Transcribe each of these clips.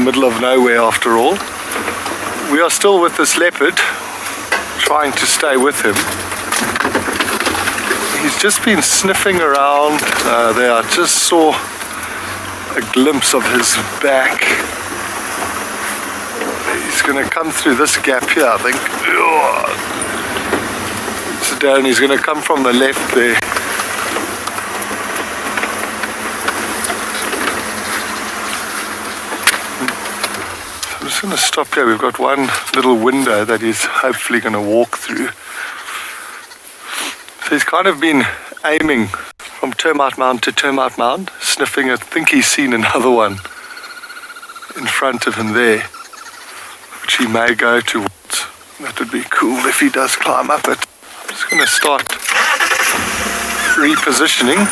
middle of nowhere after all. We are still with this leopard, trying to stay with him. He's just been sniffing around there. I just saw a glimpse of his back. He's going to come through this gap here, I think. So down, he's going to come from the left there. So I'm just going to stop here. We've got one little window that he's hopefully going to walk through. So he's kind of been aiming from termite mound to termite mound, sniffing. I think he's seen another one in front of him there, which he may go towards. That would be cool if he does climb up it. I'm just going to start repositioning.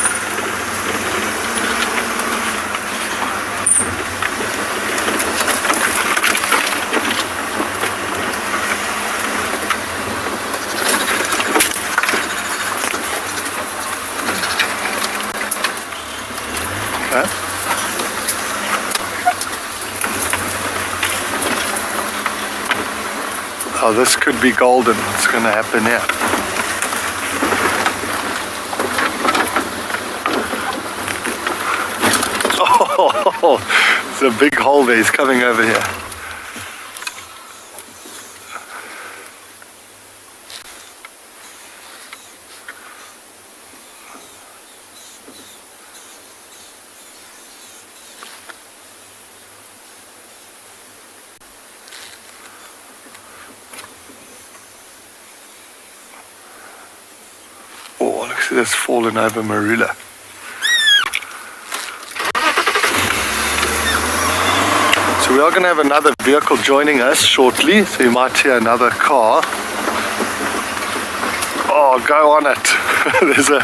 Oh, this could be golden. What's going to happen here? Oh, there's a big hole there. He's coming over here. That's fallen over Marula. So we are going to have another vehicle joining us shortly, so you might hear another car. Oh, go on it. There's a,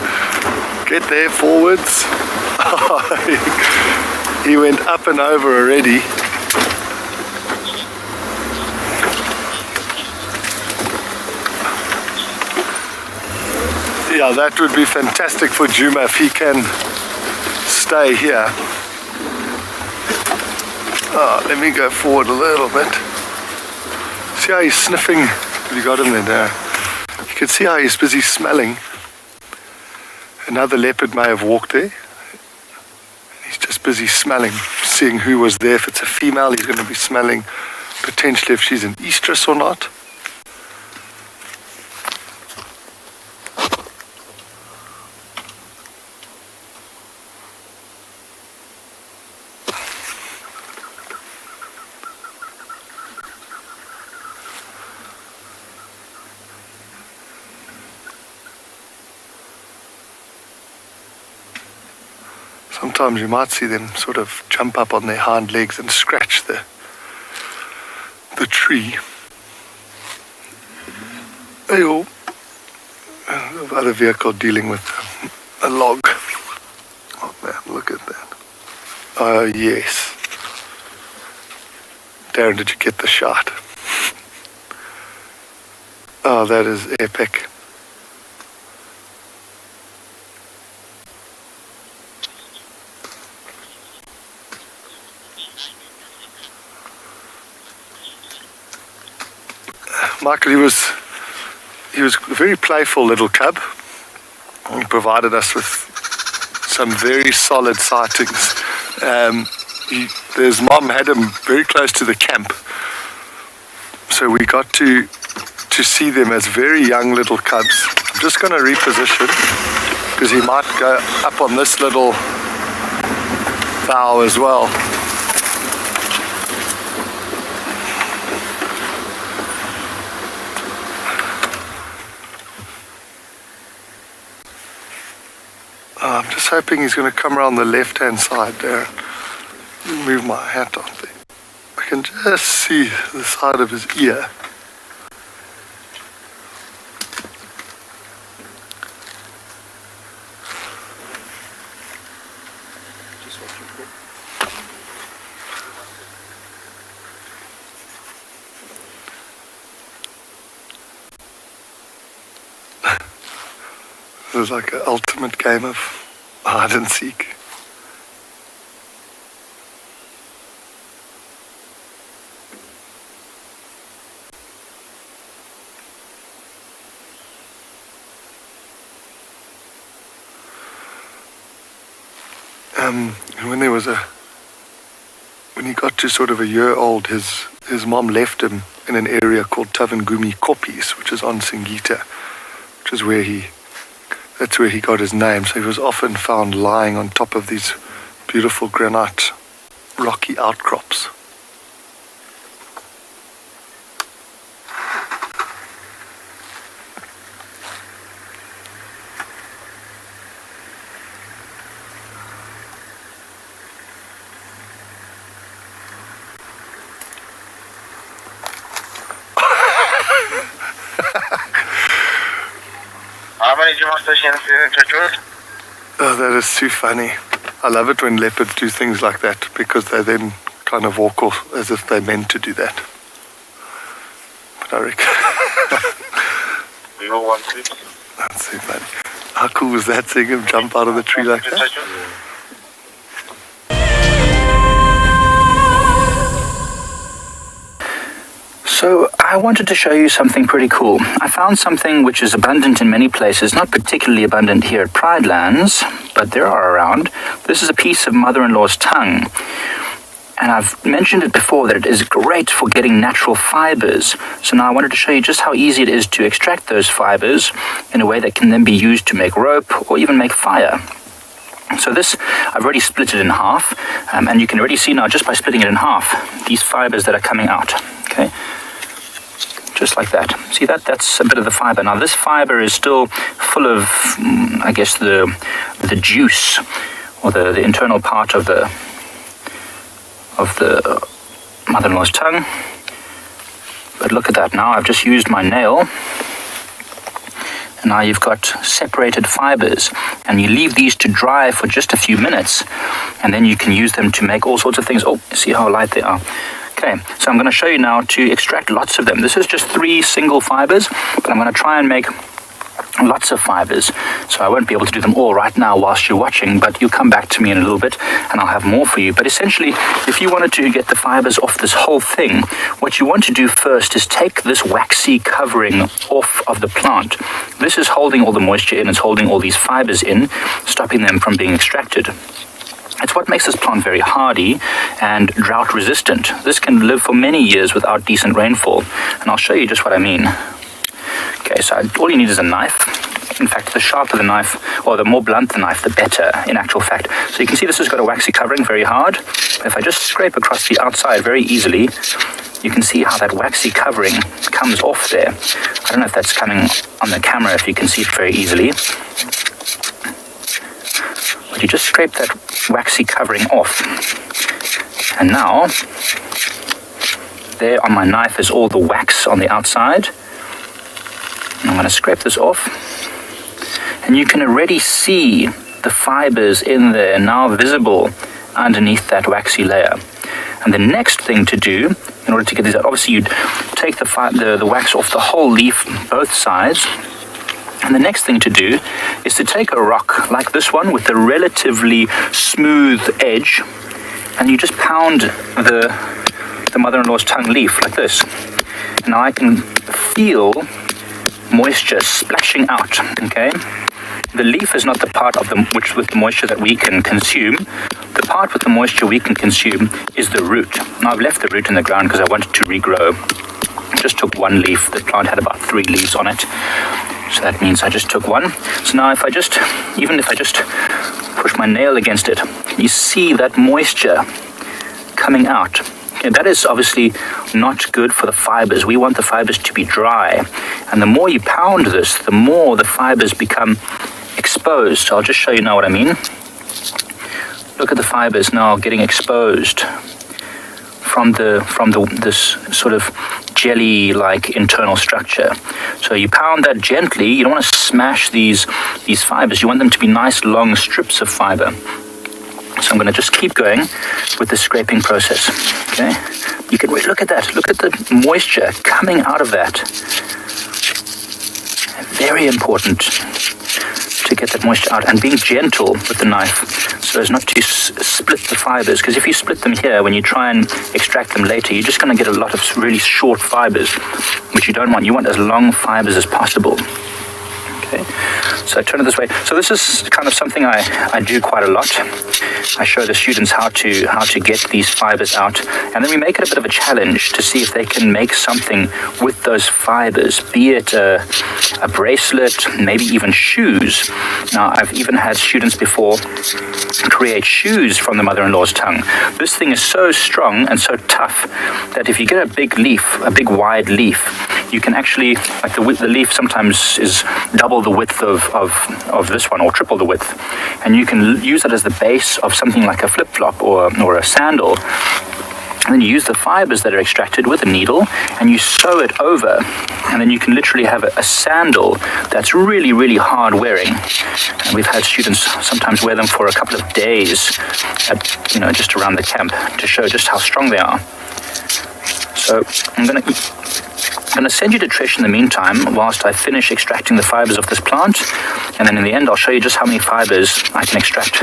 get there forwards. He went up and over already. Yeah, that would be fantastic for Juma if he can stay here. Oh, let me go forward a little bit. See how he's sniffing? Have you got him there? You can see how he's busy smelling. Another leopard may have walked there. He's just busy smelling, seeing who was there. If it's a female, he's going to be smelling potentially if she's an estrus or not. Sometimes you might see them sort of jump up on their hind legs and scratch the tree. Ayo. Other vehicle dealing with a log. Oh man, look at that. Oh yes. Darren, did you get the shot? Oh, that is epic. Michael, he was a very playful little cub. He provided us with some very solid sightings. His mom had him very close to the camp, so we got to see them as very young little cubs. I'm just going to reposition because he might go up on this little bough as well. I'm just hoping he's going to come around the left-hand side there. Move my hat on there. I can just see the side of his ear. This is like an ultimate game of hide and seek. when he got to sort of a year old, his mom left him in an area called Tavangumi Koppies, which is on Singita, which is that's where he got his name. So he was often found lying on top of these beautiful granite rocky outcrops. Oh, that is too funny. I love it when leopards do things like that, because they then kind of walk off as if they're meant to do that. But I reckon... No one, please. That's so funny. How cool was that, seeing him jump out of the tree like that? So I wanted to show you something pretty cool. I found something which is abundant in many places, not particularly abundant here at Pride Lands, but there are around. This is a piece of mother-in-law's tongue. And I've mentioned it before that it is great for getting natural fibers. So now I wanted to show you just how easy it is to extract those fibers in a way that can then be used to make rope or even make fire. So this, I've already split it in half, and you can already see now just by splitting it in half, these fibers that are coming out, okay? Just like that. See that? That's a bit of the fiber. Now this fiber is still full of, I guess, the juice, or the internal part of the mother-in-law's tongue. But look at that now. I've just used my nail. And now you've got separated fibers, and you leave these to dry for just a few minutes, and then you can use them to make all sorts of things. Oh, see how light they are. Okay, so I'm going to show you now to extract lots of them. This is just 3 single fibers, but I'm going to try and make lots of fibers. So I won't be able to do them all right now whilst you're watching, but you'll come back to me in a little bit and I'll have more for you. But essentially, if you wanted to get the fibers off this whole thing, what you want to do first is take this waxy covering off of the plant. This is holding all the moisture in, it's holding all these fibers in, stopping them from being extracted. It's what makes this plant very hardy and drought resistant. This can live for many years without decent rainfall, and I'll show you just what I mean. Okay, so all you need is a knife. In fact, the sharper the knife, or the more blunt the knife, the better, in actual fact. So you can see this has got a waxy covering, very hard. If I just scrape across the outside very easily, you can see how that waxy covering comes off there. I don't know if that's coming on the camera, if you can see it very easily. But you just scrape that waxy covering off. And now, there on my knife is all the wax on the outside. I'm going to scrape this off, and you can already see the fibers in there now visible underneath that waxy layer. And the next thing to do, in order to get these out, obviously you'd take the wax off the whole leaf, both sides. And the next thing to do is to take a rock like this one with a relatively smooth edge, and you just pound the mother-in-law's tongue leaf like this. And now I can feel moisture splashing out, okay? The leaf is not the part of with the moisture that we can consume. The part with the moisture we can consume is the root. Now I've left the root in the ground because I wanted to regrow. I just took 1 leaf. The plant had about 3 leaves on it. So that means I just took 1. So now even if I just push my nail against it, you see that moisture coming out. Okay, that is obviously not good for the fibers. We want the fibers to be dry. And the more you pound this, the more the fibers become exposed. So I'll just show you now what I mean. Look at the fibers now getting exposed from this sort of jelly-like internal structure. So you pound that gently. You don't want to smash these fibers. You want them to be nice long strips of fiber. So I'm going to just keep going with the scraping process. Okay, you can look at that. Look at the moisture coming out of that. Very important to get that moisture out, and being gentle with the knife so as not to split the fibers, because if you split them here, when you try and extract them later, you're just going to get a lot of really short fibers, which you don't want. You want as long fibers as possible. Okay, so I turn it this way. So this is kind of something I do quite a lot. I show the students how to get these fibers out, and then we make it a bit of a challenge to see if they can make something with those fibers, be it a bracelet, maybe even shoes. Now, I've even had students before create shoes from the mother-in-law's tongue. This thing is so strong and so tough that if you get a big leaf, a big wide leaf, you can actually, like the leaf sometimes is double the width of this one, or triple the width, and you can use that as the base of something like a flip-flop or a sandal. And then you use the fibers that are extracted with a needle and you sew it over, and then you can literally have a sandal that's really, really hard wearing. And we've had students sometimes wear them for a couple of days just around the camp to show just how strong they are. So I'm going to send you to Trish in the meantime whilst I finish extracting the fibers of this plant, and then in the end I'll show you just how many fibers I can extract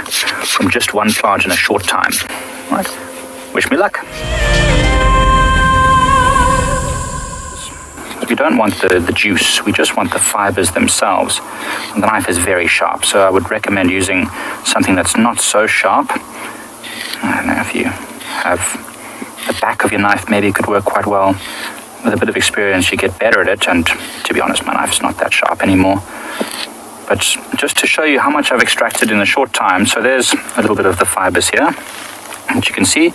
from just one plant in a short time. Right? Wish me luck. We don't want the juice, we just want the fibers themselves. And the knife is very sharp, so I would recommend using something that's not so sharp. I don't know if you have the back of your knife, maybe it could work quite well. With a bit of experience, you get better at it, and to be honest, my knife's not that sharp anymore. But just to show you how much I've extracted in a short time, so there's a little bit of the fibers here, as you can see.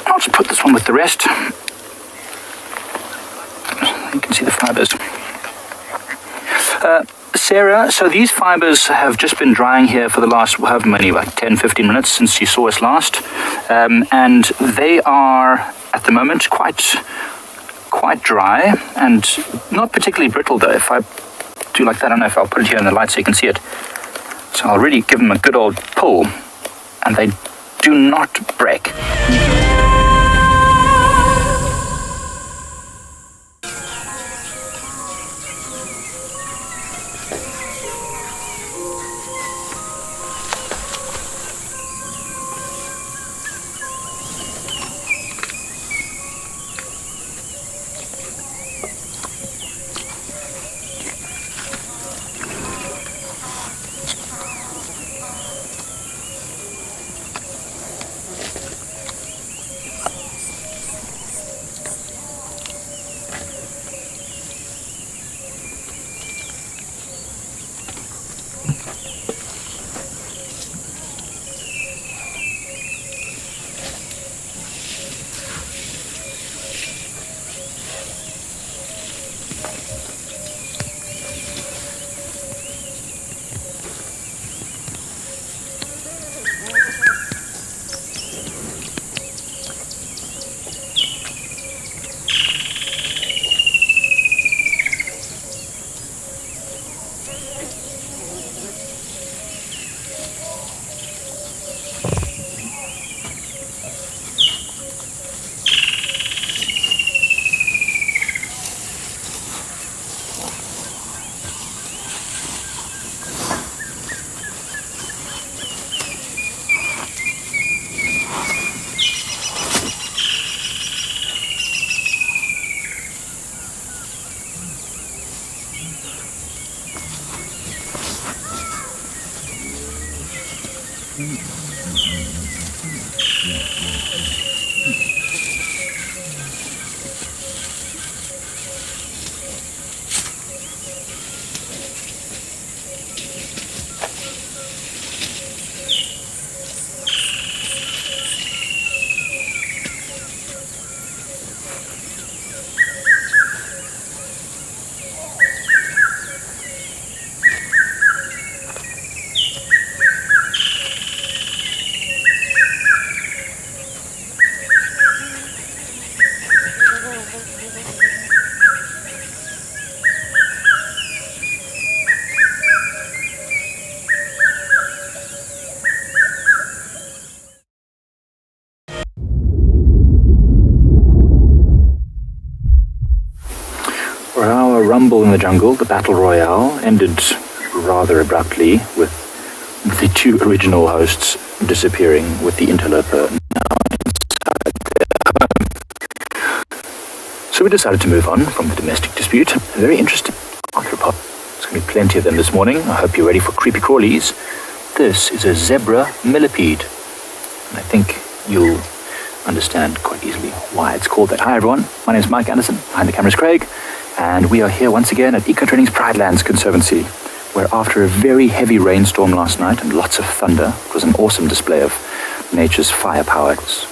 I'll just put this one with the rest. You can see the fibers. Sarah, so these fibers have just been drying here for the last, however many, like 10-15 minutes since you saw us last. And they are, at the moment, quite dry and not particularly brittle, though. If I do like that, I don't know if I'll put it here in the light so you can see it. So I'll really give them a good old pull, and they do not break. Rumble in the jungle, the battle royale, ended rather abruptly with the two original hosts disappearing with the interloper now inside their home. So we decided to move on from the domestic dispute. A very interesting arthropod. It's going Plenty of them this morning. I hope you're ready for creepy crawlies. This is a zebra millipede. And I think you'll understand quite easily why it's called that. Hi everyone, my name is Mike Anderson, behind the camera is Craig, and we are here once again at Ecotraining's Pride Lands Conservancy, where after a very heavy rainstorm last night and lots of thunder, it was an awesome display of nature's firepower. It was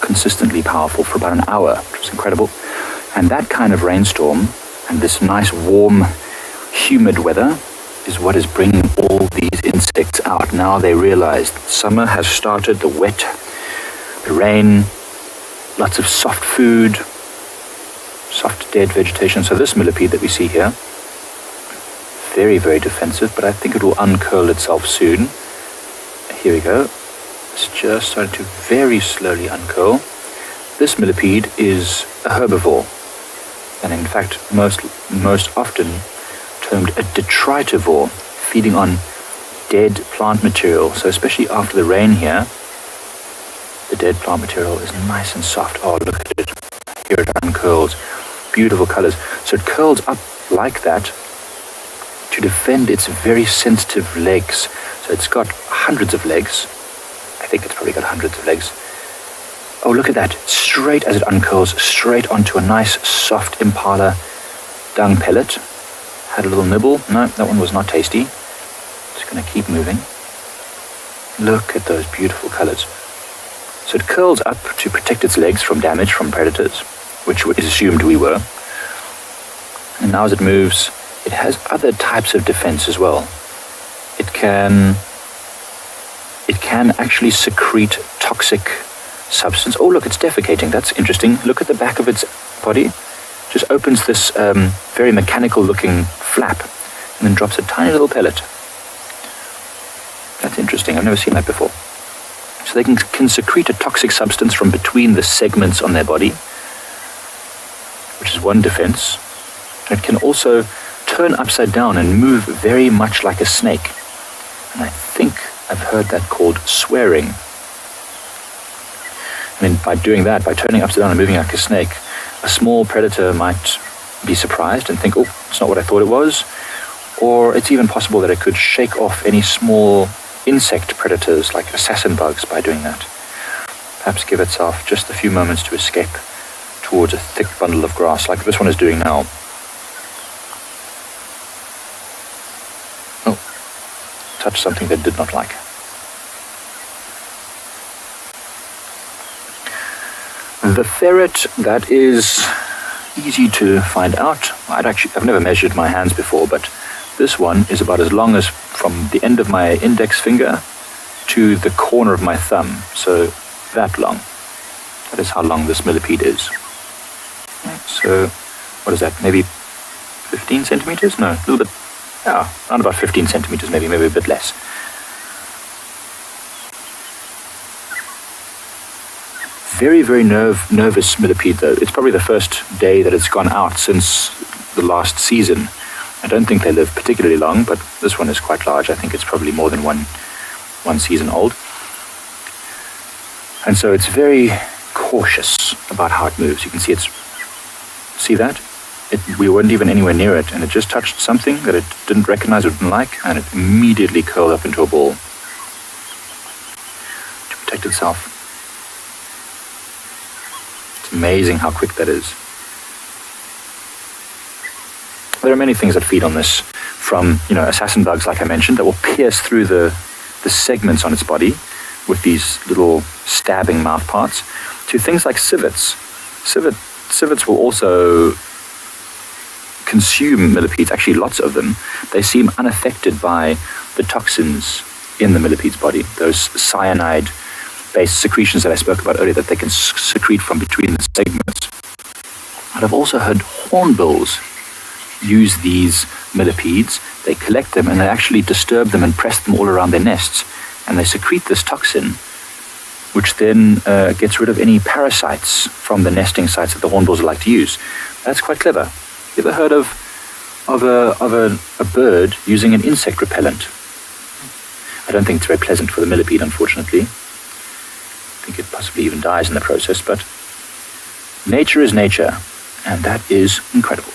consistently powerful for about an hour, which was incredible. And that kind of rainstorm and this nice warm humid weather is what is bringing all these insects out. Now they realize that summer has started, the wet, the rain, lots of soft food, soft dead vegetation. So this millipede that we see here, very, very defensive, but I think it will uncurl itself soon. Here we go. It's just starting to very slowly uncurl. This millipede is a herbivore, and in fact most often termed a detritivore, feeding on dead plant material. So especially after the rain here, the dead plant material is nice and soft. Oh, look at it. Here it uncurls. Beautiful colors. So it curls up like that to defend its very sensitive legs. So it's got hundreds of legs. I think it's probably got hundreds of legs. Oh, look at that. Straight as it uncurls, straight onto a nice soft impala dung pellet. Had a little nibble. No, that one was not tasty. Just going to keep moving. Look at those beautiful colors. So it curls up to protect its legs from damage from predators, which is assumed we were. And now as it moves, it has other types of defense as well. It can actually secrete toxic substance. Oh, look, it's defecating. That's interesting. Look at the back of its body. Just opens this very mechanical looking flap and then drops a tiny little pellet. That's interesting. I've never seen that before. So they can secrete a toxic substance from between the segments on their body, which is one defense. It can also turn upside down and move very much like a snake. And I think I've heard that called swearing. I mean, by doing that, by turning upside down and moving like a snake, a small predator might be surprised and think, oh, it's not what I thought it was. Or it's even possible that it could shake off any small insect predators like assassin bugs by doing that. Perhaps give itself just a few moments to escape towards a thick bundle of grass like this one is doing now. Oh, touched something that did not like. The ferret, that is easy to find out. I've never measured my hands before, but this one is about as long as from the end of my index finger to the corner of my thumb. So that long. That is how long this millipede is. So what is that? Maybe 15 centimeters? No, a little bit. Yeah, around about 15 centimeters, maybe a bit less. Very, very nervous millipede though. It's probably the first day that it's gone out since the last season. I don't think they live particularly long, but this one is quite large. I think it's probably more than one season old. And so it's very cautious about how it moves. You can see see that? We weren't even anywhere near it, and it just touched something that it didn't recognize or didn't like, and it immediately curled up into a ball to protect itself. It's amazing how quick that is. There are many things that feed on this, from assassin bugs, like I mentioned, that will pierce through the segments on its body with these little stabbing mouth parts, to things like civets. Civets will also consume millipedes, actually lots of them. They seem unaffected by the toxins in the millipede's body, those cyanide-based secretions that I spoke about earlier, that they can secrete from between the segments. And I've also heard hornbills use these millipedes. They collect them and they actually disturb them and press them all around their nests, and they secrete this toxin, which then gets rid of any parasites from the nesting sites that the hornbills like to use. That's quite clever. You ever heard of a bird using an insect repellent? I don't think it's very pleasant for the millipede, unfortunately. I think it possibly even dies in the process, but nature is nature, and that is incredible.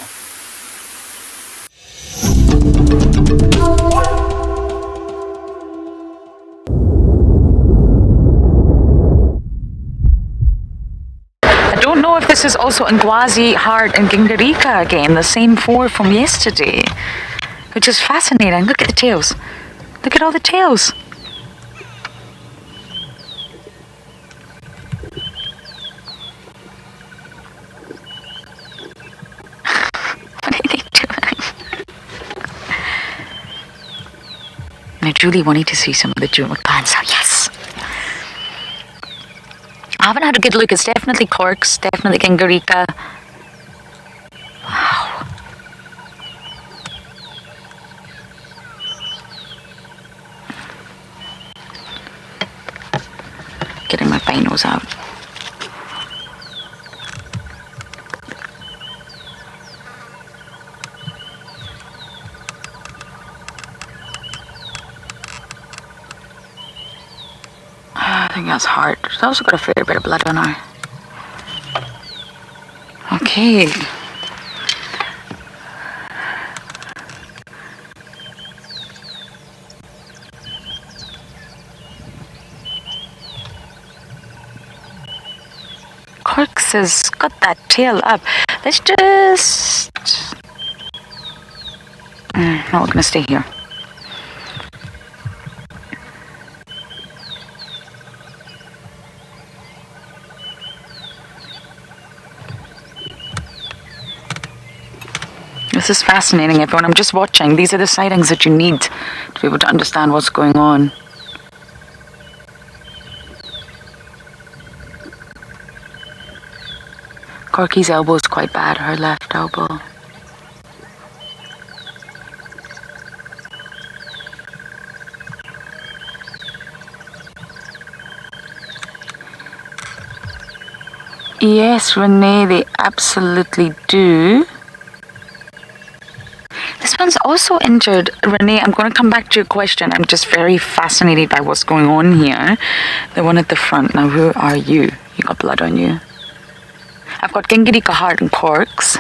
I don't know if this is also Ngwazi, Hart, and Gingarika again, the same 4 from yesterday. Which is fascinating. Look at the tails. Look at all the tails. What are they doing? Now, Julie wanted to see some of the June plants, so yes. I haven't had a good look. It's definitely corks, definitely Gingarika. Wow. Getting my binos out. I think that's hard. She's also got a fair bit of blood on her. Okay. Corks has got that tail up. Let's just... No, we're going to stay here. This is fascinating, everyone. I'm just watching. These are the sightings that you need to be able to understand what's going on. Corky's elbow is quite bad, her left elbow. Yes, Renee, they absolutely do. This one's also injured. Renee, I'm going to come back to your question. I'm just very fascinated by what's going on here. The one at the front. Now, who are you? You got blood on you. I've got Gingarika, Hart, and Corks.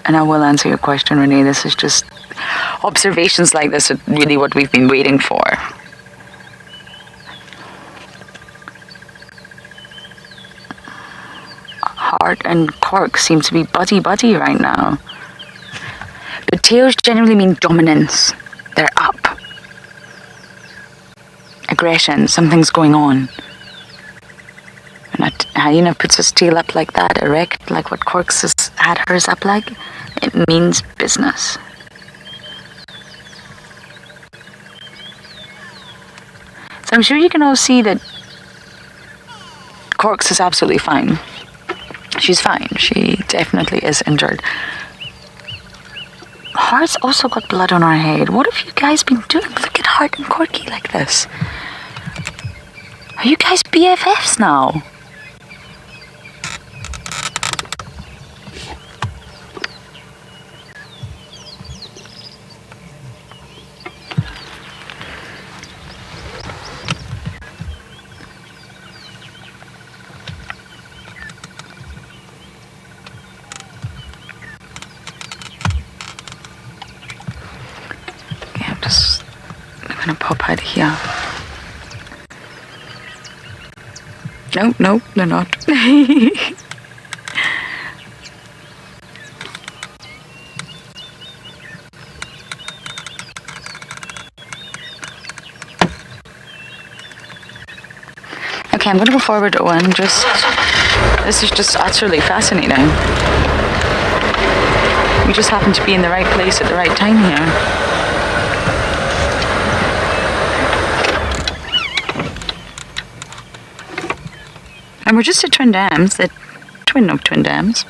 And I will answer your question, Renee. This is just observations like this are really what we've been waiting for. Hart and Cork seem to be buddy-buddy right now. The tails generally mean dominance. They're up. Aggression, something's going on. When a hyena puts its tail up like that, erect, like what Corks has had hers up like, it means business. So I'm sure you can all see that Corks is absolutely fine. She's fine. She definitely is injured. Hart's also got blood on her head. What have you guys been doing? Look at Hart and Corky like this. Are you guys BFFs now? I'm gonna pop out of here. No, they're not. Okay, I'm gonna go forward one. This is just utterly fascinating. We just happen to be in the right place at the right time here. And we're just at Twin Dams, the twin of Twin Dams.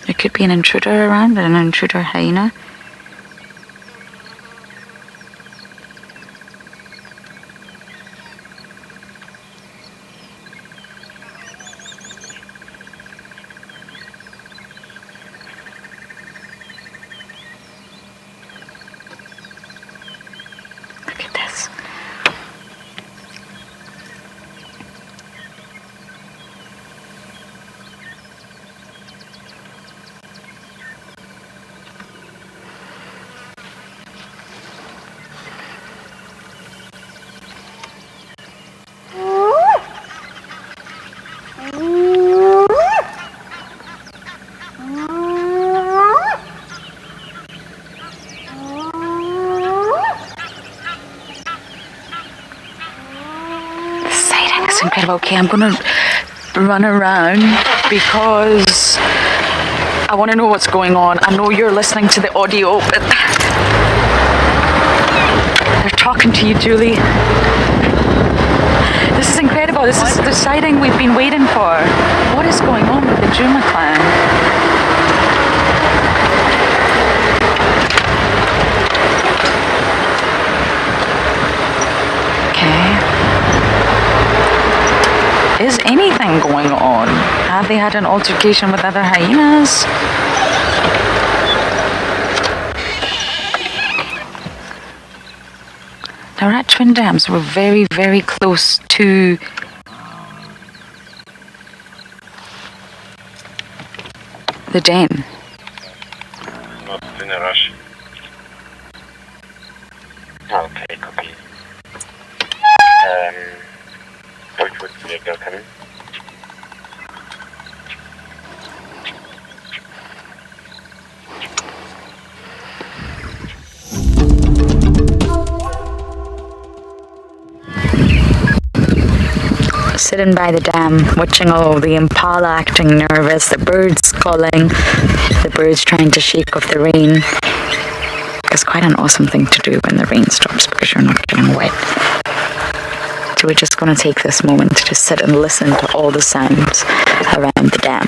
There could be an intruder around, an intruder hyena. That's incredible. Okay, I'm gonna run around because I want to know what's going on. I know you're listening to the audio, but they're talking to you, Julie. This is incredible. This is the sighting we've been waiting for. What is going on with the Juma clan? Is anything going on? Have they had an altercation with other hyenas? Now we're at Twin Dams. We're very, very close to the den. Not in a rush. Okay, copy. Which would be a girl coming? Sitting by the dam, watching all the impala acting nervous, the birds calling, the birds trying to shake off the rain. It's quite an awesome thing to do when the rain stops because you're not getting wet. So we're just going to take this moment to just sit and listen to all the sounds around the dam.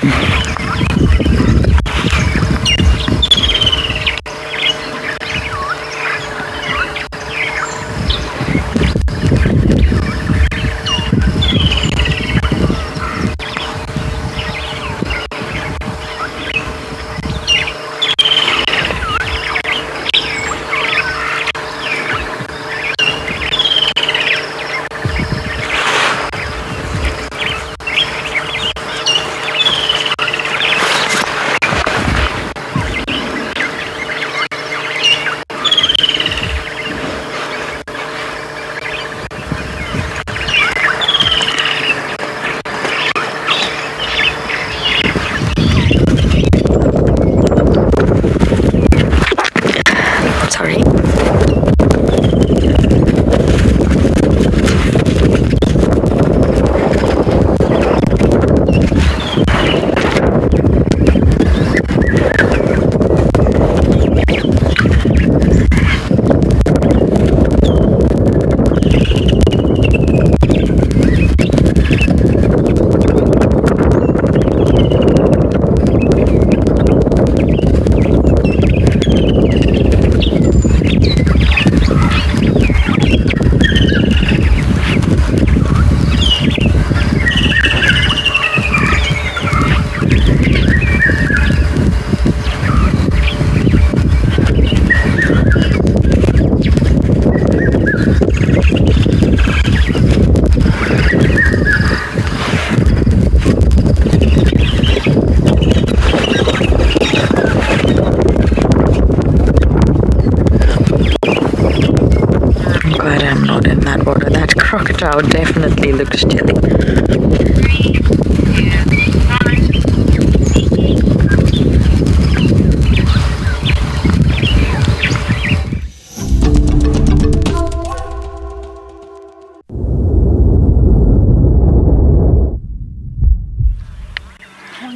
Crocodile definitely looks chilly.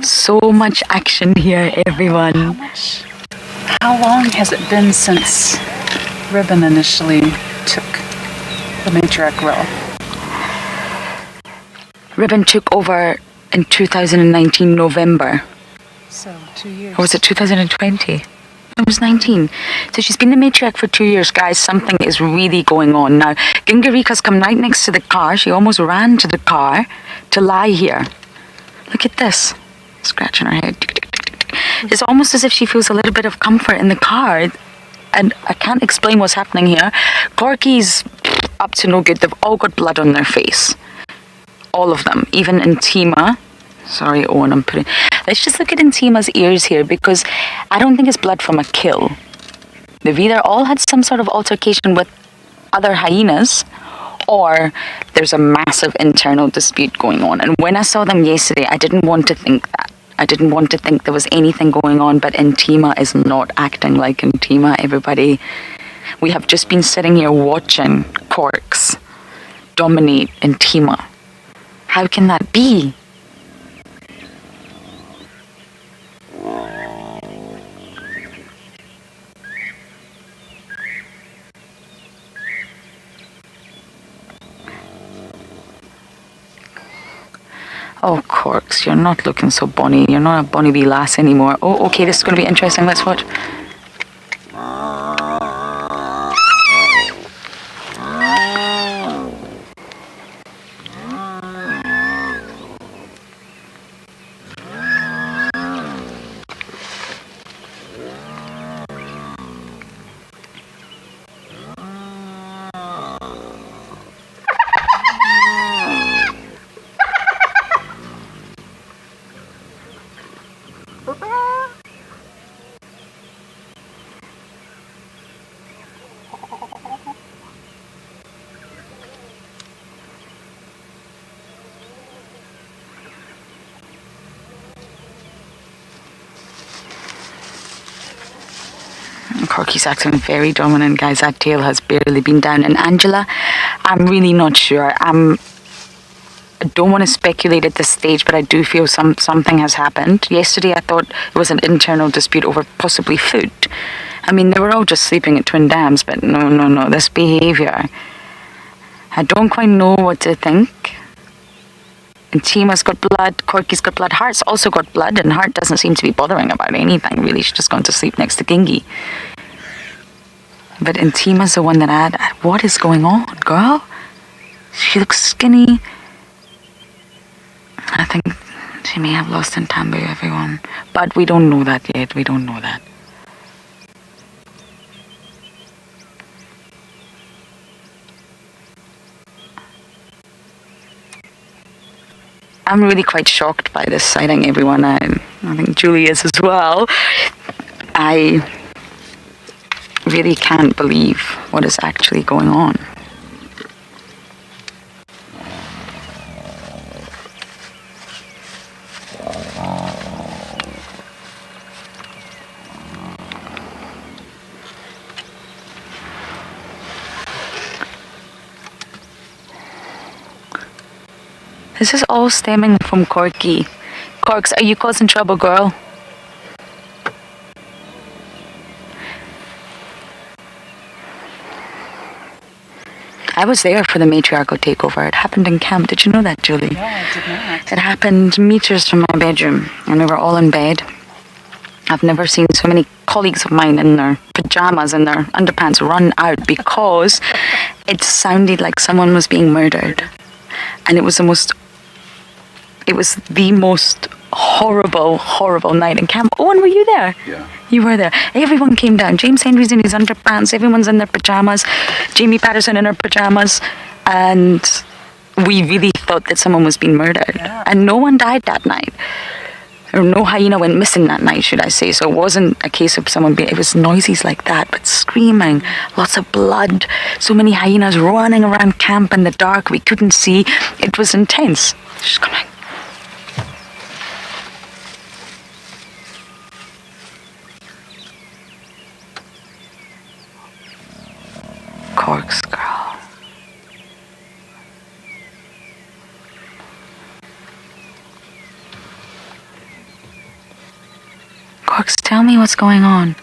So much action here, everyone. How long has it been since Ribbon initially took the matriarch role? Ribbon took over in 2019 November. So 2 years. Or was it 2020? It was 19. So she's been the matriarch for 2 years, guys. Something is really going on. Now, Gingarika's come right next to the car. She almost ran to the car to lie here. Look at this. Scratching her head. It's almost as if she feels a little bit of comfort in the car. And I can't explain what's happening here. Corky's up to no good. They've all got blood on their face. All of them. Even Intima. Sorry, Owen, I'm putting... Let's just look at Intima's ears here, because I don't think it's blood from a kill. They've either all had some sort of altercation with other hyenas, or there's a massive internal dispute going on. And when I saw them yesterday, I didn't want to think that. I didn't want to think there was anything going on, but Intima is not acting like Intima, everybody. We have just been sitting here watching Corks dominate Intima. How can that be? Oh, Corks, you're not looking so bonny. You're not a bonny wee lass anymore. Oh, okay, this is going to be interesting. Let's watch. Corky's acting very dominant, guys. That tail has barely been down. And Angela, I'm really not sure. I don't want to speculate at this stage, but I do feel something has happened. Yesterday, I thought it was an internal dispute over possibly food. I mean, they were all just sleeping at Twin Dams, but no. This behavior, I don't quite know what to think. And Tima's got blood, Corky's got blood, Heart's also got blood, and Heart doesn't seem to be bothering about anything, really. She's just gone to sleep next to Gingy. But Intima's the one that what is going on, girl? She looks skinny. I think she may have lost in Tambu, everyone. But we don't know that yet. We don't know that. I'm really quite shocked by this sighting, everyone. I think Julie is as well. I really can't believe what is actually going on. This is all stemming from Corky. Corks, are you causing trouble, girl? I was there for the matriarchal takeover. It happened in camp. Did you know that, Julie? No, I did not. It happened meters from my bedroom, and we were all in bed. I've never seen so many colleagues of mine in their pajamas and their underpants run out because it sounded like someone was being murdered. And it was the most horrible night in camp. Owen, were you there? Yeah. You were there. Everyone came down. James Henry's in his underpants. Everyone's in their pajamas. Jamie Patterson in her pajamas. And we really thought that someone was being murdered. Yeah. And no one died that night. Or no hyena went missing that night, should I say. So it wasn't a case of someone being... It was noises like that, but screaming. Lots of blood. So many hyenas running around camp in the dark. We couldn't see. It was intense. She's coming. Corks, girl. Corks, tell me what's going on.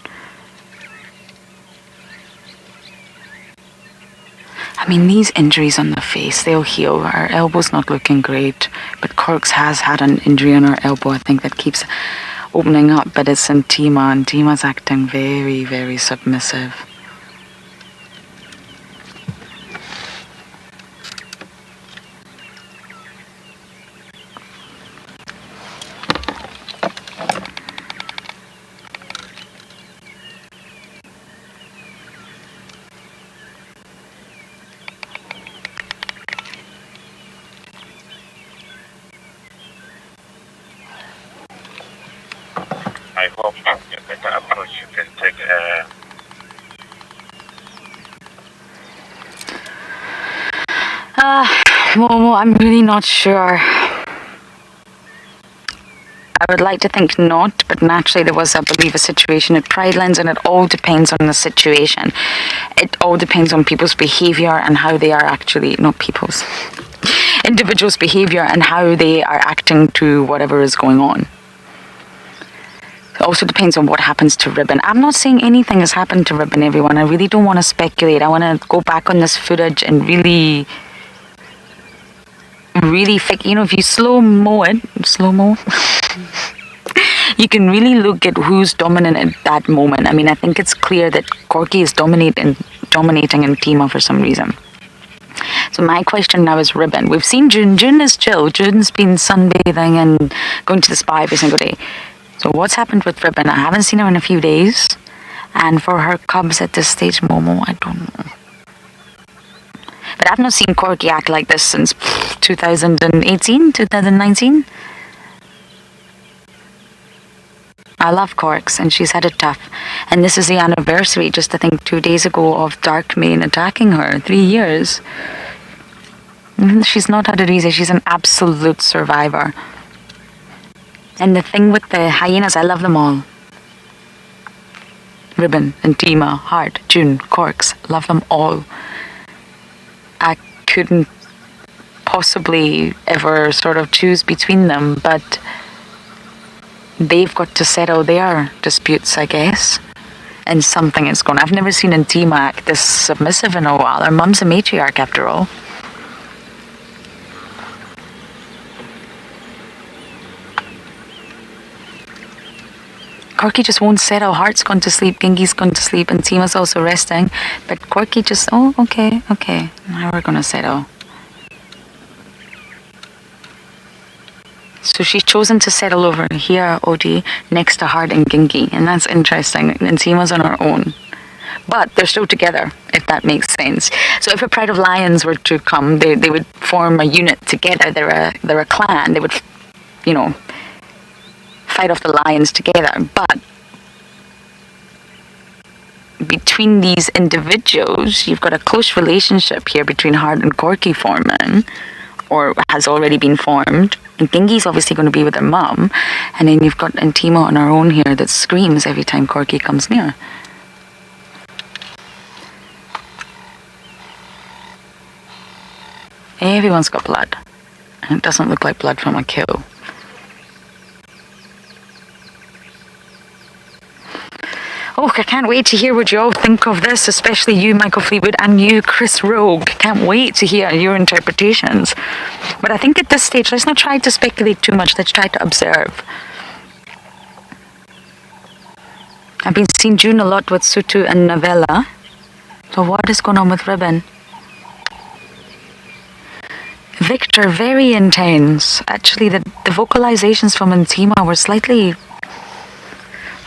I mean, these injuries on the face, they'll heal. Our elbow's not looking great, but Corks has had an injury on her elbow, I think, that keeps opening up, but it's in Tima, and Tima's acting very, very submissive. I hope a better approach you can take. Well, I'm really not sure. I would like to think not, but naturally there was, I believe, a situation at Pridelands, and it all depends on the situation. It all depends on people's behaviour and how they are actually, not people's, individual's behavior and how they are acting to whatever is going on. It also depends on what happens to Ribbon. I'm not saying anything has happened to Ribbon, everyone. I really don't want to speculate. I want to go back on this footage and really if you slow-mo, you can really look at who's dominant at that moment. I mean, I think it's clear that Corky is dominating in Tima for some reason. So my question now is Ribbon. We've seen June. June is chill. June's been sunbathing and going to the spa every single day. So what's happened with Ribbon? I haven't seen her in a few days. And for her cubs at this stage, Momo, I don't know. But I've not seen Corky act like this since 2018, 2019. I love Corks, and she's had it tough. And this is the anniversary, just I think 2 days ago, of Darkmane attacking her. 3 years. She's not had it easy. She's an absolute survivor. And the thing with the hyenas, I love them all. Ribbon and Tima, Heart, June, Corks, love them all. I couldn't possibly ever sort of choose between them, but they've got to settle their disputes, I guess. And something is going on. I've never seen Tima act this submissive in a while. Her mum's a matriarch after all. Corky just won't settle. Heart's gone to sleep, Gingy's gone to sleep, and Tima's also resting. But Corky just, okay. Now we're gonna settle. So she's chosen to settle over here, Odie, next to Heart and Gingy. And that's interesting. And Tima's on her own. But they're still together, if that makes sense. So if a Pride of Lions were to come, they would form a unit together. They're a clan. They would, fight off the lions together. But between these individuals, you've got a close relationship here between Heart and Corky forming, or has already been formed. And Gingy's obviously going to be with her mum. And then you've got Tima on her own here that screams every time Corky comes near. Everyone's got blood. And it doesn't look like blood from a kill. Oh, I can't wait to hear what you all think of this, especially you, Michael Fleetwood, and you, Chris Rogue. Can't wait to hear your interpretations. But I think at this stage, let's not try to speculate too much. Let's try to observe. I've been seeing June a lot with Sutu and Novella. So what is going on with Ribbon? Victor, very intense. Actually, the vocalizations from Tima were slightly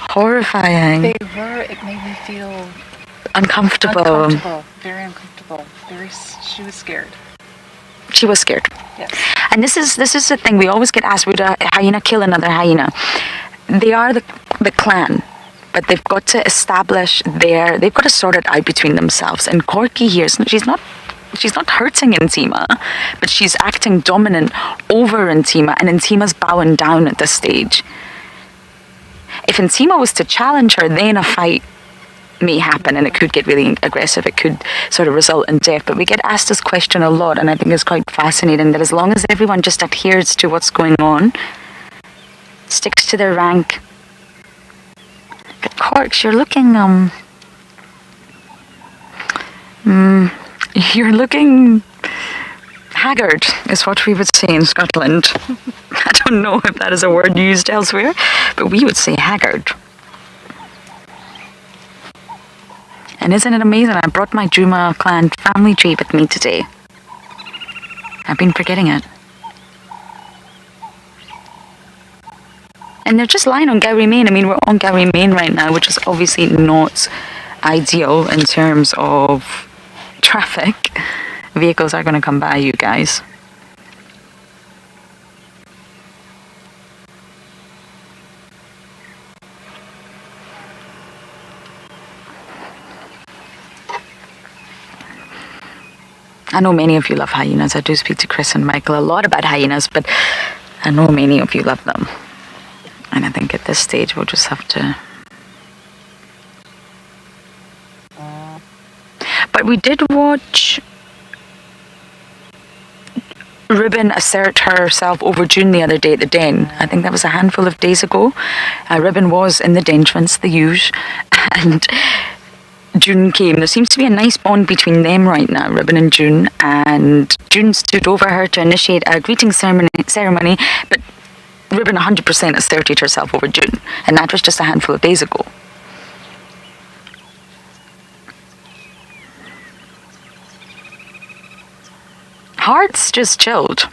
horrifying. They were. It made me feel uncomfortable. Very uncomfortable. She was scared. She was scared. Yes. And this is the thing. We always get asked, would a hyena kill another hyena? They are the clan, but they've got to establish they've got to sort it out between themselves. And Corky here, she's not hurting Intima, but she's acting dominant over Intima, and Intima's bowing down at this stage. If Intima was to challenge her, then a fight may happen and it could get really aggressive. It could sort of result in death. But we get asked this question a lot, and I think it's quite fascinating that as long as everyone just adheres to what's going on, sticks to their rank. But Corks, you're looking you're looking haggard, is what we would say in Scotland. I don't know if that is a word used elsewhere, but we would say haggard. And isn't it amazing? I brought my Juma clan family tree with me today. I've been forgetting it. And they're just lying on Gowrie Main. I mean, we're on Gowrie Main right now, which is obviously not ideal in terms of traffic. Vehicles are going to come by, you guys. I know many of you love hyenas. I do speak to Chris and Michael a lot about hyenas, but I know many of you love them. And I think at this stage we'll just have to... But we did watch Ribbon assert herself over June the other day at the den. I think that was a handful of days ago. Ribbon was in the dentrance, the huge, and June came. There seems to be a nice bond between them right now, Ribbon and June stood over her to initiate a greeting ceremony, but Ribbon 100% asserted herself over June, and that was just a handful of days ago. Heart's just chilled.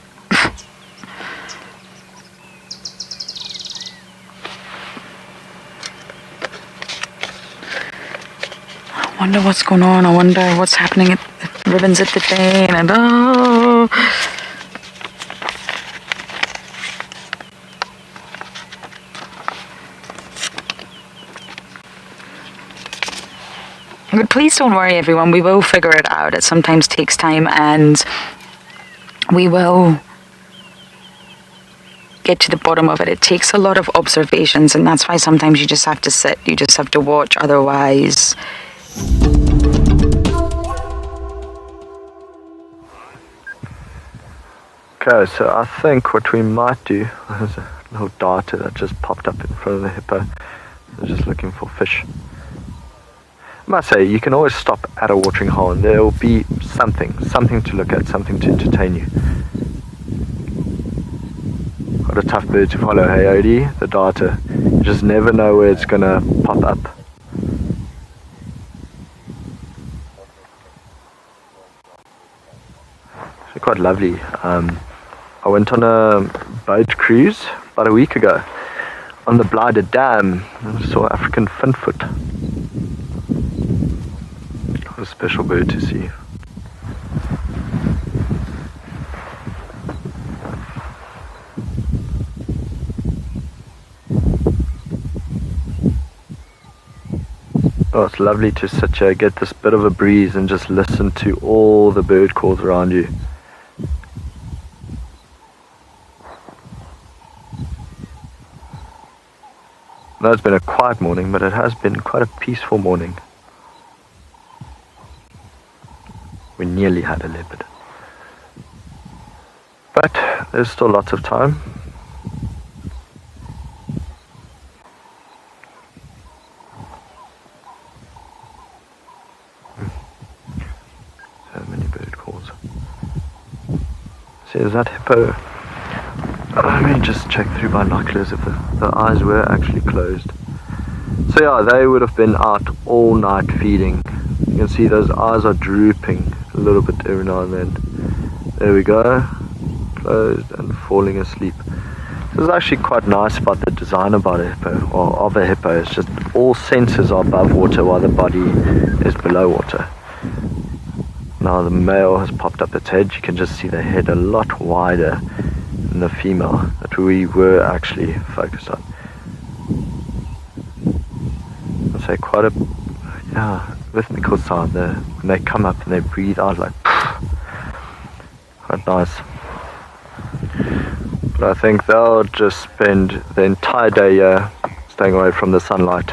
I wonder what's going on. I wonder what's happening at Ribbon's at the den, and oh. But please don't worry, everyone. We will figure it out. It sometimes takes time, and we will get to the bottom of it. It takes a lot of observations, and that's why sometimes you just have to sit. You just have to watch. Otherwise, okay, so I think what we might do, there's a little darter that just popped up in front of the hippo. They're just looking for fish. I must say, you can always stop at a watering hole and there will be something to look at, something to entertain you. What a tough bird to follow, hey Odie, the darter. You just never know where it's gonna pop up. It's quite lovely. I went on a boat cruise about a week ago on the Blighted Dam and saw African finfoot. What a special bird to see. Oh, it's lovely to sit here, get this bit of a breeze and just listen to all the bird calls around you. Now it's been a quiet morning, but it has been quite a peaceful morning. We nearly had a leopard. But there's still lots of time. So many bird calls. See, is that hippo? Let me just check through binoculars if the eyes were actually closed. So yeah, they would have been out all night feeding. You can see those eyes are drooping a little bit every now and then. There we go. Closed and falling asleep. This is actually quite nice about the design about a hippo, or of a hippo. It's just all senses are above water while the body is below water. Now the male has popped up its head. You can just see the head a lot wider than the female that we were actually focused on. I'd say quite a rhythmical sound there. When they come up and they breathe out like quite nice. But I think they'll just spend the entire day here staying away from the sunlight.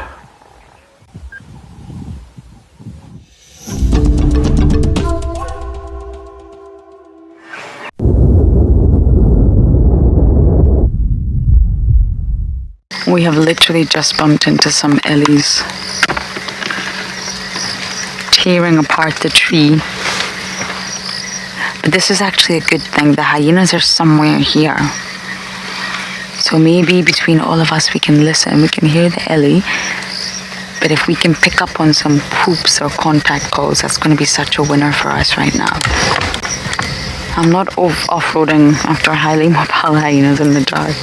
we have literally just bumped into some ellies tearing apart the tree. But this is actually a good thing. The hyenas are somewhere here. So maybe between all of us we can listen, we can hear the ellie. But if we can pick up on some whoops or contact calls, that's going to be such a winner for us right now. I'm not off-roading after highly mobile hyenas in the dark.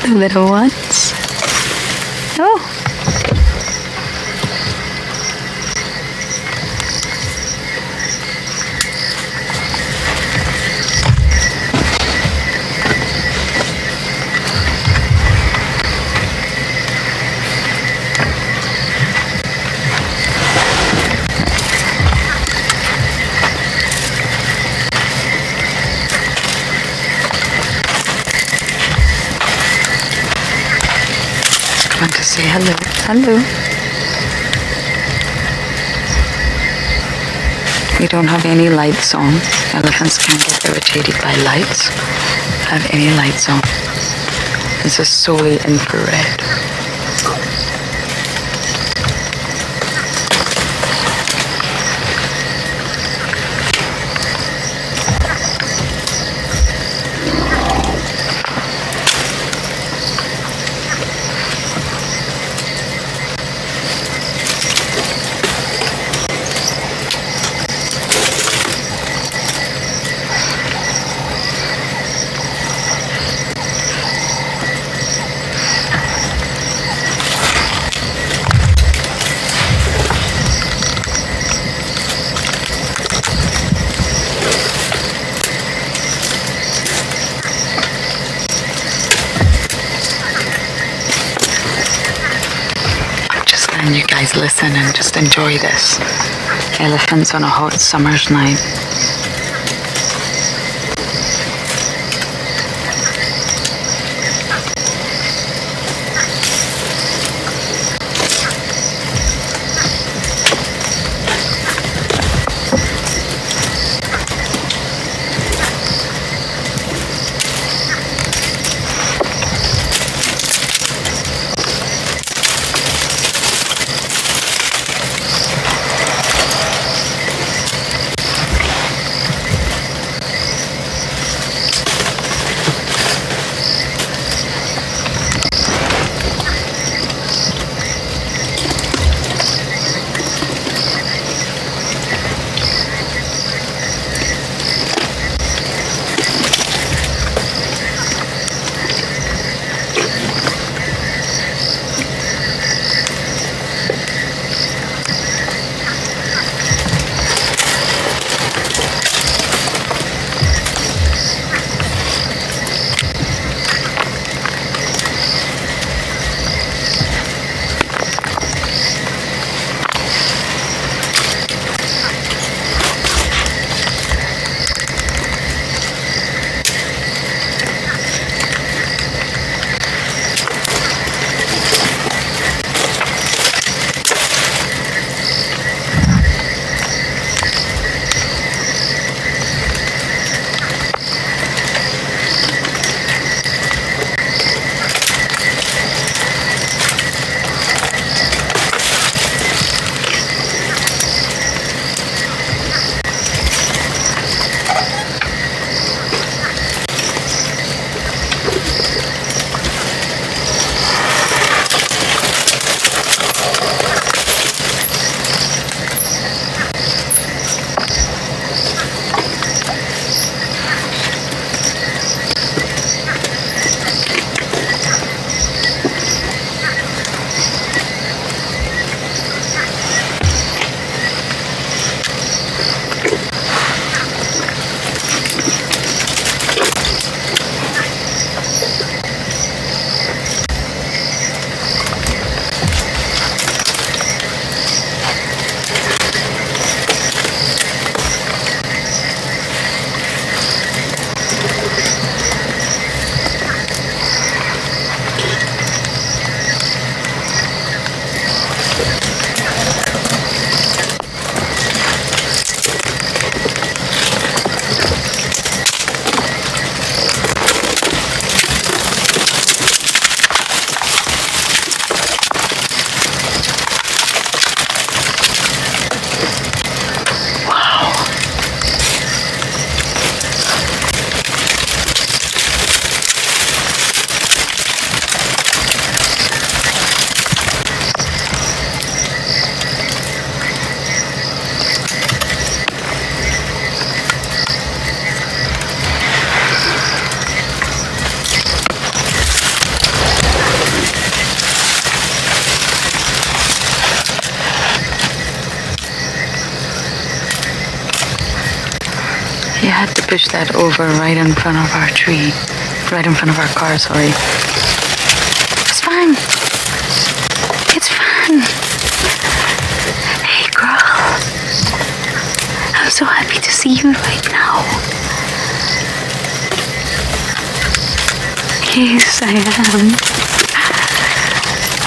The little ones. Oh. Want to say hello. Hello. We don't have any lights on. Elephants can get irritated by lights. Have any lights on. This is solely infrared. You guys listen and just enjoy this. Elephants on a hot summer's night. You had to push that over right in front of our tree. Right in front of our car, sorry. It's fine. It's fine. Hey, girl. I'm so happy to see you right now. Yes, I am.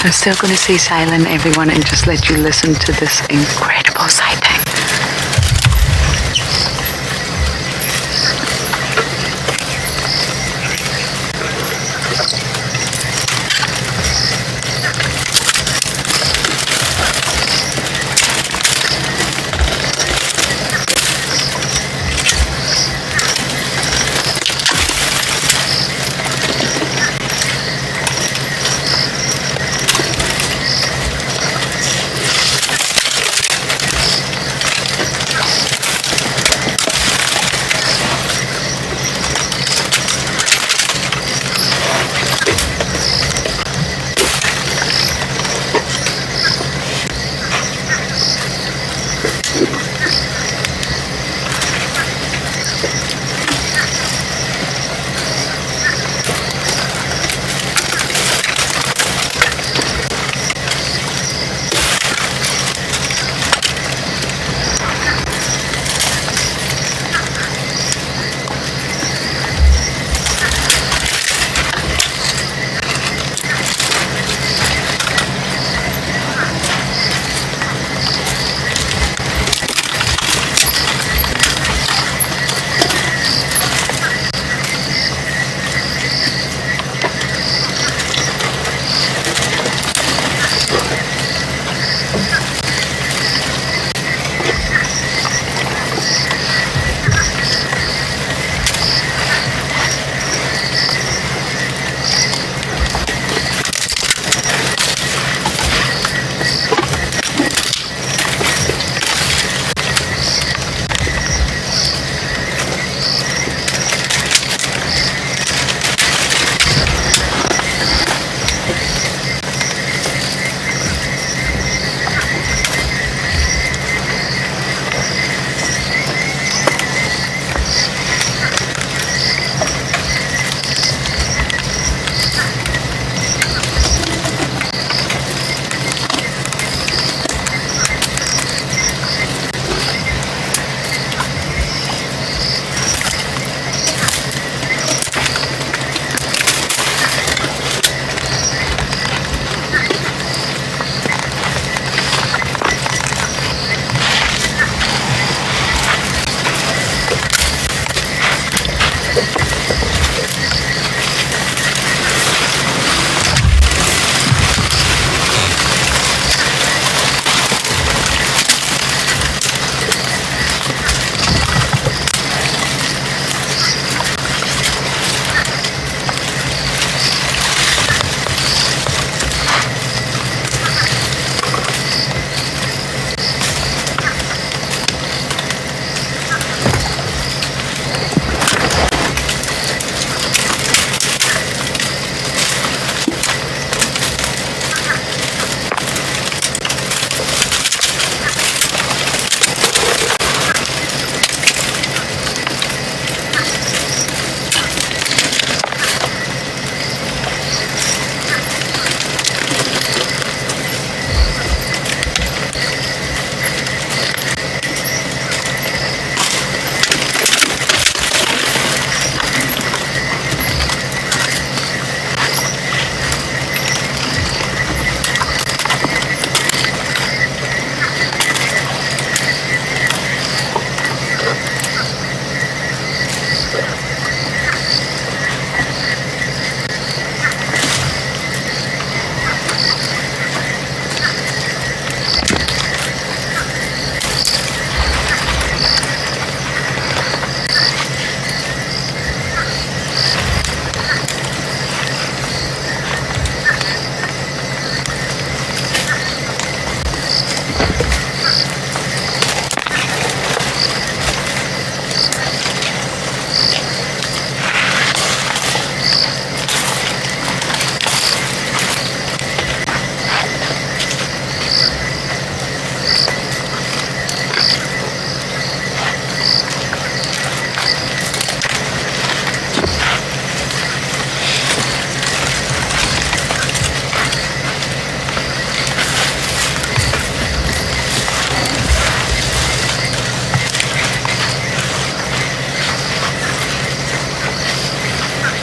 I'm still going to say silent, everyone, and just let you listen to this incredible sighting.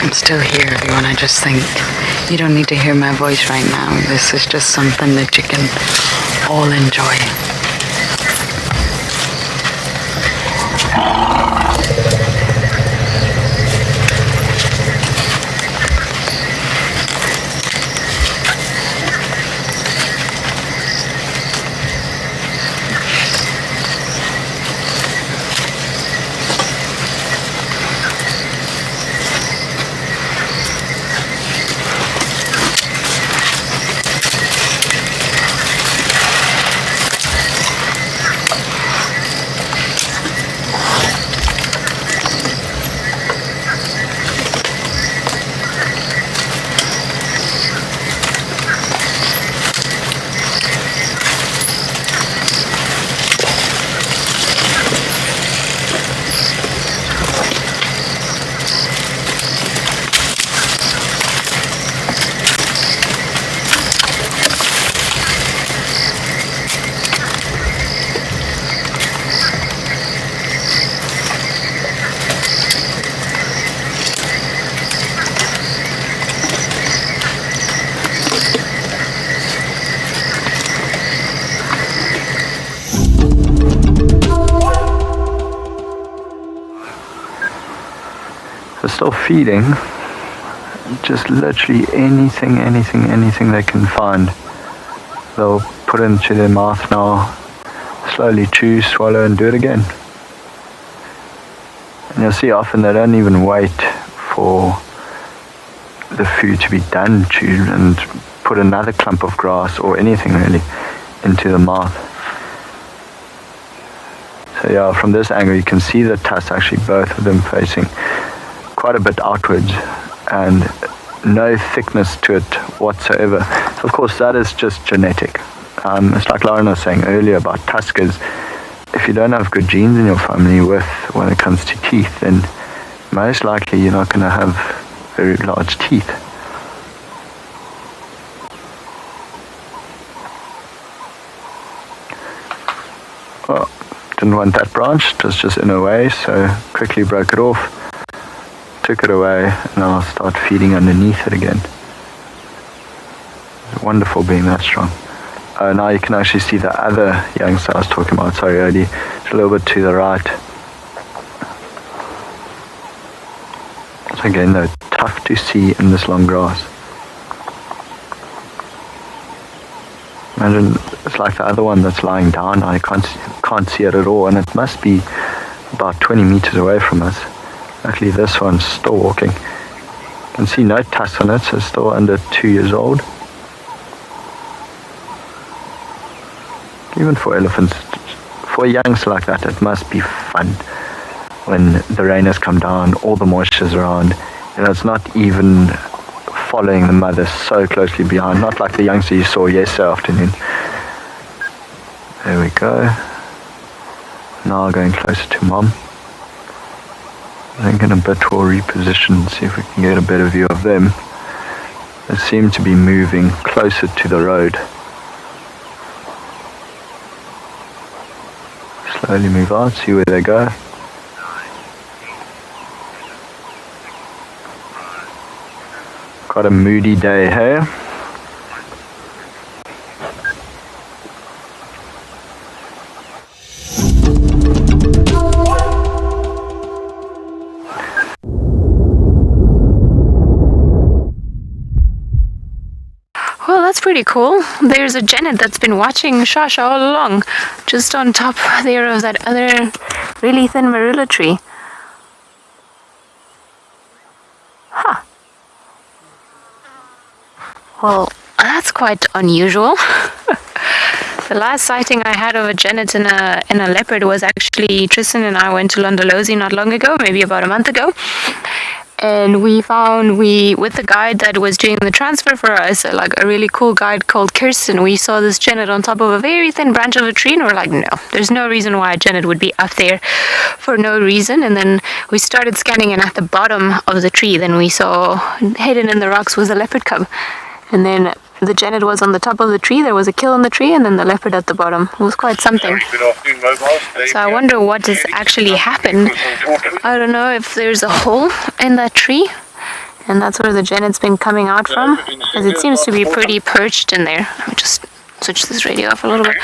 I'm still here, everyone. I just think you don't need to hear my voice right now. This is just something that you can all enjoy. They're still feeding, just literally anything they can find. They'll put into their mouth now, slowly chew, swallow and do it again. And you'll see often they don't even wait for the food to be done chewed and put another clump of grass or anything really into the mouth. So yeah, from this angle you can see the tusks actually, both of them facing quite a bit outwards and no thickness to it whatsoever. So of course that is just genetic. It's like Lauren was saying earlier about tuskers. If you don't have good genes in your family when it comes to teeth, then most likely you're not going to have very large teeth. Well, didn't want that branch, it was just in a way, so quickly broke it off. Took it away and I'll start feeding underneath it again. It's wonderful being that strong. Now you can actually see the other youngster I was talking about, sorry earlier. It's a little bit to the right. So again, they're tough to see in this long grass. Imagine it's like the other one that's lying down. I can't see it at all, and it must be about 20 meters away from us. Actually, this one's still walking. You can see no tusks on it, so it's still under 2 years old. Even for elephants, for a youngster like that, it must be fun when the rain has come down, all the moisture's around. You know, it's not even following the mother so closely behind, not like the youngster you saw yesterday afternoon. There we go. Now going closer to mom. I think in a bit we'll reposition and see if we can get a better view of them. They seem to be moving closer to the road. Slowly move on, see where they go. Quite a moody day here. Well, that's pretty cool. There's a genet that's been watching Shasha all along, just on top there of that other really thin marula tree. Huh. Well, that's quite unusual. The last sighting I had of a genet in a leopard was actually Tristan and I went to Londolozi not long ago, maybe about a month ago. And we found, with the guide that was doing the transfer for us, like a really cool guide called Kirsten, we saw this genet on top of a very thin branch of a tree, and we're like, no, there's no reason why a genet would be up there for no reason. And then we started scanning, and at the bottom of the tree, then we saw hidden in the rocks was a leopard cub. And then the genet was on the top of the tree, there was a kill on the tree, and then the leopard at the bottom. It was quite something. So I wonder what has actually happened. I don't know if there's a hole in that tree. And that's where the genet's been coming out from, as it seems to be pretty perched in there. Let me just switch this radio off a little bit.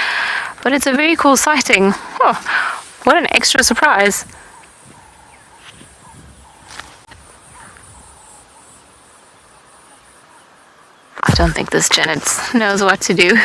But it's a very cool sighting. Oh, what an extra surprise. I don't think this genet knows what to do.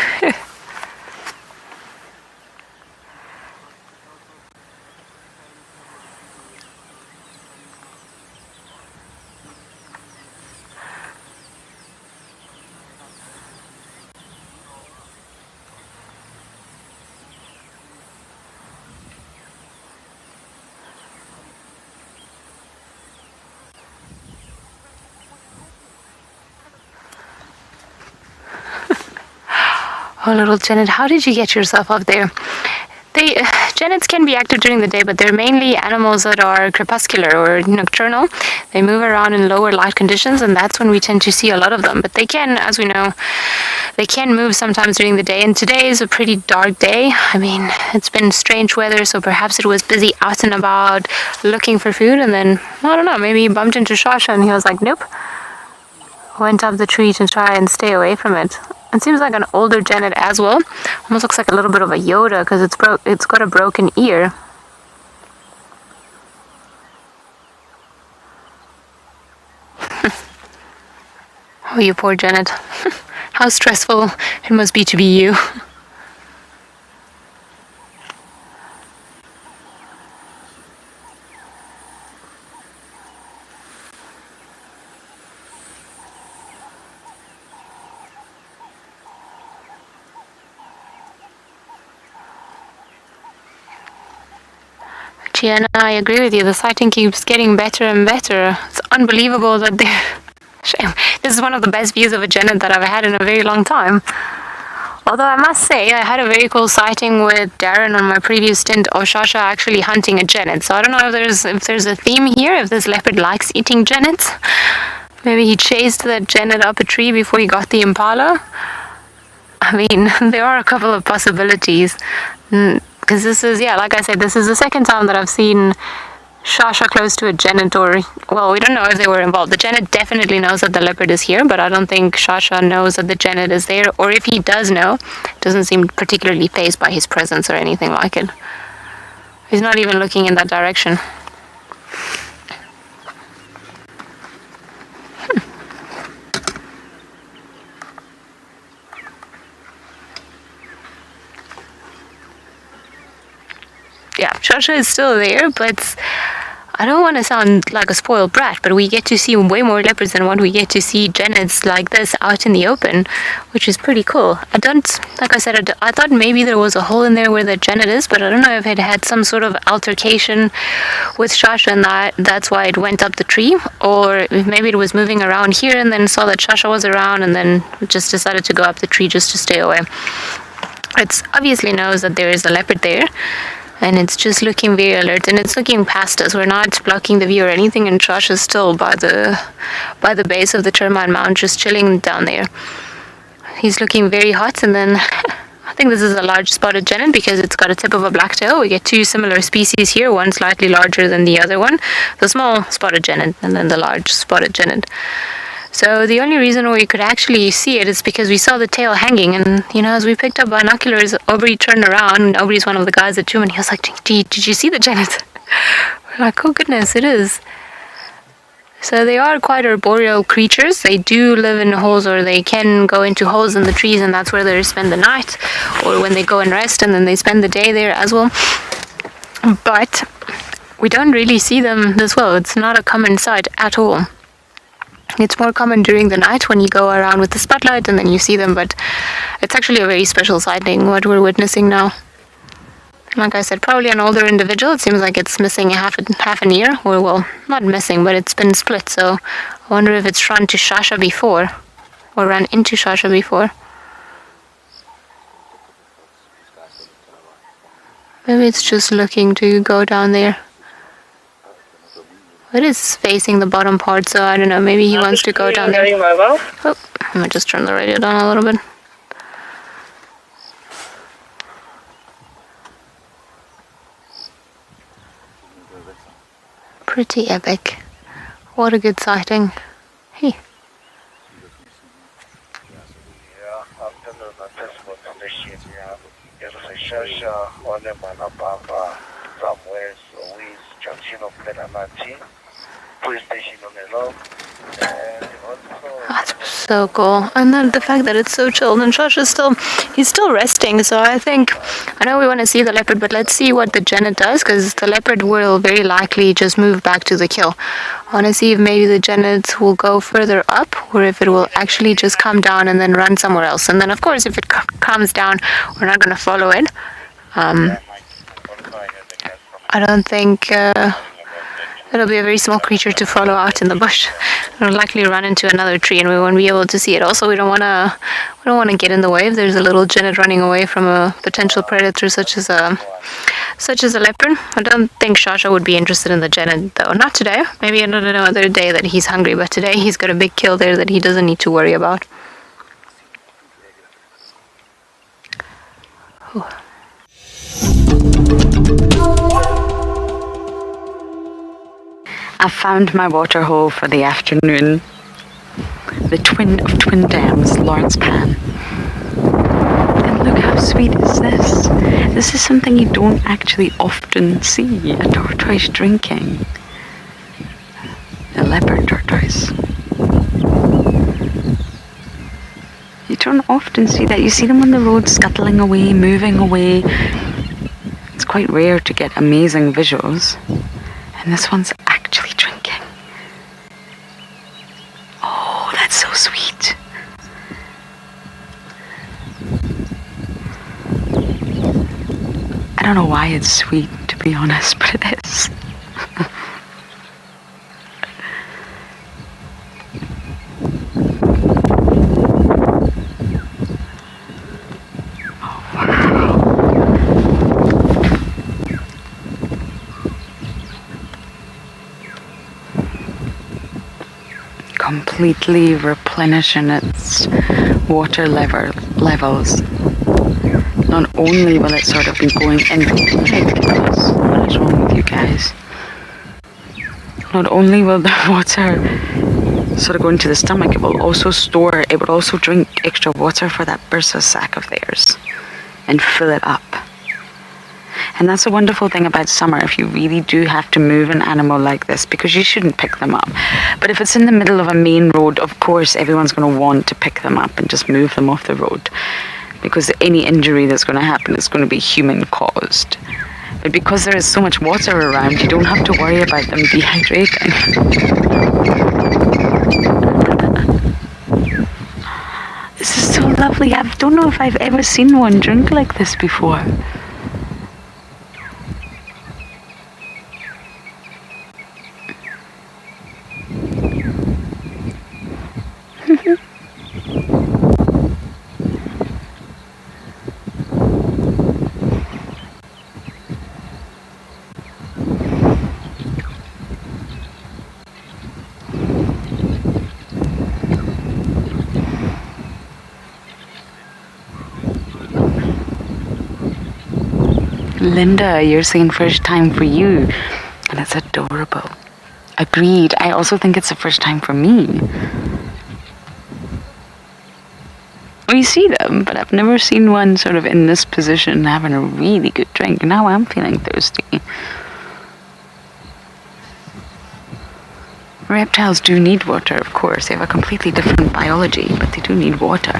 Oh, little Genet, how did you get yourself up there? Genets can be active during the day, but they're mainly animals that are crepuscular or nocturnal. They move around in lower light conditions, and that's when we tend to see a lot of them. But they can, as we know, they can move sometimes during the day, and today is a pretty dark day. I mean, it's been strange weather, so perhaps it was busy out and about looking for food, and then, I don't know, maybe he bumped into Shasha, and he was like, nope. Went up the tree to try and stay away from it. It seems like an older genet as well. Almost looks like a little bit of a Yoda because it's got a broken ear. Oh, you poor genet. How stressful it must be to be you. And I agree with you. The sighting keeps getting better and better. It's unbelievable that this is one of the best views of a genet that I've had in a very long time. Although I must say, I had a very cool sighting with Darren on my previous stint of Shasha actually hunting a genet. So I don't know if there's a theme here, if this leopard likes eating genets. Maybe he chased that genet up a tree before he got the impala. I mean, there are a couple of possibilities. Because this is, yeah, like I said, this is the second time that I've seen Shasha close to a genet, or, well, we don't know if they were involved. The genet definitely knows that the leopard is here, but I don't think Shasha knows that the genet is there, or if he does know, doesn't seem particularly fazed by his presence or anything like it. He's not even looking in that direction. Yeah, Shasha is still there, but I don't want to sound like a spoiled brat, but we get to see way more leopards than what we get to see genets like this out in the open, which is pretty cool. Like I said, I thought maybe there was a hole in there where the genet is, but I don't know if it had some sort of altercation with Shasha and that's why it went up the tree, or if maybe it was moving around here and then saw that Shasha was around and then just decided to go up the tree just to stay away. It obviously knows that there is a leopard there. And it's just looking very alert, and it's looking past us. We're not blocking the view or anything, and Josh is still by the base of the Termite Mound, just chilling down there. He's looking very hot, and then I think this is a large spotted genet because it's got a tip of a blacktail. We get two similar species here, one slightly larger than the other one. The small spotted genet, and then the large spotted genet. So the only reason we could actually see it is because we saw the tail hanging, and as we picked up binoculars, Aubrey turned around. Aubrey's one of the guys at Zoom, and he was like, did you see the genet? We're like, oh goodness, it is. So they are quite arboreal creatures. They do live in holes, or they can go into holes in the trees, and that's where they spend the night, or when they go and rest, and then they spend the day there as well. But we don't really see them this well. It's not a common sight at all. It's more common during the night when you go around with the spotlight and then you see them, but it's actually a very special sighting, what we're witnessing now. Like I said, probably an older individual. It seems like it's missing half an ear, or, well, not missing, but it's been split, so I wonder if it's run to Shasha before, or ran into Shasha before. Maybe it's just looking to go down there. It is facing the bottom part, so I don't know, maybe he wants to go down there. Oh, let me just turn the radio down a little bit. Pretty epic. What a good sighting. Hey. afternoon assessment station, Shasha, Onemana Papa, Samuel, Louis, Junction of Penamati, police station on the log, and also. That's so cool. And then the fact that it's so chilled and Josh is he's still resting. So I know we want to see the leopard, but let's see what the genet does, because the leopard will very likely just move back to the kill. I want to see if maybe the genet will go further up, or if it will actually just come down and then run somewhere else. And then of course, if it comes down, we're not going to follow it. I don't think it'll be a very small creature to follow out in the bush. It'll likely run into another tree, and we won't be able to see it. Also, we don't want to get in the way if there's a little genet running away from a potential predator such as a leopard. I don't think Shasha would be interested in the genet though. Not today. Maybe another day that he's hungry, but today he's got a big kill there that he doesn't need to worry about. Ooh. I found my water hole for the afternoon. The twin of twin dams, Lawrence Pan. And look how sweet is this. This is something you don't actually often see, a tortoise drinking. A leopard tortoise. You don't often see that. You see them on the road scuttling away, moving away. It's quite rare to get amazing visuals. And this one's actually drinking. Oh, that's so sweet. I don't know why it's sweet, to be honest, but it is. Completely replenishing its water levels. Not only will it sort of be going in. What is wrong with you guys? Not only will the water sort of go into the stomach, it will also drink extra water for that bursa sac of theirs and fill it up. And that's a wonderful thing about summer, if you really do have to move an animal like this, because you shouldn't pick them up. But if it's in the middle of a main road, of course everyone's going to want to pick them up and just move them off the road, because any injury that's going to happen is going to be human caused. But because there is so much water around, you don't have to worry about them dehydrating. This is so lovely. I don't know if I've ever seen one drink like this before. Linda, you're saying first time for you, and it's adorable. Agreed. I also think it's the first time for me. We see them, but I've never seen one sort of in this position having a really good drink. Now I'm feeling thirsty. Reptiles do need water, of course. They have a completely different biology, but they do need water.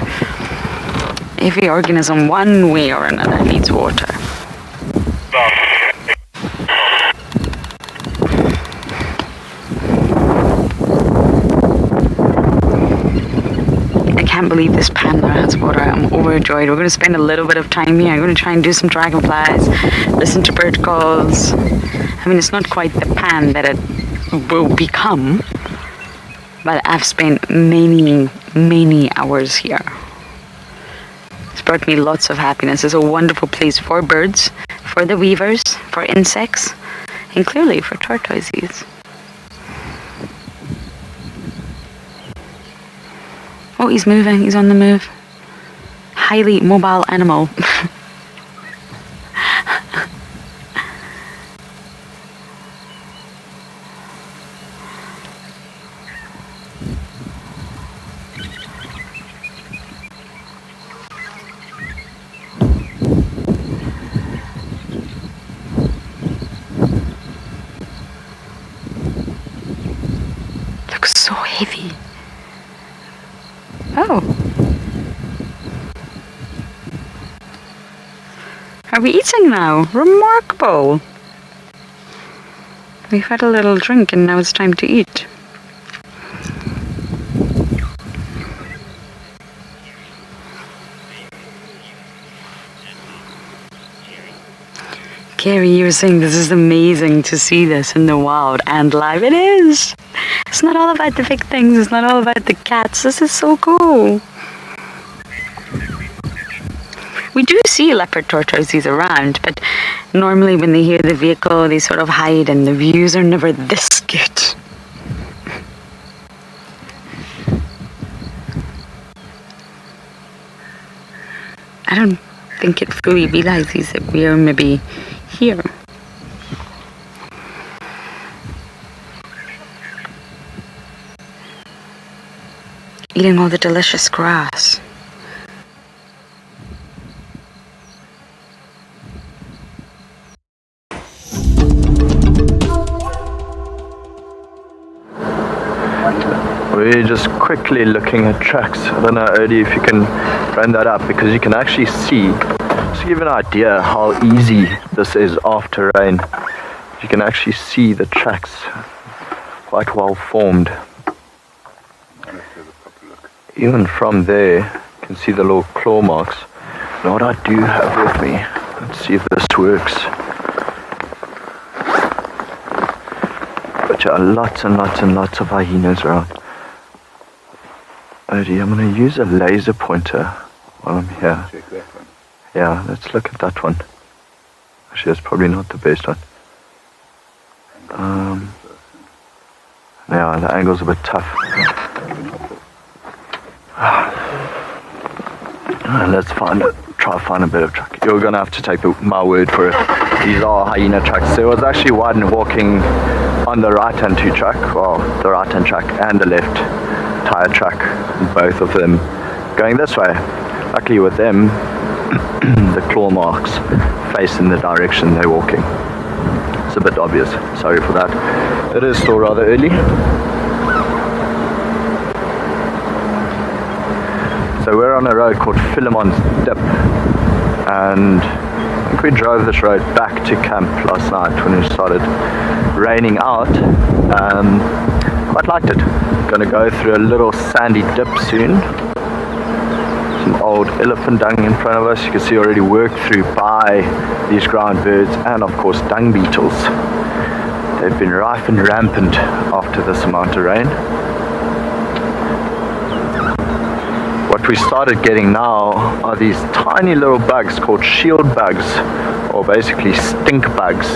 Every organism, one way or another, needs water. I can't believe this panda has water. I'm overjoyed. We're going to spend a little bit of time here. I'm going to try and do some dragonflies, listen to bird calls. I mean, it's not quite the pan that it will become, but I've spent many, many hours here. It's brought me lots of happiness. It's a wonderful place for birds, for the weavers, for insects, and clearly for tortoises. Oh, he's moving. He's on the move. Highly mobile animal. heavy. Oh. Are we eating now? Remarkable. We've had a little drink and now it's time to eat. Carrie, you were saying this is amazing to see this in the wild and live. It is. It's not all about the big things. It's not all about the cats. This is so cool. We do see leopard tortoises around, but normally when they hear the vehicle, they sort of hide and the views are never this good. I don't think it fully realizes that we are maybe here. Eating all the delicious grass. We're just quickly looking at tracks. I don't know, Odie, if you can run that up, because you can actually see, just to give you an idea how easy this is after rain. You can actually see the tracks quite well formed. Even from there, you can see the little claw marks. Now what I do have with me, let's see if this works. But yeah, lots and lots and lots of hyenas around. Odie, I'm going to use a laser pointer while I'm here. Check that one. Yeah, let's look at that one. Actually, that's probably not the best one. Yeah, the angle's a bit tough. Let's try to find a bit of track. You're going to have to take my word for it. These are hyena tracks. There was actually one walking on the right-hand track, well, the right-hand track and the left tire track, both of them going this way. Luckily with them, the claw marks face in the direction they're walking. It's a bit obvious, sorry for that. It is still rather early. So we're on a road called Philemon's Dip, and I think we drove this road back to camp last night when it started raining out. Quite liked it. Gonna go through a little sandy dip soon. Some old elephant dung in front of us. You can see already worked through by these ground birds and of course dung beetles. They've been rife and rampant after this amount of rain. What we started getting now are these tiny little bugs called shield bugs, or basically stink bugs.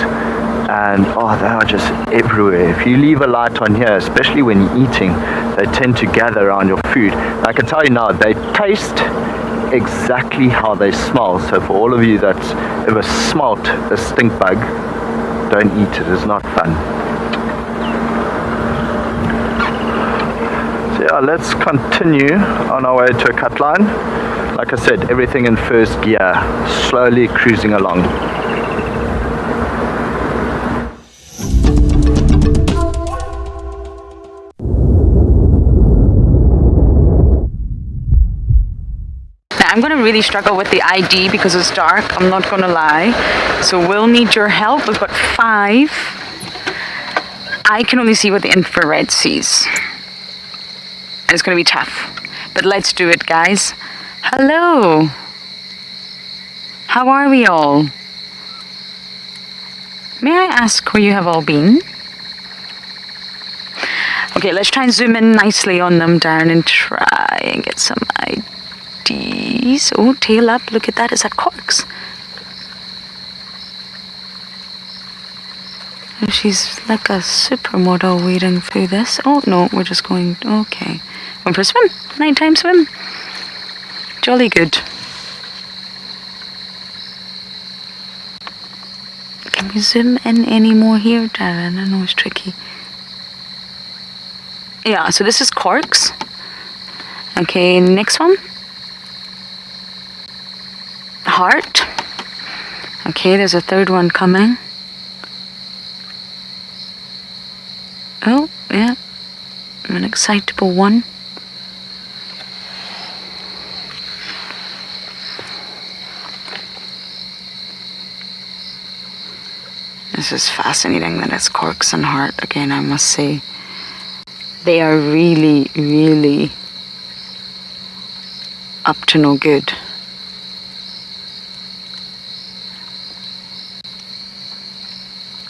And they are just everywhere. If you leave a light on here, especially when you're eating, they tend to gather around your food. And I can tell you now, they taste exactly how they smell. So for all of you that's ever smelt a stink bug, don't eat it. It's not fun. So yeah, let's continue on our way to a cut line. Like I said, everything in first gear, slowly cruising along. I'm going to really struggle with the ID because it's dark, I'm not going to lie. So we'll need your help. We've got 5. I can only see what the infrared sees. It's going to be tough. But let's do it, guys. Hello. How are we all? May I ask where you have all been? Okay, let's try and zoom in nicely on them, Darren, and try and get some IDs. Oh, tail up. Look at that. Is that corks? And she's like a supermodel wading through this. Oh, no, we're just going... Okay. Going for a swim. Nighttime swim. Jolly good. Can we zoom in any more here, Darren? I know it's tricky. Yeah, so this is corks. Okay, next one. Heart. Okay, there's a third one coming. Oh, yeah. an excitable one. This is fascinating that it's corks and heart again, I must say. They are really, really up to no good.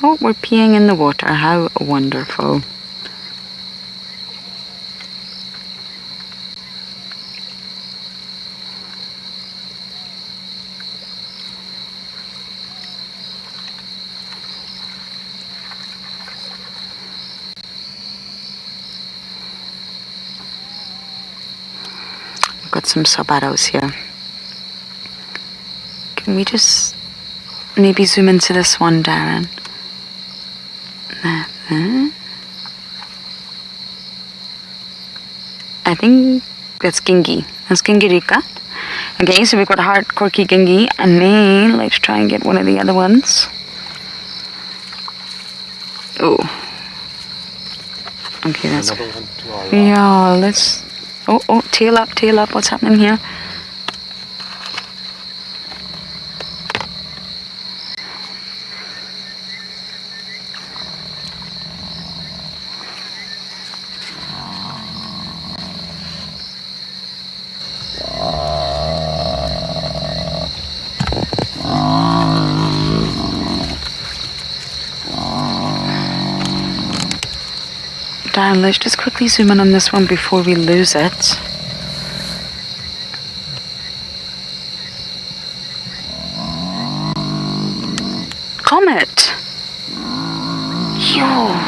Oh, we're peeing in the water. How wonderful. Got some sub-arrows here. Can we just maybe zoom into this one, Darren? I think that's Gingi. That's Gingirika. Okay, so we've got heart, corky, Gingi, and then let's try and get one of the other ones. Oh. Okay, that's... Another one to our Yeah, let's... Oh, tail up, what's happening here? Darren, let's just quickly zoom in on this one before we lose it. Comet! Yo!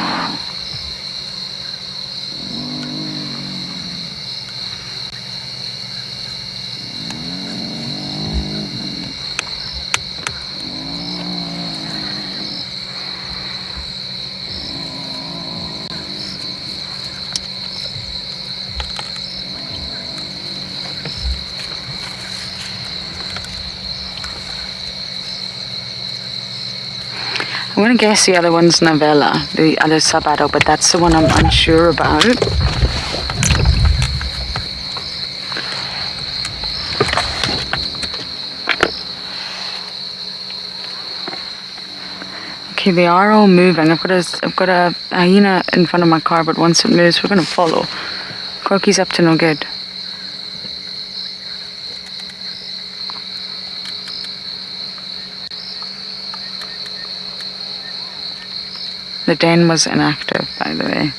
I'm gonna guess the other one's Novella, the other sub-addo, but that's the one I'm unsure about. Okay, they are all moving. I've got a hyena in front of my car, but once it moves, we're gonna follow. Corky's up to no good. The den was inactive, by the way.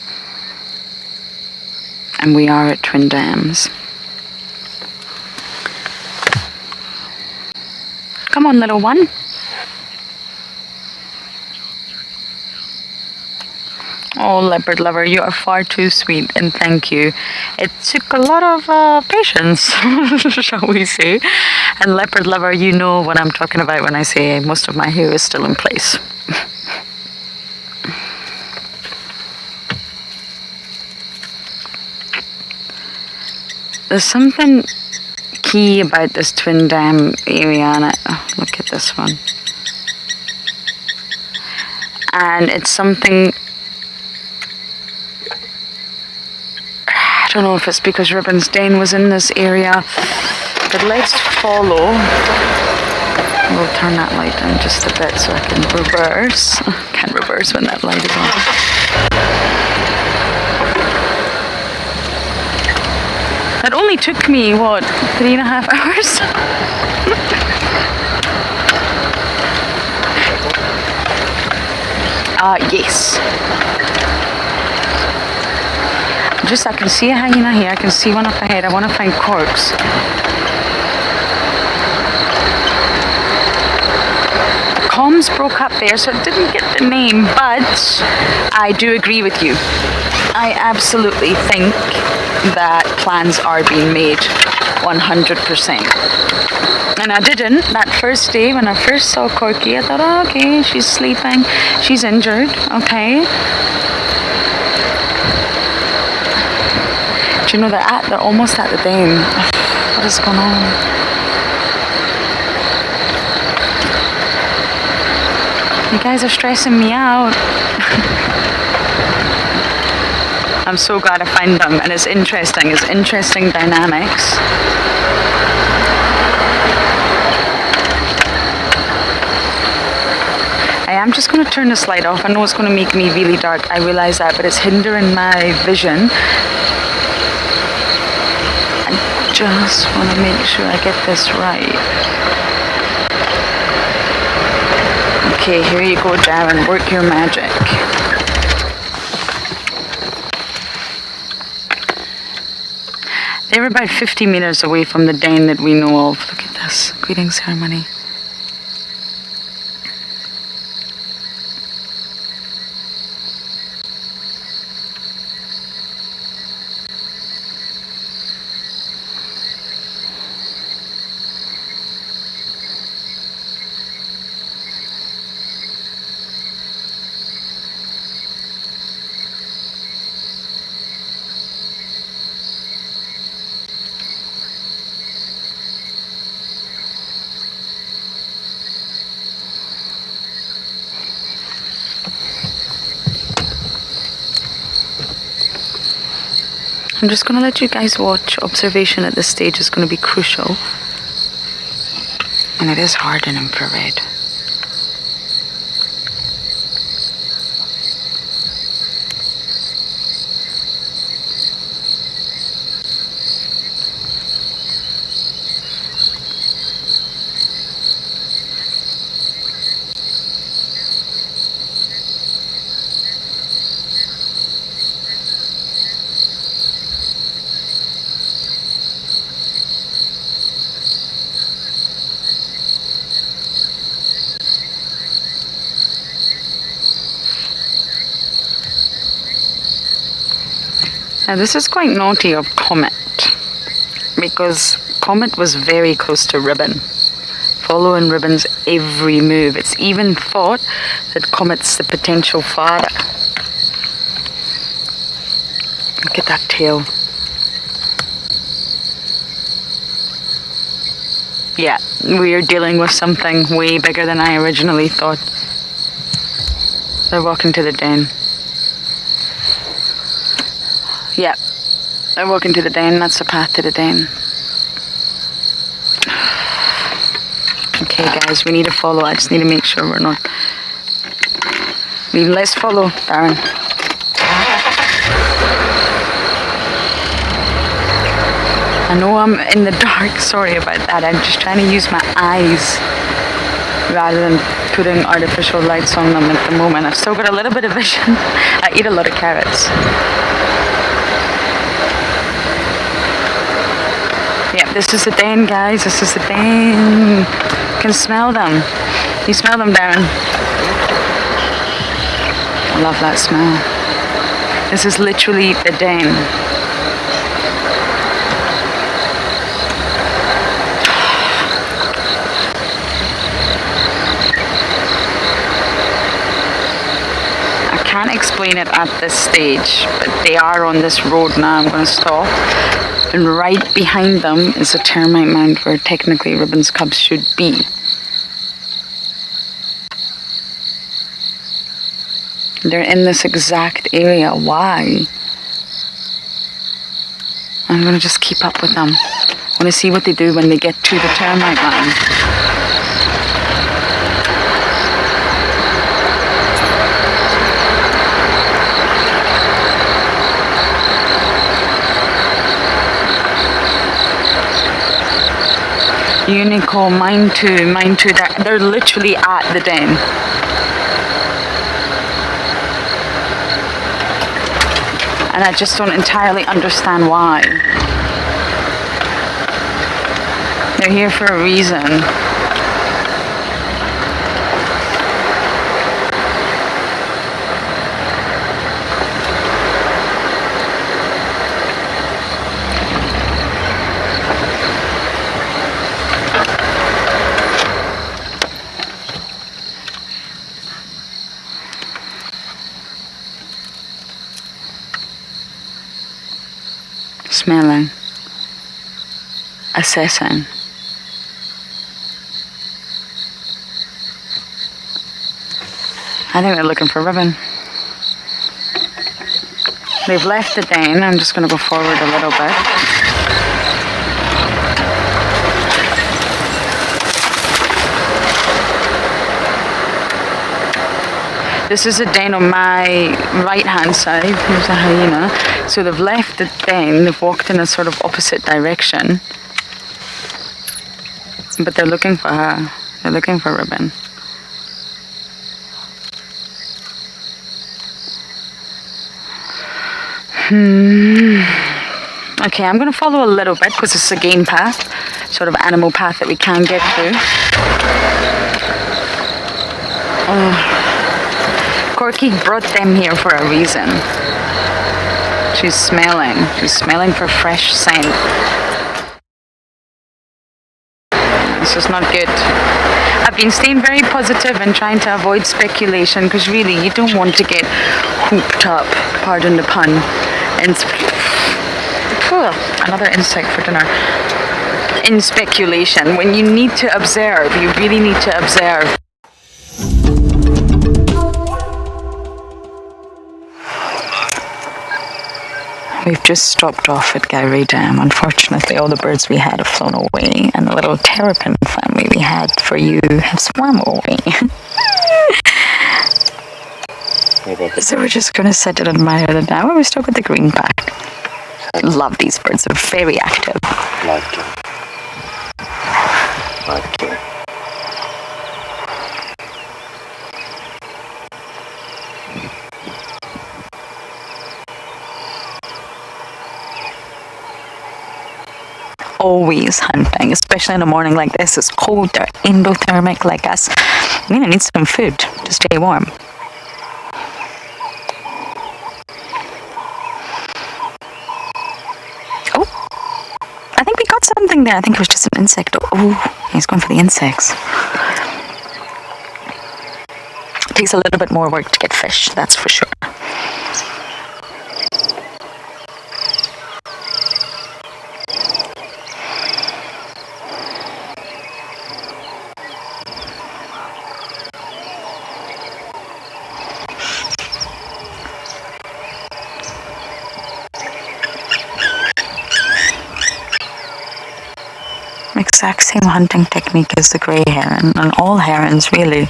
And we are at Twin Dams. Come on, little one. Oh, leopard lover, you are far too sweet, and thank you. It took a lot of patience, shall we say. And leopard lover, you know what I'm talking about when I say most of my hair is still in place. There's something key about this Twin Dam area, and look at this one. And it's something, I don't know if it's because Ribbon's Den was in this area, but let's follow. We'll turn that light down just a bit so I can reverse. I can't reverse when that light is on. That only took me, what, 3.5 hours? Yes. I can see a hyena here, I can see one up ahead. I want to find corks. The comms broke up there, so it didn't get the name, but I do agree with you. I absolutely think that plans are being made 100%. And I didn't. That first day when I first saw Corky, I thought, oh, okay, she's sleeping, she's injured, okay. Do you know they're almost at the den. What is going on? You guys are stressing me out. I'm so glad I find them, and it's interesting. It's interesting dynamics. I am just going to turn this light off. I know it's going to make me really dark. I realize that, but it's hindering my vision. I just want to make sure I get this right. Okay, here you go, Darren. Work your magic. They're about 50 meters away from the den that we know of. Look at this greeting ceremony. I'm just going to let you guys watch. Observation at this stage is going to be crucial. And it is hard in infrared. Now this is quite naughty of Comet, because Comet was very close to Ribbon, following Ribbon's every move. It's even thought that Comet's the potential father. Look at that tail. Yeah, we are dealing with something way bigger than I originally thought. They're walking to the den. Yeah, they're walking to the den. That's the path to the den. Okay, guys, we need to follow. I just need to make sure we're not. Let's follow, Darren. I know I'm in the dark. Sorry about that. I'm just trying to use my eyes rather than putting artificial lights on them at the moment. I've still got a little bit of vision. I eat a lot of carrots. Yeah, this is the den, guys. This is the den. You can smell them. You smell them, Darren? I love that smell. This is literally the den. I can't explain it at this stage, but they are on this road now. I'm going to stop. And right behind them is a termite mound where technically Ribbon's cubs should be. They're in this exact area. Why? I'm going to just keep up with them. I want to see what they do when they get to the termite mound. Unicorn, mine too. They're literally at the den. And I just don't entirely understand why. They're here for a reason. Smelling, assessing. I think they're looking for Ribbon. They've left the den. I'm just going to go forward a little bit. This is a den on my right hand side. Here's a hyena. So they've left the den, they've walked in a sort of opposite direction. But they're looking for her. They're looking for Ribbon. Okay, I'm going to follow a little bit because it's a game path, sort of animal path that we can get through. Corky brought them here for a reason. She's smelling for fresh scent. This is not good. I've been staying very positive and trying to avoid speculation because really you don't want to get hooped up, pardon the pun, and another insect for dinner. In speculation, when you need to observe, you really need to observe. We've just stopped off at Gowrie Dam. Unfortunately, all the birds we had have flown away, and the little terrapin family we had for you have swam away. So we're just going to sit and admire them now, and we're stuck with the greenback. I love these birds. They're very active. Like it. Always hunting, especially in a morning like this. It's cold, they're endothermic like us. You're gonna need some food to stay warm. Oh, I think we got something there. I think it was just an insect. Oh, he's going for the insects. It takes a little bit more work to get fish, that's for sure. Exact same hunting technique as the grey heron, and all herons really.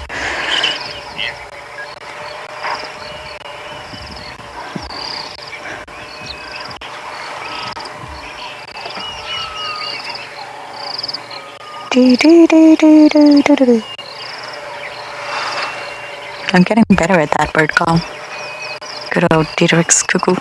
I'm getting better at that bird call. Good old Dietrich's cuckoo.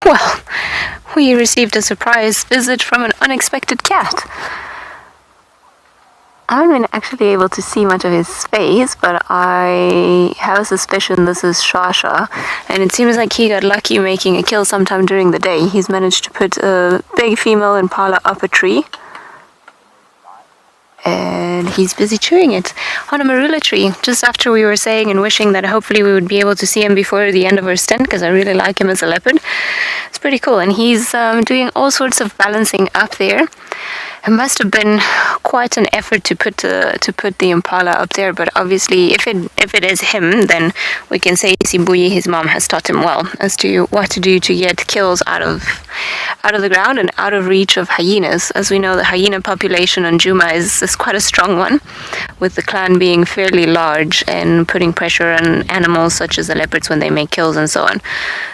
Well, we received a surprise visit from an unexpected cat. I haven't been actually able to see much of his face, but I have a suspicion this is Shasha, and it seems like he got lucky making a kill sometime during the day. He's managed to put a big female impala up a tree, and he's busy chewing it on a marula tree, just after we were saying and wishing that hopefully we would be able to see him before the end of our stint, because I really like him as a leopard. It's pretty cool, and he's doing all sorts of balancing up there. It must have been quite an effort to put the impala up there, but obviously if it is him, then we can say Sibuyi, his mom, has taught him well as to what to do to get kills out of the ground and out of reach of hyenas. As we know, the hyena population on Juma is quite a strong one, with the clan being fairly large and putting pressure on animals such as the leopards when they make kills and so on.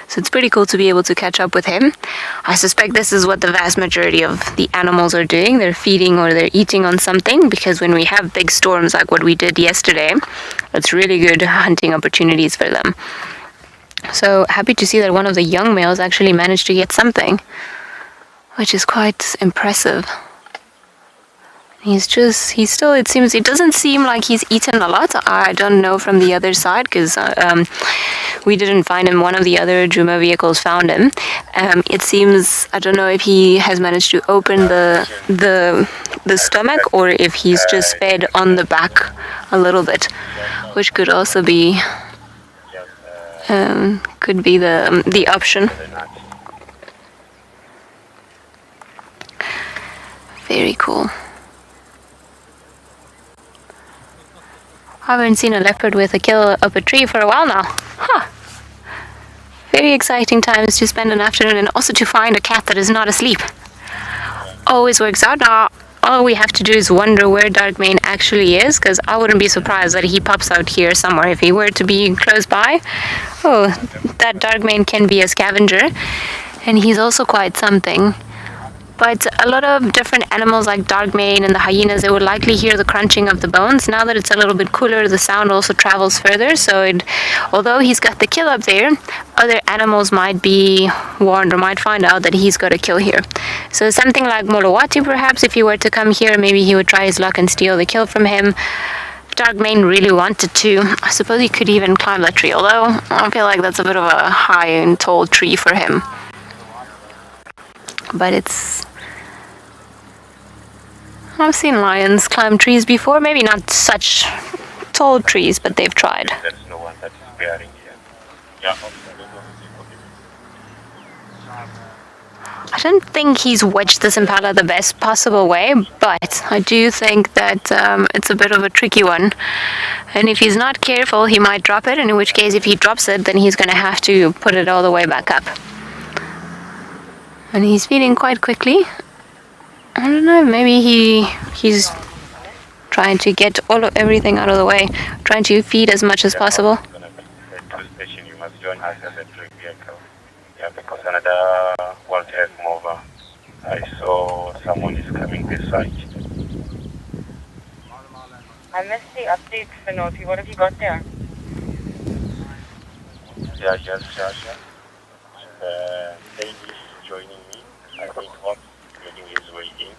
So it's pretty cool to be able to catch up with him. I suspect this is what the vast majority of the animals are doing. They're feeding or they're eating on something, because when we have big storms like what we did yesterday, it's really good hunting opportunities for them. So happy to see that one of the young males actually managed to get something, which is quite impressive. It doesn't seem like he's eaten a lot. I don't know from the other side, because we didn't find him. One of the other Juma vehicles found him. It seems, I don't know if he has managed to open the stomach, or if he's just fed on the back a little bit, which could also be the option. Very cool. I haven't seen a leopard with a kill up a tree for a while now. Huh. Very exciting times to spend an afternoon, and also to find a cat that is not asleep. Always works out. Now, all we have to do is wonder where Darkmane actually is, because I wouldn't be surprised that he pops out here somewhere if he were to be close by. Oh, that Darkmane can be a scavenger, and he's also quite something. But a lot of different animals like Darkmane and the hyenas, they would likely hear the crunching of the bones. Now that it's a little bit cooler, the sound also travels further. So although he's got the kill up there, other animals might be warned or might find out that he's got a kill here. So something like Molowati, perhaps, if he were to come here, maybe he would try his luck and steal the kill from him. Darkmane really wanted to. I suppose he could even climb that tree, although I feel like that's a bit of a high and tall tree for him. But I've seen lions climb trees before, maybe not such tall trees, but they've tried. There's no one that is bearing here. Yeah. I don't think he's wedged this impala the best possible way, but I do think that it's a bit of a tricky one. And if he's not careful, he might drop it, and in which case, if he drops it, then he's going to have to put it all the way back up. And he's feeding quite quickly. I don't know, maybe he's trying to get everything out of the way, trying to feed as much as possible. You must join us as a drug vehicle. Yeah, because another WildEarth mover. I saw someone is coming this side. I missed the update, Finoti. What have you got there? Yeah, just Sasha. Lady is joining me. I think what meeting is waiting.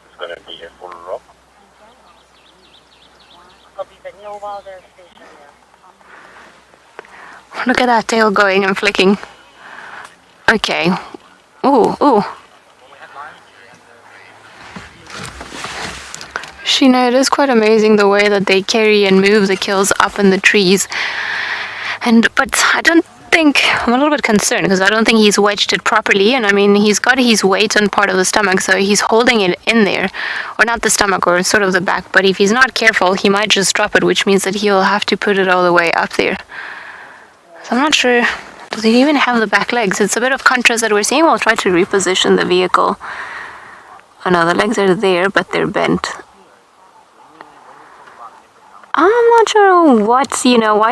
It's gonna be a full rock. Copy, but no WildEarth station there. Look at that tail going and flicking. Okay. Ooh. Sheena, it is quite amazing the way that they carry and move the kills up in the trees. But I don't think, I'm a little bit concerned because I don't think he's wedged it properly, and I mean he's got his weight on part of the stomach, so he's holding it in there, or not the stomach, or sort of the back, but if he's not careful he might just drop it, which means that he'll have to put it all the way up there. So I'm not sure, does he even have the back legs? It's a bit of contrast that we're seeing. We'll try to reposition the vehicle. Oh no, the legs are there, but they're bent. I'm not sure why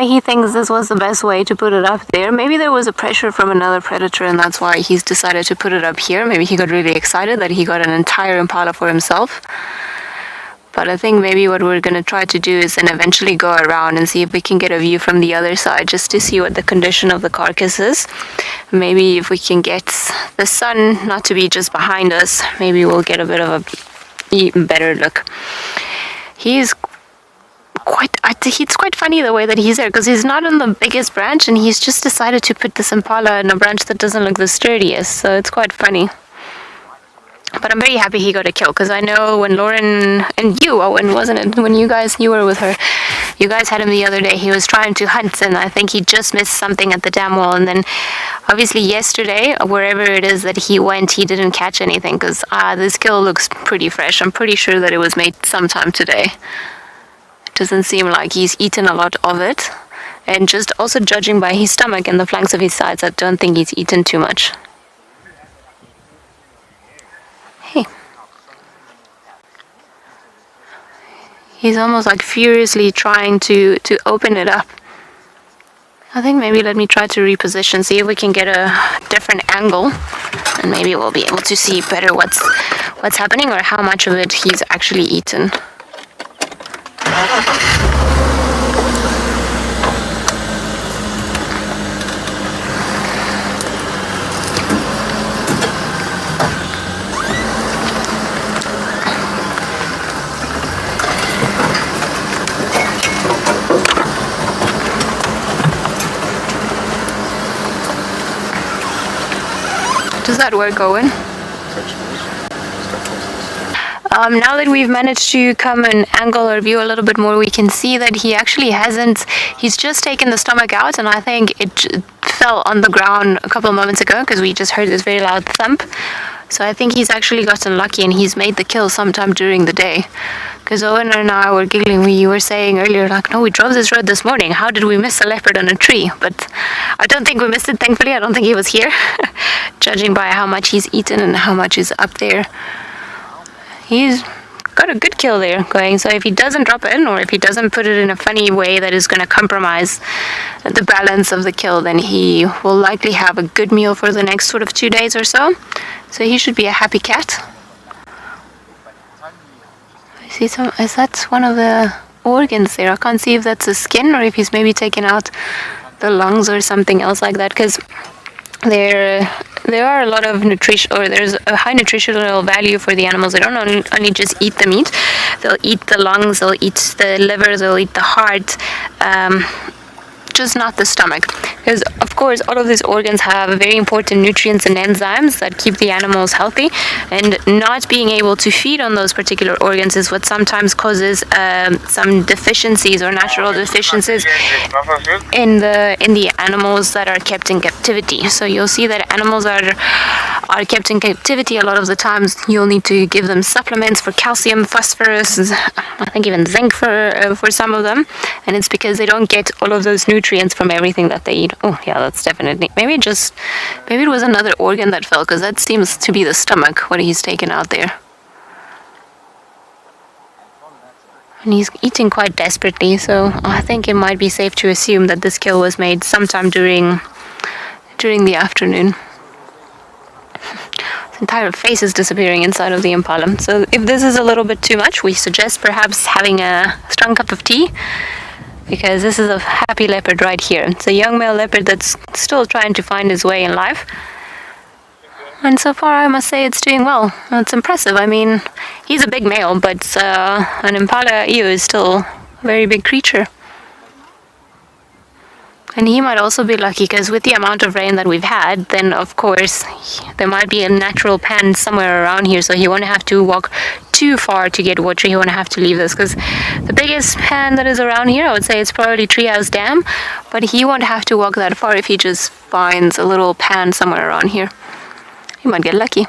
he thinks this was the best way to put it up there. Maybe there was a pressure from another predator and that's why he's decided to put it up here. Maybe he got really excited that he got an entire impala for himself. But I think maybe what we're going to try to do is then eventually go around and see if we can get a view from the other side just to see what the condition of the carcass is. Maybe if we can get the sun not to be just behind us, maybe we'll get a bit of a better look. It's quite funny the way that he's there, because he's not on the biggest branch and he's just decided to put this impala in a branch that doesn't look the sturdiest, so it's quite funny. But I'm very happy he got a kill, because I know when Lauren and you, Owen, wasn't it, when you were with her, you guys had him the other day, he was trying to hunt and I think he just missed something at the dam wall, and then obviously yesterday, wherever it is that he went, he didn't catch anything, because this kill looks pretty fresh. I'm pretty sure that it was made sometime today. Doesn't seem like he's eaten a lot of it, and just also judging by his stomach and the flanks of his sides, I don't think he's eaten too much. Hey, He's almost like furiously trying to open it up. I think maybe let me try to reposition, see if we can get a different angle, and maybe we'll be able to see better what's happening or how much of it he's actually eaten. Does that work, Owen? Now that we've managed to come and angle our view a little bit more, we can see that he actually he's just taken the stomach out, and I think it fell on the ground a couple of moments ago because we just heard this very loud thump. So I think he's actually gotten lucky and he's made the kill sometime during the day. Because Owen and I were giggling, we were saying earlier, like, no, we drove this road this morning. How did we miss a leopard on a tree? But I don't think we missed it, thankfully. I don't think he was here, judging by how much he's eaten and how much is up there. He's got a good kill there going. So if he doesn't drop in, or if he doesn't put it in a funny way that is going to compromise the balance of the kill, then he will likely have a good meal for the next sort of 2 days or so. So he should be a happy cat. I see some. Is that one of the organs there? I can't see if that's a skin or if he's maybe taken out the lungs or something else like that, because there are a lot of nutrition, or there's a high nutritional value for the animals. They don't only just eat the meat, they'll eat the lungs, they'll eat the liver, they'll eat the heart, just not the stomach. Because of course all of these organs have very important nutrients and enzymes that keep the animals healthy, and not being able to feed on those particular organs is what sometimes causes some deficiencies or natural deficiencies in the animals that are kept in captivity. So you'll see that animals are kept in captivity. A lot of the times you'll need to give them supplements for calcium, phosphorus, I think even zinc for some of them, and it's because they don't get all of those nutrients from everything that they eat. Oh yeah, that's definitely, maybe it was another organ that fell, because that seems to be the stomach, what he's taken out there. And he's eating quite desperately, so I think it might be safe to assume that this kill was made sometime during the afternoon. His entire face is disappearing inside of the impala. So if this is a little bit too much, we suggest perhaps having a strong cup of tea, because this is a happy leopard right here. It's a young male leopard that's still trying to find his way in life. And so far, I must say it's doing well. It's impressive. I mean, he's a big male, but an impala ewe is still a very big creature. And he might also be lucky, because with the amount of rain that we've had, then of course there might be a natural pan somewhere around here, so he won't have to walk too far to get water. He won't have to leave this, because the biggest pan that is around here, I would say it's probably Treehouse Dam, but he won't have to walk that far if he just finds a little pan somewhere around here. He might get lucky.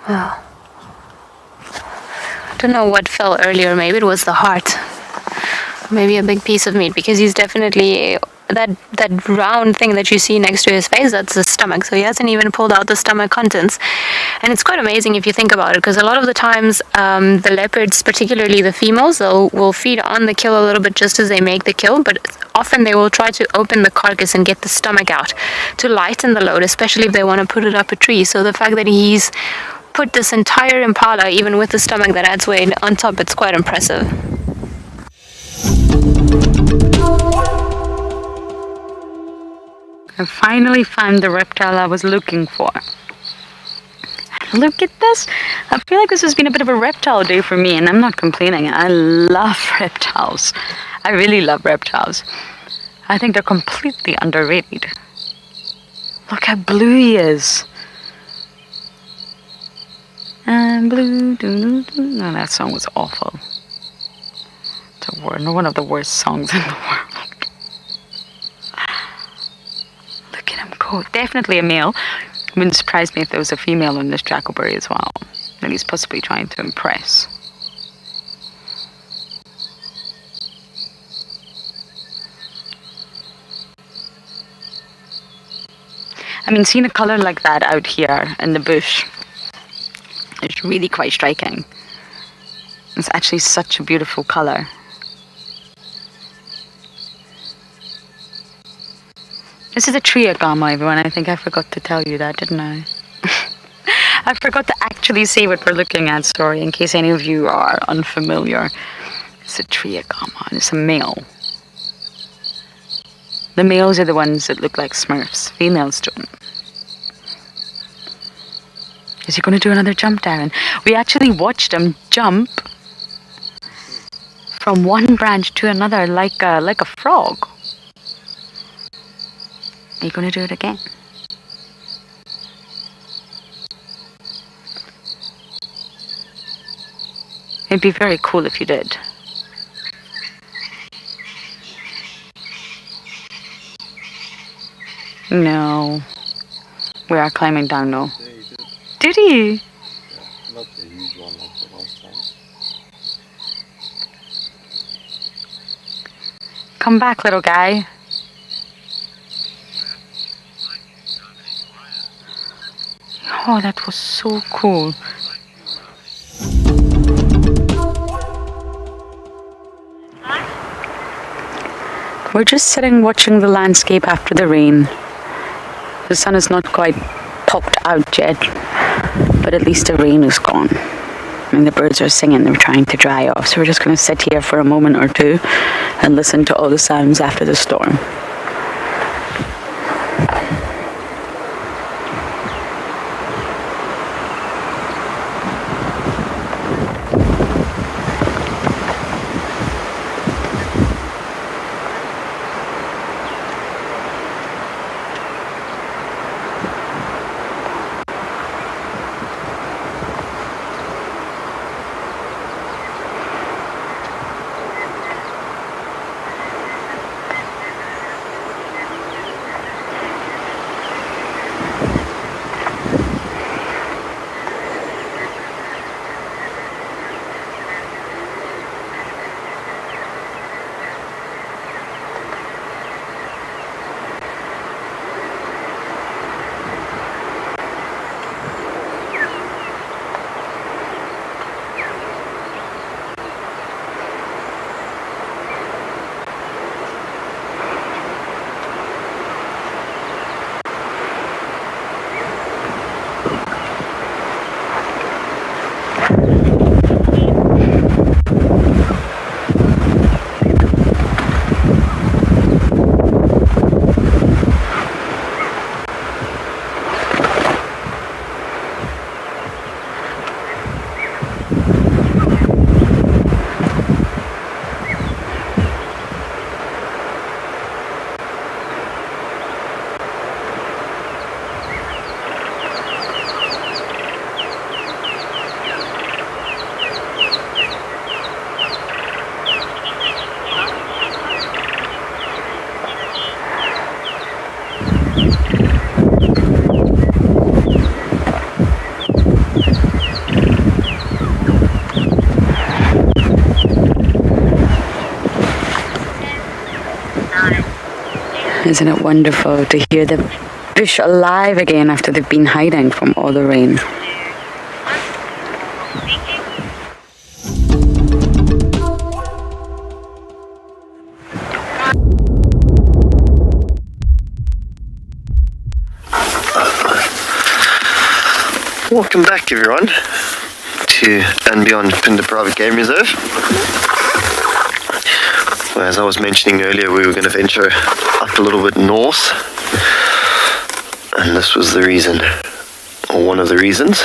Well, I don't know what fell earlier. Maybe it was the heart. Maybe a big piece of meat, because he's definitely, that round thing that you see next to his face, that's the stomach. So he hasn't even pulled out the stomach contents. And it's quite amazing if you think about it, because a lot of the times the leopards, particularly the females, will feed on the kill a little bit just as they make the kill, but often they will try to open the carcass and get the stomach out to lighten the load, especially if they want to put it up a tree. So the fact that he's put this entire impala, even with the stomach that adds weight on top, it's quite impressive. I finally found the reptile I was looking for. Look at this. I feel like this has been a bit of a reptile day for me, and I'm not complaining. I love reptiles. I really love reptiles. I think they're completely underrated. Look how blue he is. And blue, no, that song was awful. It's one of the worst songs in the world. Look at him go. Definitely a male. Wouldn't surprise me if there was a female on this Jackalberry as well. And he's possibly trying to impress. I mean, seeing a color like that out here in the bush is really quite striking. It's actually such a beautiful color. This is a tree agama, everyone. I think I forgot to tell you that, didn't I? I forgot to actually say what we're looking at, sorry, in case any of you are unfamiliar. It's a tree agama. It's a male. The males are the ones that look like Smurfs. Females don't. Is he going to do another jump, Darren? We actually watched him jump from one branch to another like a frog. Are you going to do it again? It'd be very cool if you did. No. We are climbing down now. Yeah, he did. Did he? Yeah, not a huge one like the last time. Come back, little guy. Oh, that was so cool. We're just sitting watching the landscape after the rain. The sun is not quite popped out yet, but at least the rain is gone. And the birds are singing, they're trying to dry off. So we're just going to sit here for a moment or two and listen to all the sounds after the storm. Isn't it wonderful to hear the bush alive again after they've been hiding from all the rain? Welcome back, everyone, to and beyond Phinda Private Game Reserve. Well, as I was mentioning earlier, we were going to venture up a little bit north, and this was the reason, or one of the reasons.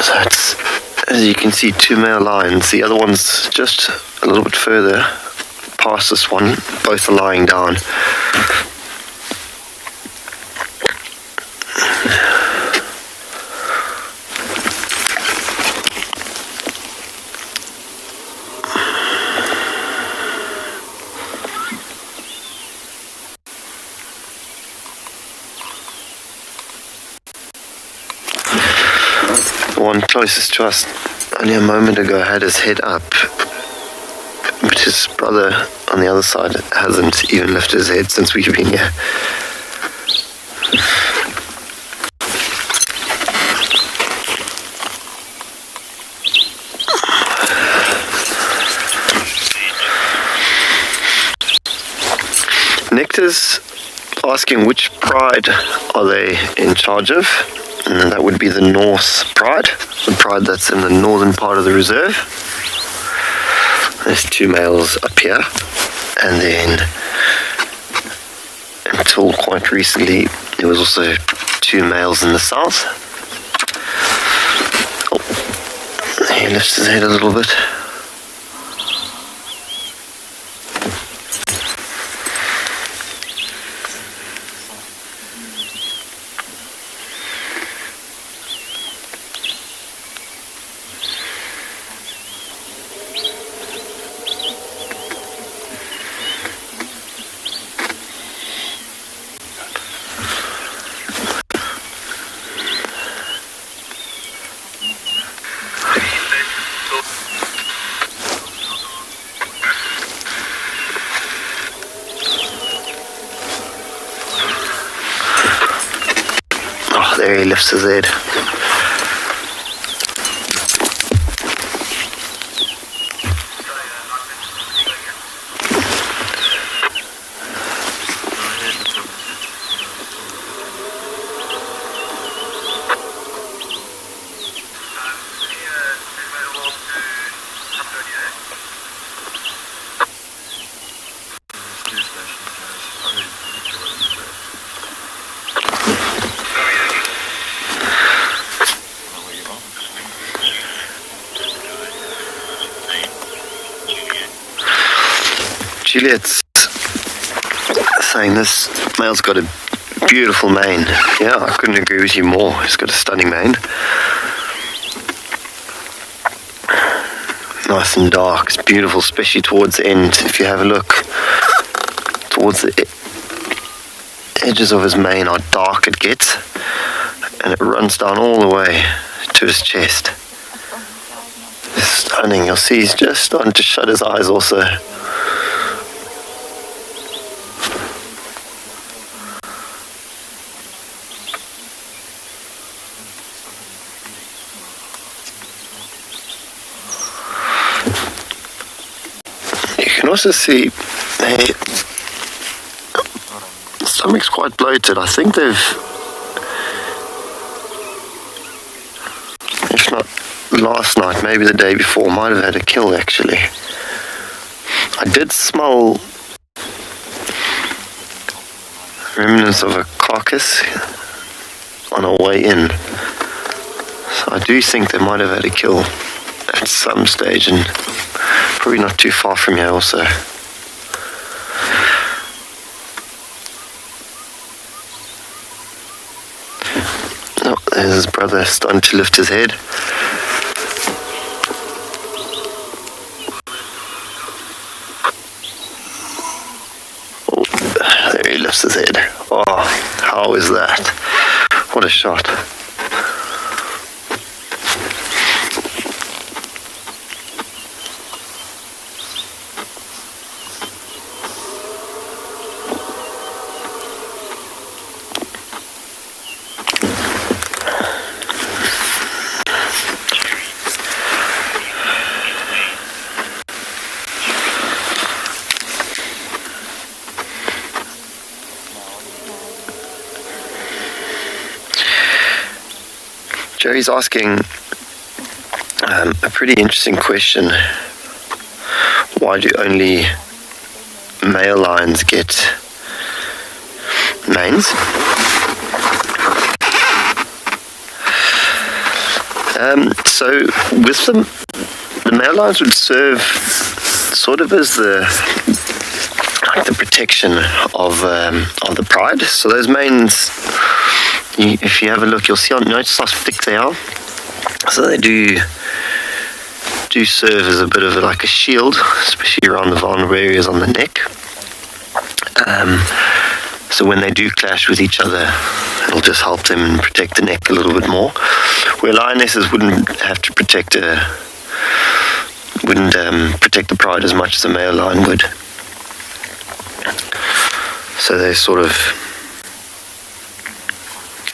So it's, as you can see, two male lions. The other one's just a little bit further past this one. Both are lying down. The one closest to us only a moment ago had his head up, but his brother on the other side hasn't even lifted his head since we've been here. Nectar's asking which pride are they in charge of, and that would be the North Pride, the pride that's in the northern part of the reserve. There's 2 males up here, and then until quite recently there was also 2 males in the south. Oh, he lifts his head a little bit. There he lifts his head. Juliet's saying this male's got a beautiful mane. Yeah, I couldn't agree with you more. He's got a stunning mane. Nice and dark. It's beautiful, especially towards the end. If you have a look towards the edges of his mane, how dark it gets, and it runs down all the way to his chest. It's stunning. You'll see he's just starting to shut his eyes also. You can also see the stomach's quite bloated. I think they've, if not last night, maybe the day before, might have had a kill actually. I did smell remnants of a carcass on our way in, so I do think they might have had a kill at some stage, and probably not too far from here also. Oh, there's his brother starting to lift his head. Oh, there he lifts his head. Oh, how is that? What a shot. Jerry's asking a pretty interesting question. Why do only male lions get manes? So with them, the male lions would serve sort of as the protection of the pride. So those manes, if you have a look, you'll see, notice how thick they are. So they do serve as a bit of like a shield, especially around the vulnerable areas on the neck. So when they do clash with each other, it'll just help them protect the neck a little bit more. Where lionesses wouldn't have to protect a protect the pride as much as a male lion would. So they're sort of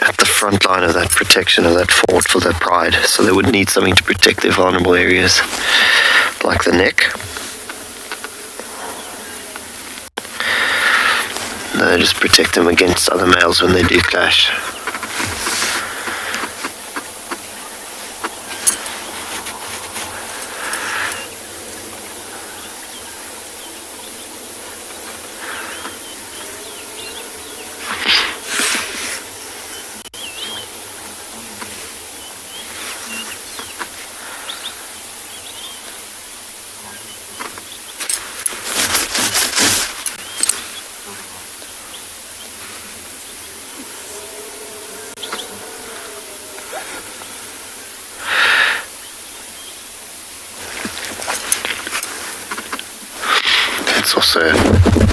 at the front line of that protection of that fort for their pride. So they would need something to protect their vulnerable areas, like the neck. They just protect them against other males when they do clash. Also,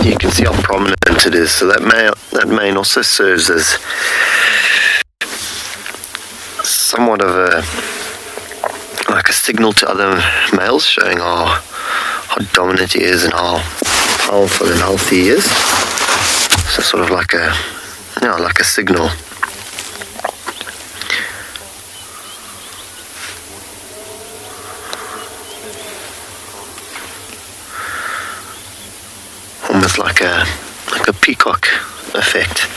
you can see how prominent it is. So that mane also serves as somewhat of a signal to other males, showing how dominant he is and how powerful and healthy he is. So sort of like a signal. Almost like a peacock effect.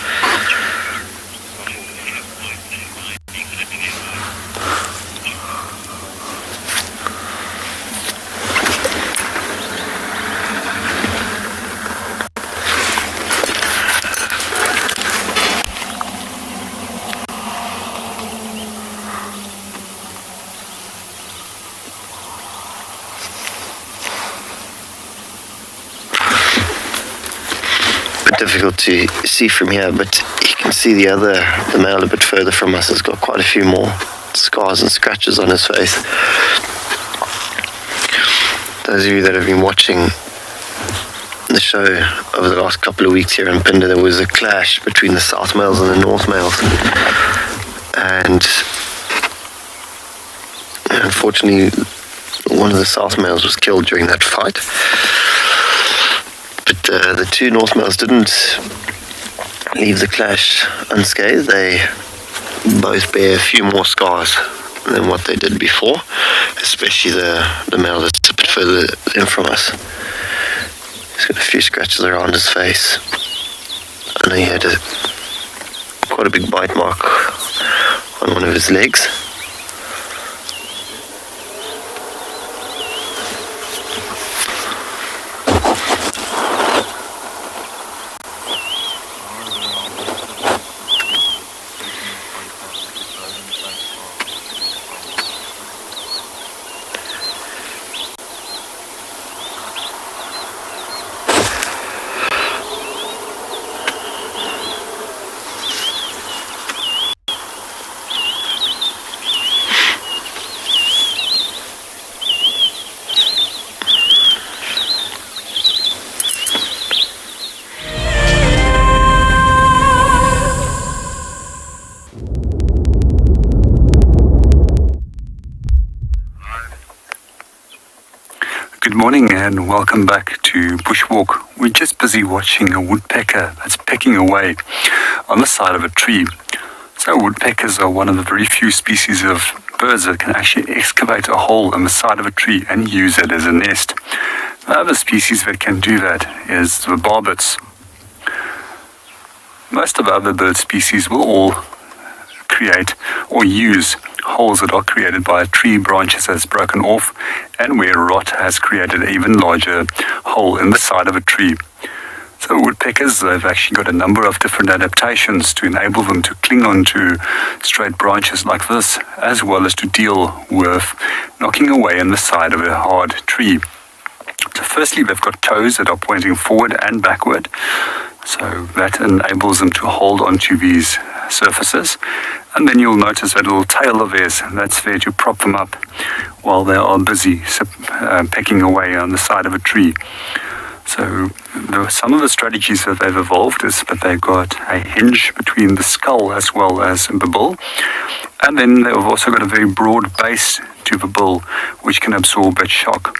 Difficult to see from here, but you can see the male a bit further from us has got quite a few more scars and scratches on his face. Those of you that have been watching the show over the last couple of weeks here in Pinda, there was a clash between the south males and the north males, and unfortunately one of the south males was killed during that fight. But the two north males didn't leave the clash unscathed. They both bear a few more scars than what they did before, especially the male that's a bit further in from us. He's got a few scratches around his face, and he had quite a big bite mark on one of his legs. Good morning and welcome back to Bushwalk. We're just busy watching a woodpecker that's pecking away on the side of a tree. So woodpeckers are one of the very few species of birds that can actually excavate a hole in the side of a tree and use it as a nest. The other species that can do that is the barbets. Most of the other bird species will all create or use holes that are created by tree branches that's broken off, and where rot has created an even larger hole in the side of a tree. So woodpeckers, they've actually got a number of different adaptations to enable them to cling onto straight branches like this, as well as to deal with knocking away in the side of a hard tree. So firstly, they've got toes that are pointing forward and backward, so that enables them to hold onto these surfaces. And then you'll notice that little tail of theirs that's there to prop them up while they are busy pecking away on the side of a tree. So some of the strategies that they've evolved is that they've got a hinge between the skull as well as the bill, And then they've also got a very broad base to the bill, which can absorb that shock.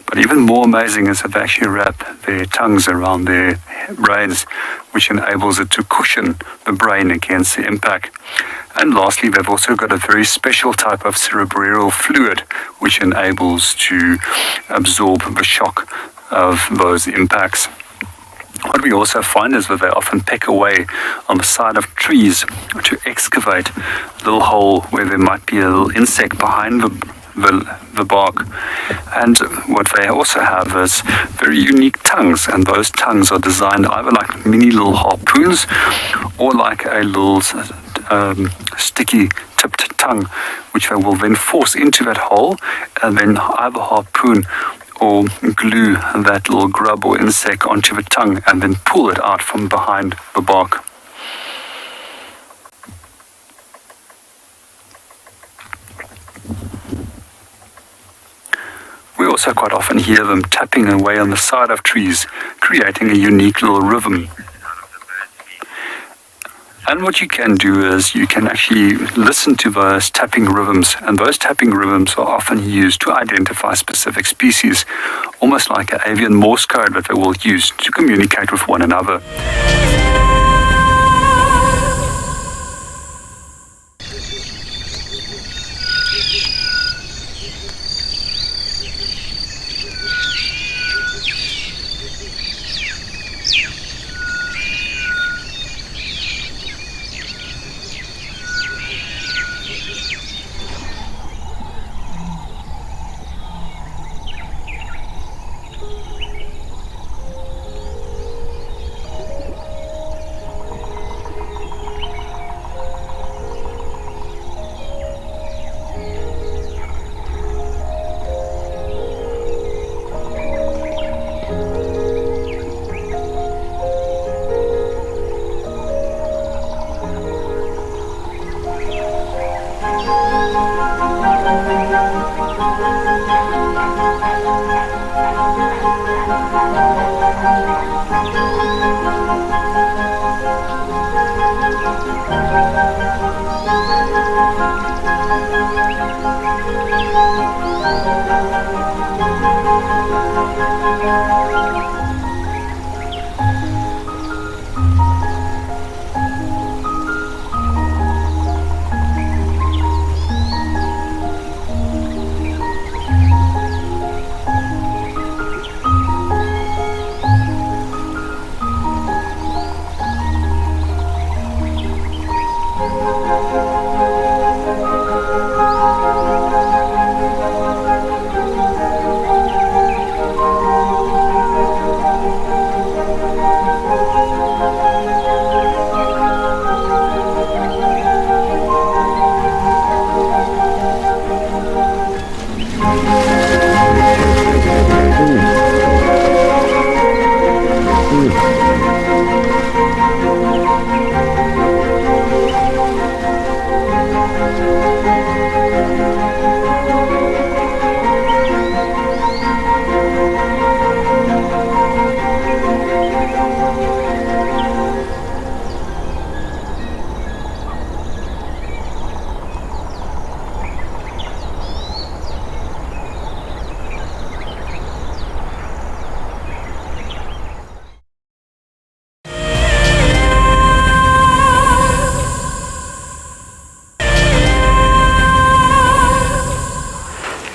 But even more amazing is that they actually wrap their tongues around their brains, which enables it to cushion the brain against the impact. And lastly, they've also got a very special type of cerebral fluid, which enables to absorb the shock of those impacts. What we also find is that they often peck away on the side of trees to excavate a little hole where there might be a little insect behind the bark. And what they also have is very unique tongues, and those tongues are designed either like mini little harpoons or like a little sticky tipped tongue, which they will then force into that hole and then either harpoon or glue that little grub or insect onto the tongue and then pull it out from behind the bark. We also quite often hear them tapping away on the side of trees, creating a unique little rhythm. And what you can do is you can actually listen to those tapping rhythms, and those tapping rhythms are often used to identify specific species, almost like an avian Morse code that they will use to communicate with one another.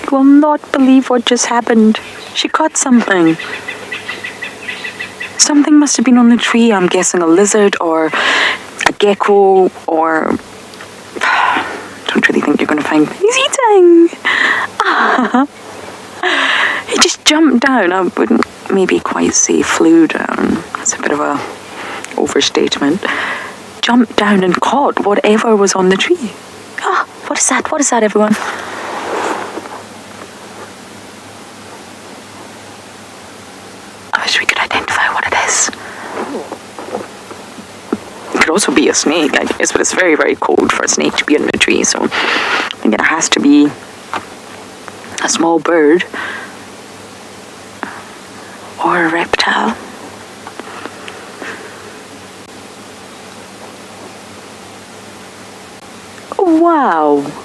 You will not believe what just happened. She caught something. Something must have been on the tree. I'm guessing a lizard or a gecko or... don't really think you're going to find... He's eating! He just jumped down. I wouldn't maybe quite say flew down. That's a bit of a overstatement. Jumped down and caught whatever was on the tree. What is that? What is that, everyone? I wish we could identify what it is. It could also be a snake, I guess, but it's very, very cold for a snake to be in a tree, so I think it has to be a small bird or a reptile. Oh, wow.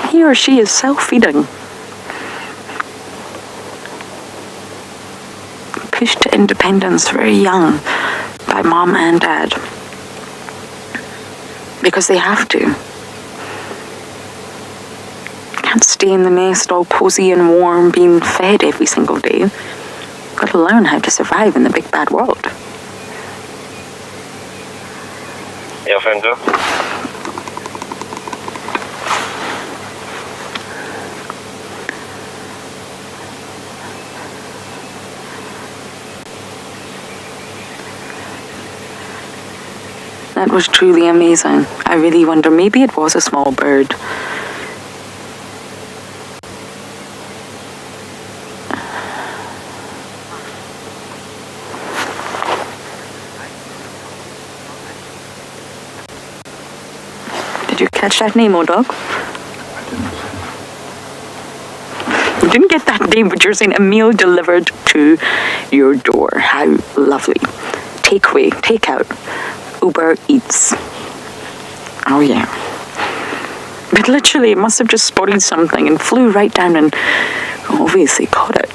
He or she is self-feeding. Pushed to independence very young by mom and dad. Because they have to. Can't stay in the nest all cozy and warm, being fed every single day. Gotta learn how to survive in the big bad world. Ja, Fender. That was truly amazing. I really wonder, maybe it was a small bird. Did you catch that name, dog? You didn't get that name, but you're saying a meal delivered to your door. How lovely. Takeaway, takeout. Uber Eats. Oh yeah. But literally, it must have just spotted something and flew right down and obviously caught it.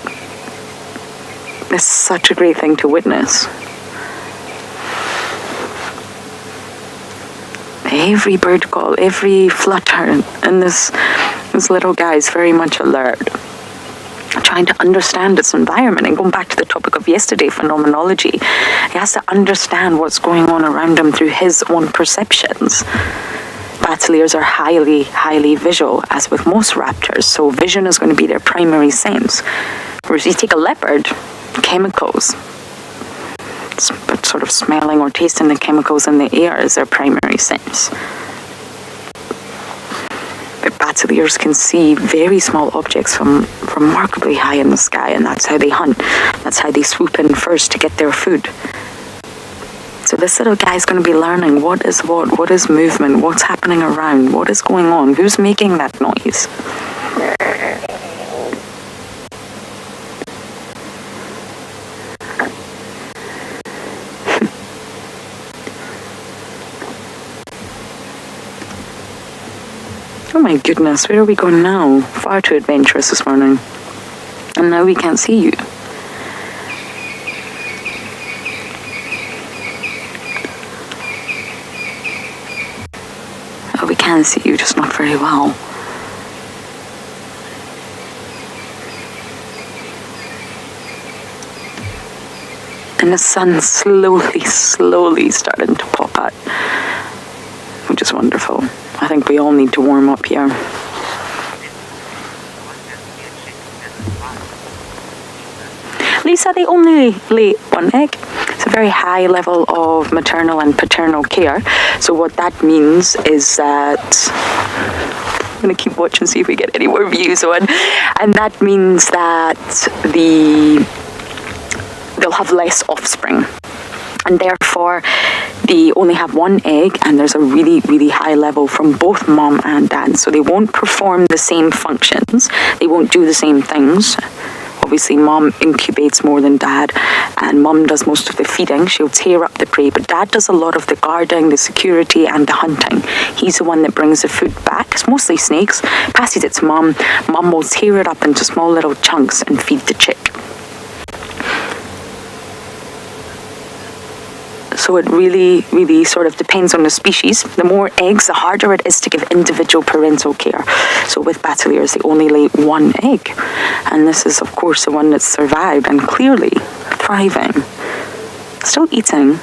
It's such a great thing to witness. Every bird call, every flutter, and this little guy is very much alert, trying to understand its environment. And going back to the topic of yesterday, phenomenology, he has to understand what's going on around him through his own perceptions. Bats' ears are highly, highly visual, as with most raptors, so vision is going to be their primary sense. Whereas you take a leopard, chemicals, but sort of smelling or tasting the chemicals in the air is their primary sense. But bats' ears can see very small objects from remarkably high in the sky, and that's how they hunt. That's how they swoop in first to get their food. So this little guy is going to be learning what is movement, what's happening around, what is going on, who's making that noise. Oh my goodness, where are we going now? Far too adventurous this morning. And now we can't see you. Oh, we can see you, just not very well. And the sun slowly starting to pop out, which is wonderful. I think we all need to warm up here. Lisa, they only lay one egg. It's a very high level of maternal and paternal care. So what that means is that I'm going to keep watching, see if we get any more views on. And that means that they'll have less offspring. And therefore, they only have one egg, and there's a really, really high level from both mom and dad. So they won't perform the same functions. They won't do the same things. Obviously, mom incubates more than dad, and mom does most of the feeding. She'll tear up the prey, but dad does a lot of the guarding, the security, and the hunting. He's the one that brings the food back. It's mostly snakes. Passes it to mom. Mom will tear it up into small little chunks and feed the chick. So it really, really sort of depends on the species. The more eggs, the harder it is to give individual parental care. So with Battaliers, they only lay one egg. And this is, of course, the one that's survived and clearly thriving. Still eating.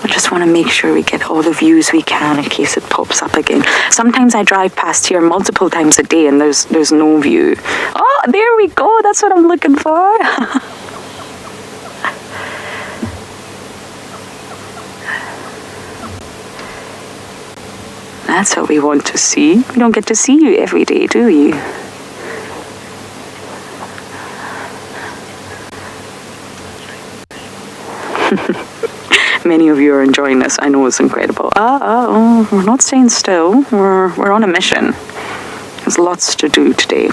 I just want to make sure we get all the views we can in case it pops up again. Sometimes I drive past here multiple times a day and there's no view. Oh, there we go. That's what I'm looking for. That's what we want to see. We don't get to see you every day, do you? Many of you are enjoying this. I know it's incredible. We're not staying still. We're on a mission. There's lots to do today.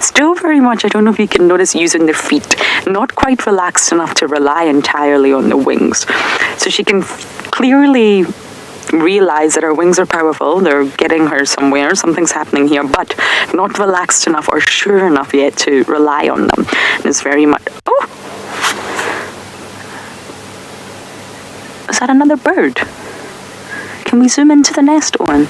Still very much, I don't know if you can notice, using the feet. Not quite relaxed enough to rely entirely on the wings. So she can clearly realize that her wings are powerful. They're getting her somewhere. Something's happening here, but not relaxed enough or sure enough yet to rely on them. And it's very much... Oh! Is that another bird? Can we zoom into the nest one?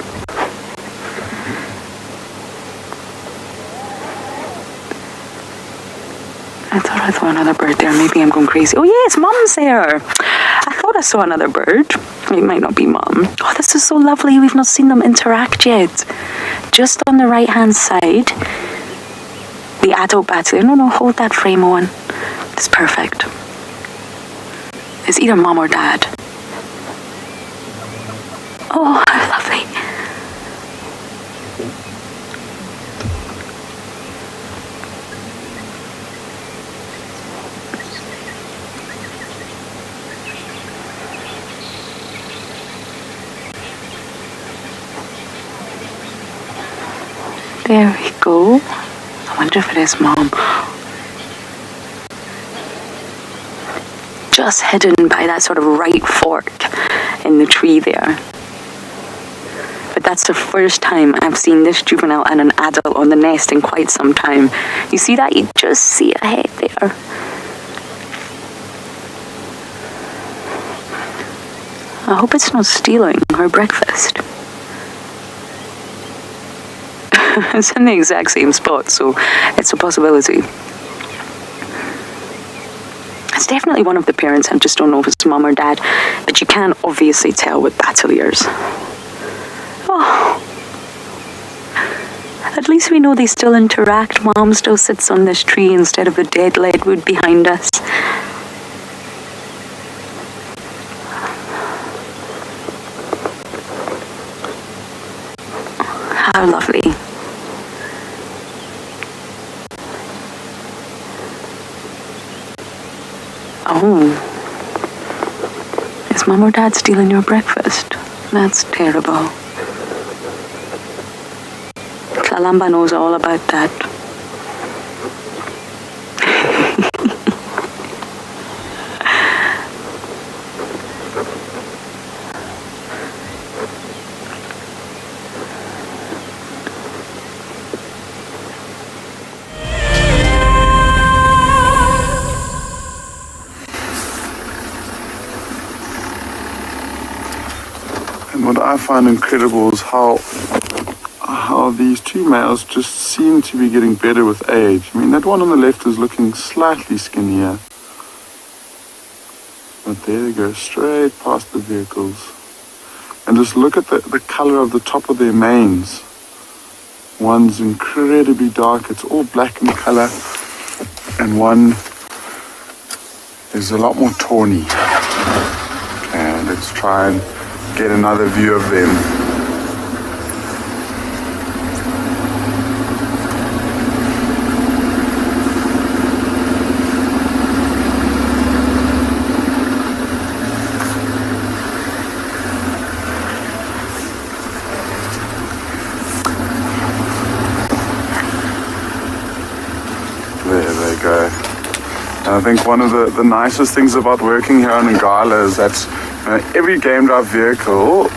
I saw another bird there. Maybe I'm going crazy. Oh yes, Mum's there. I thought I saw another bird. It might not be Mum. Oh, this is so lovely. We've not seen them interact yet. Just on the right-hand side, the adult bats there. No, hold that frame on. It's perfect. It's either Mum or Dad. Oh, how lovely. There we go. I wonder if it is Mom. Just hidden by that sort of right fork in the tree there. But that's the first time I've seen this juvenile and an adult on the nest in quite some time. You see that? You just see a head there. I hope it's not stealing her breakfast. It's in the exact same spot, so it's a possibility. It's definitely one of the parents. I just don't know if it's Mum or Dad, but you can obviously tell with battle ears. Oh. At least we know they still interact. Mom still sits on this tree instead of the dead leadwood behind us. How lovely. Oh, is Mum or Dad stealing your breakfast? That's terrible. Kalamba knows all about that. And what I find incredible is how these two males just seem to be getting better with age. I mean, that one on the left is looking slightly skinnier. But there they go, straight past the vehicles. And just look at the color of the top of their manes. One's incredibly dark, it's all black in color. And one is a lot more tawny. And let's try and get another view of them. I think one of the nicest things about working here on Ngala is that every game drive vehicle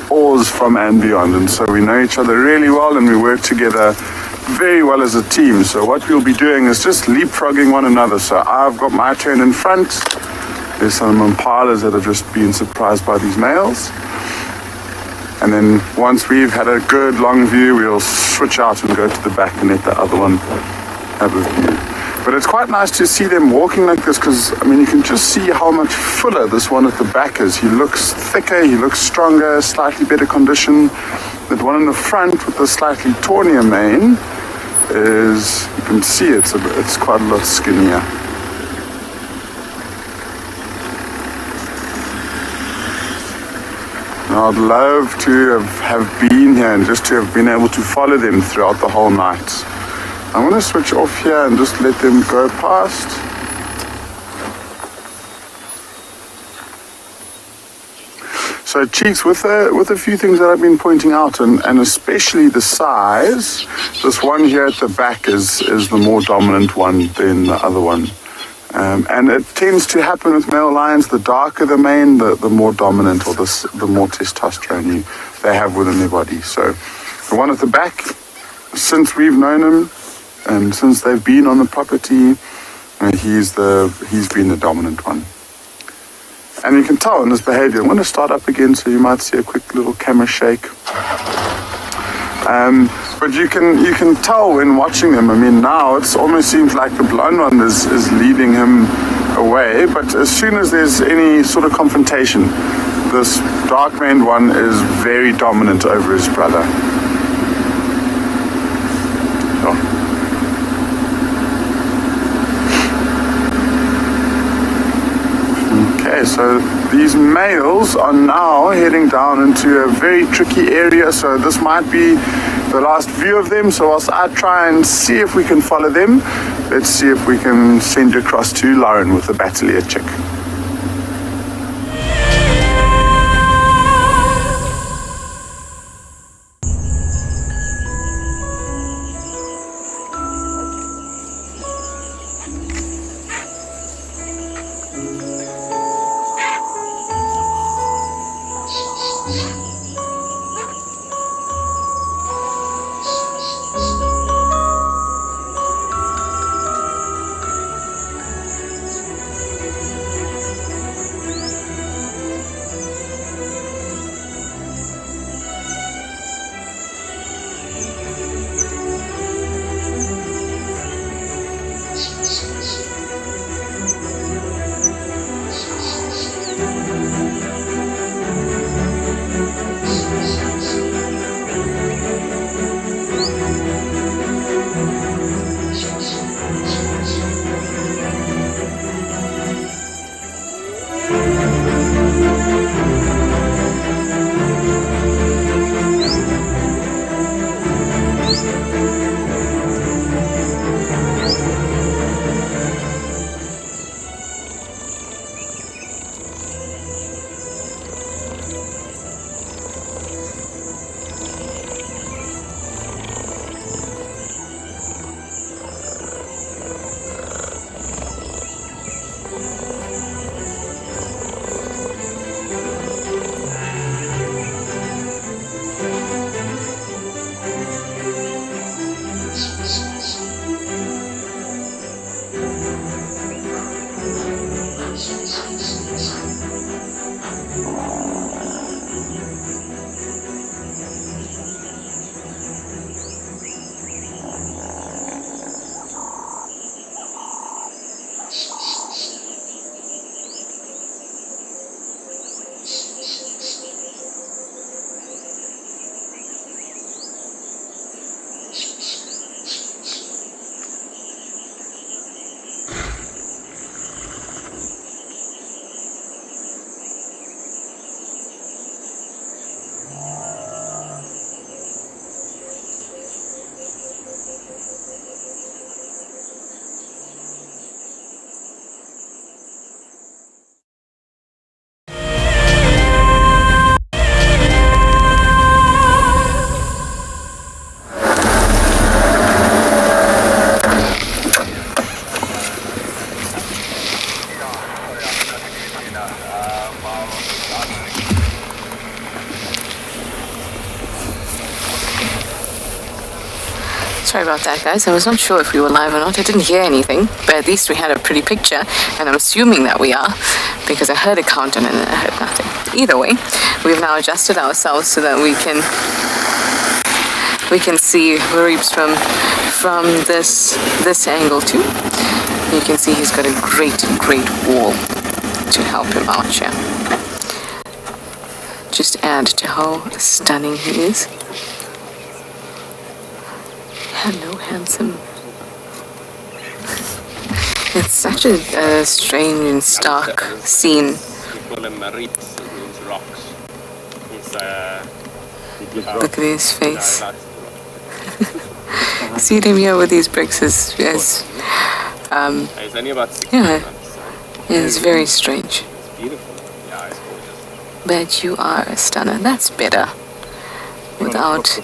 oars from and beyond, and so we know each other really well and we work together very well as a team. So what we'll be doing is just leapfrogging one another. So I've got my turn in front. There's some impalas that have just been surprised by these males. And then once we've had a good long view, we'll switch out and go to the back and let the other one have a view. But it's quite nice to see them walking like this because, I mean, you can just see how much fuller this one at the back is. He looks thicker, he looks stronger, slightly better condition. The one in the front with the slightly tawnier mane is, you can see it's quite a lot skinnier. I'd love to have been here and just to have been able to follow them throughout the whole night. I'm going to switch off here and just let them go past. So cheeks, with a few things that I've been pointing out, and especially the size, this one here at the back is the more dominant one than the other one. And it tends to happen with male lions. The darker the mane, the more dominant, or the more testosterone they have within their body. So the one at the back, since we've known him and since they've been on the property, he's been the dominant one. And you can tell in his behavior. I'm going to start up again, so you might see a quick little camera shake. But you can tell when watching them. I mean, now it almost seems like the blonde one is leading him away. But as soon as there's any sort of confrontation, this dark-maned one is very dominant over his brother. So. Okay, so these males are now heading down into a very tricky area, so this might be the last view of them. So whilst I try and see if we can follow them, let's see if we can send you across to Lauren with the Battalier chick. Sorry about that, guys. I was not sure if we were live or not. I didn't hear anything, but at least we had a pretty picture, and I'm assuming that we are, because I heard a countdown and then I heard nothing. Either way, we've now adjusted ourselves so that we can see Reeps from this angle too. You can see he's got a great wall to help him out here. Just add to how stunning he is. Hello, handsome. It's such a strange and stark scene. Look at his face. See him here with these bricks is yeah, it's very strange. But you are a stunner. That's better. Without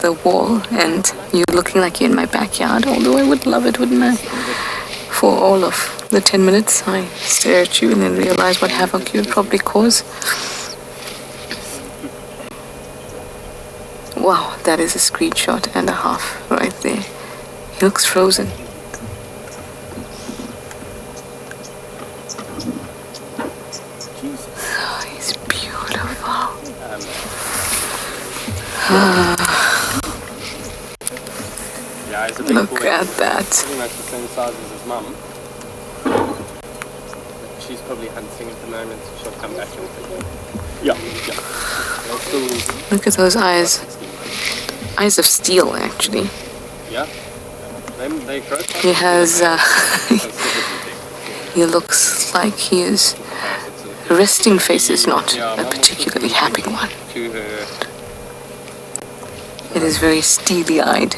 the wall and you looking like you're in my backyard. Although I would love it, wouldn't I? For all of the 10 minutes I stare at you and then realize what havoc you would probably cause. Wow, that is a screenshot and a half right there. He looks frozen. Oh, he's beautiful. Look at that. Pretty much the same size as his mum. She's probably hunting at the moment, so she'll come back and yeah. Look at those eyes. Eyes of steel, actually. Yeah. They grow. He has, he looks like his resting face is not a particularly happy one. It is very steely-eyed.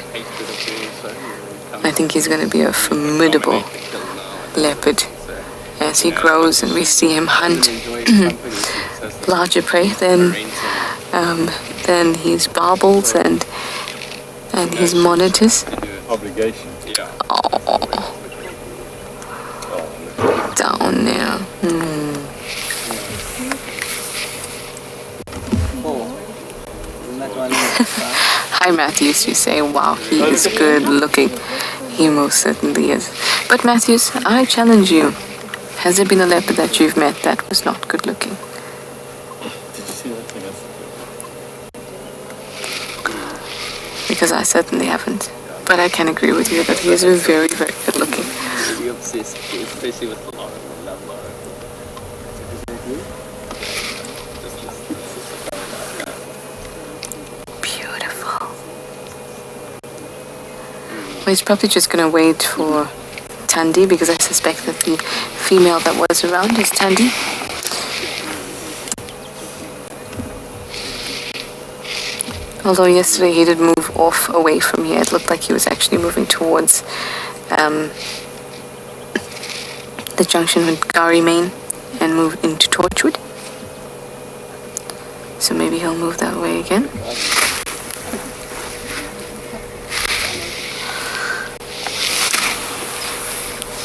I think he's going to be a formidable leopard as he grows and we see him hunt larger prey than his barbels and his monitors. Obligation. Yeah. Oh, down there. Hi Matthews, you say, wow, he is good looking. He most certainly is. But Matthews, I challenge you. Has there been a leopard that you've met that was not good looking? Because I certainly haven't. But I can agree with you that he is very, very good looking. Really obsessed, especially with Laura. I love Laura. Beautiful. Well, he's probably just going to wait for Tandy because I suspect that the female that was around is Tandy. Although yesterday he did move off away from here. It looked like he was actually moving towards the junction with Gari Main and move into Torchwood. So maybe he'll move that way again.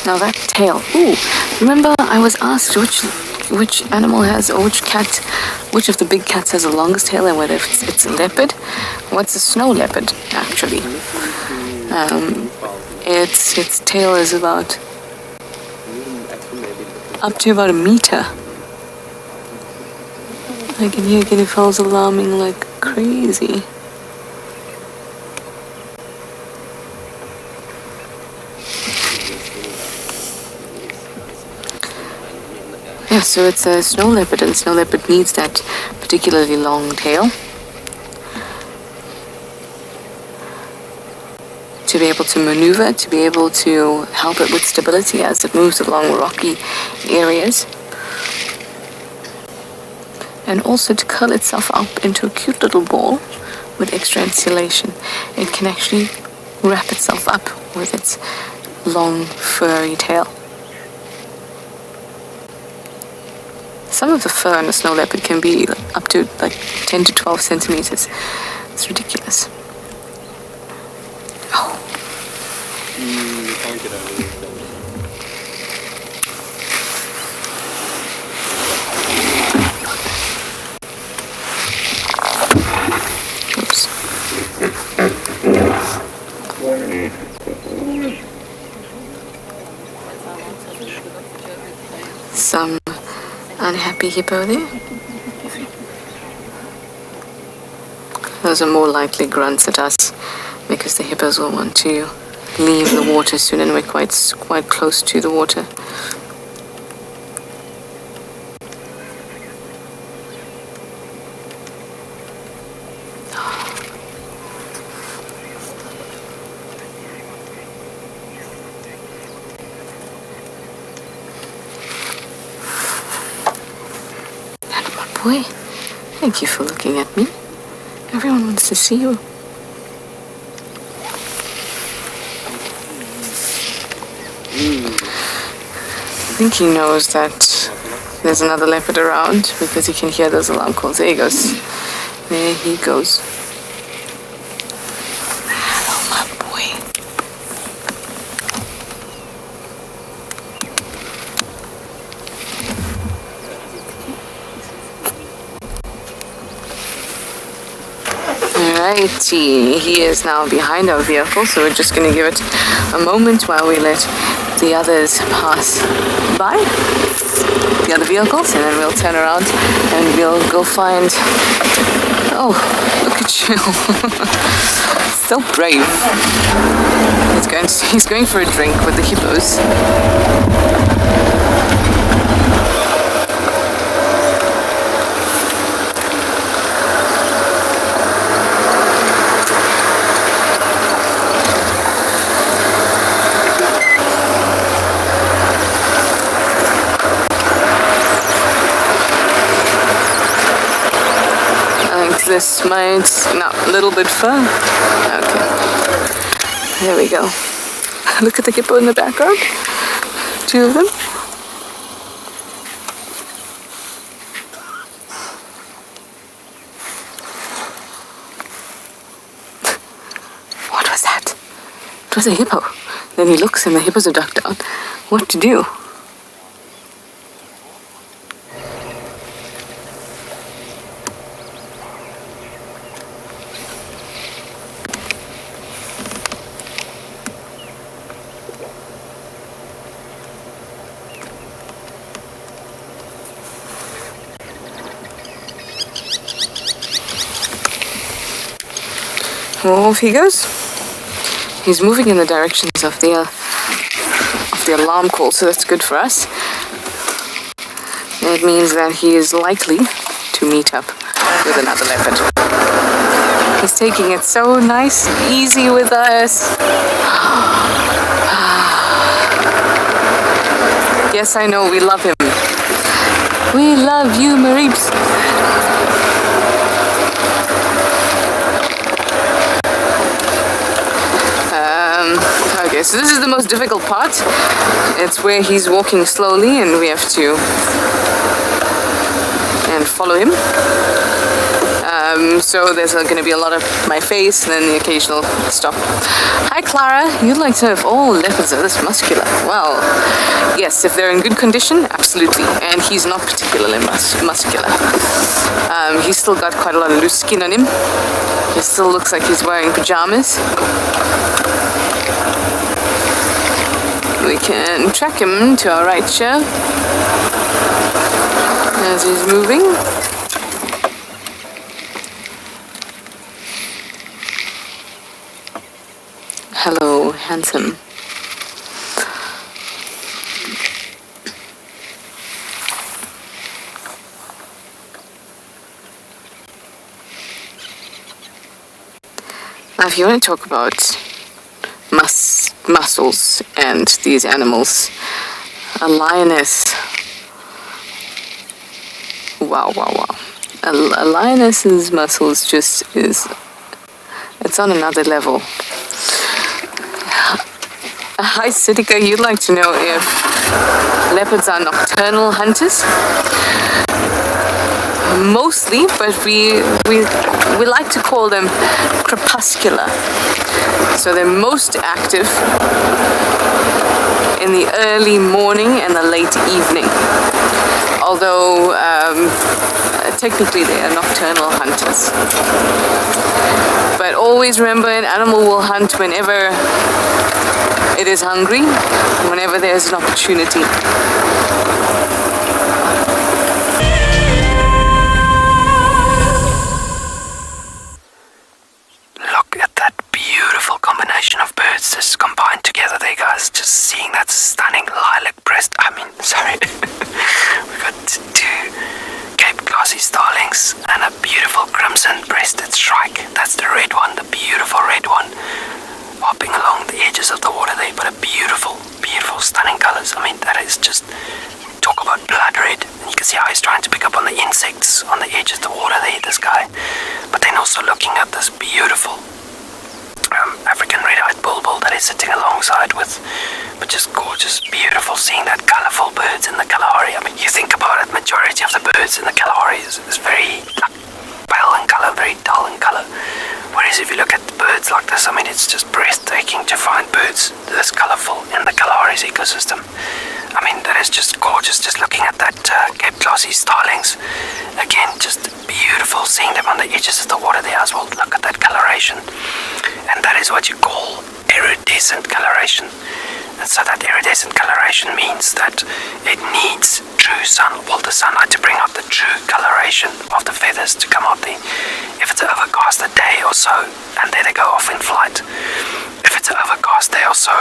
Now that tail. Ooh, remember I was asked which animal has, or which of the big cats has the longest tail and whether it's a leopard. What's a snow leopard, actually? Its tail is about up to about a meter. I can hear guinea fowls alarming like crazy. Yeah, so it's a snow leopard, and snow leopard needs that particularly long tail to be able to maneuver, to be able to help it with stability as it moves along rocky areas, and also to curl itself up into a cute little ball with extra insulation. It can actually wrap itself up with its long furry tail. Some of the fur on a snow leopard can be up to like 10 to 12 centimeters. It's ridiculous. Oh. You can't get over these Oops. Some unhappy hippo there. Those are more likely grunts at us because the hippos will want to leave the water soon and we're quite close to the water. Boy. Thank you for looking at me. Everyone wants to see you. I think he knows that there's another leopard around because he can hear those alarm calls. There he goes. There he goes. Hello, my boy. Alrighty, he is now behind our vehicle, so we're just going to give it a moment while we let the others pass by, the other vehicles, and then we'll turn around and we'll go find... Oh, look at you. So brave. He's going for a drink with the hippos. This might, no, a little bit far. Okay, there we go. Look at the hippo in the background. 2 of them. What was that? It was a hippo. Then he looks and the hippos are ducked down. What to do? Off he goes. He's moving in the directions of the alarm call, so that's good for us. It means that he is likely to meet up with another leopard. He's taking it so nice and easy with us. Yes, I know, we love him. We love you, Mareeps. Okay, so this is the most difficult part. It's where he's walking slowly and we have to follow him. So there's going to be a lot of my face and then the occasional stop. Hi Clara, you'd like to have all leopards are this muscular. Well, yes, if they're in good condition, absolutely. And he's not particularly muscular. He's still got quite a lot of loose skin on him. He still looks like he's wearing pajamas. We can track him to our right here as he's moving. Hello, handsome. Now, if you want to talk about muscles and these animals, a lioness, wow. A lioness's muscles just it's on another level. Hi Siddika, you'd like to know if leopards are nocturnal hunters? Mostly, but we like to call them crepuscular. So they're most active in the early morning and the late evening. Although technically they are nocturnal hunters. But always remember, an animal will hunt whenever it is hungry, whenever there's an opportunity. Look at that beautiful combination of birds just combined together there, guys. Just seeing that stunning lilac breast. We've got 2 Cape Glossy starlings and a beautiful crimson-breasted shrike. That's the red one, the beautiful red one, hopping along the edges of the water there. But a beautiful, beautiful, stunning colors. That is just, talk about blood red. You can see how he's trying to pick up on the insects on the edge of the water there, this guy. But then also looking at this beautiful African red-eyed bulbul that he's sitting alongside with, but just gorgeous, beautiful, seeing that colourful birds in the Kalahari. I mean, you think about it, majority of the birds in the Kalahari is very pale in colour, very dull in colour. Whereas if you look at birds like this, I mean, it's just breathtaking to find birds this colourful in the Kalahari's ecosystem. I mean, that is just gorgeous, just looking at that Cape Glossy starlings. Again, just beautiful, seeing them on the edges of the water there as well. Look at that coloration. And that is what you call iridescent coloration. And so that iridescent coloration means that it needs true the sunlight to bring out the true coloration of the feathers to come out there. If it's an overcast a day or so, and then they go off in flight. If it's an overcast day or so,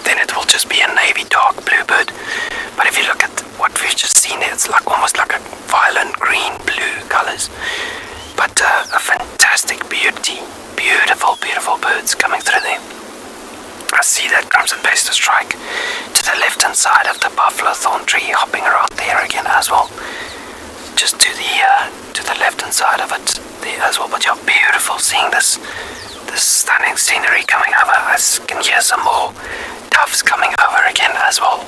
then it will just be a navy dark bluebird. But if you look at what we've just seen there, it's like almost like a violent green blue colors. But a fantastic beauty, beautiful, beautiful birds coming through there. I see that crimson pastel strike to the left hand side of the buffalo thorn tree, hopping around there again as well. Just to the left hand side of it there as well. But you're beautiful seeing this stunning scenery coming over. I can hear some more doves coming over again as well.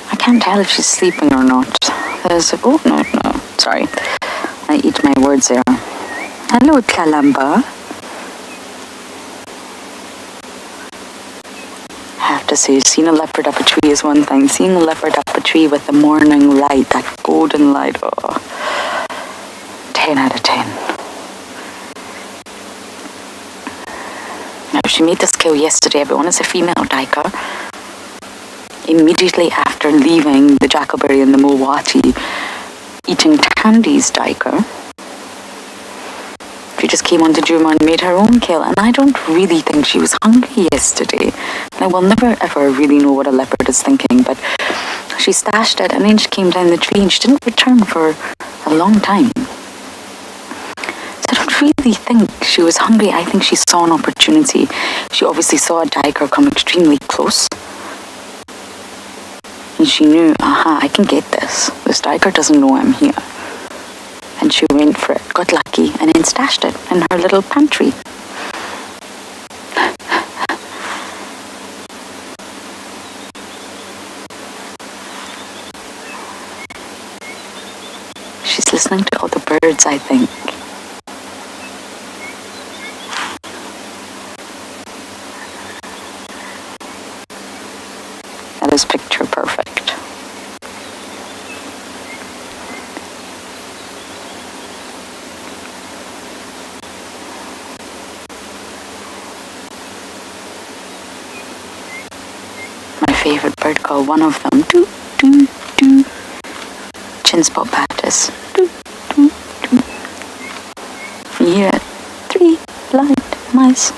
I can't tell if she's sleeping or not. Oh, no, sorry. I eat my words there. Hello, Kalamba. I have to say, seeing a leopard up a tree is one thing. Seeing a leopard up a tree with the morning light, that golden light, 10 out of 10. Now, she made this kill yesterday. Everyone is a female diker. Immediately after leaving the Jackalberry and the Mulwati, eating Tandy's diker, she just came onto Juma and made her own kill. And I don't really think she was hungry yesterday. And I will never ever really know what a leopard is thinking, but she stashed it and then she came down the tree and she didn't return for a long time. So I don't really think she was hungry. I think she saw an opportunity. She obviously saw a tiger come extremely close. And she knew, aha, I can get this. This tiger doesn't know I'm here. And she went for it, got lucky, and then stashed it in her little pantry. She's listening to all the birds, I think. That is picture perfect. My favorite bird call, one of them, doo, doo, doo. Chin spot baptist. Doo, doo, doo. You hear it? 3 blind mice.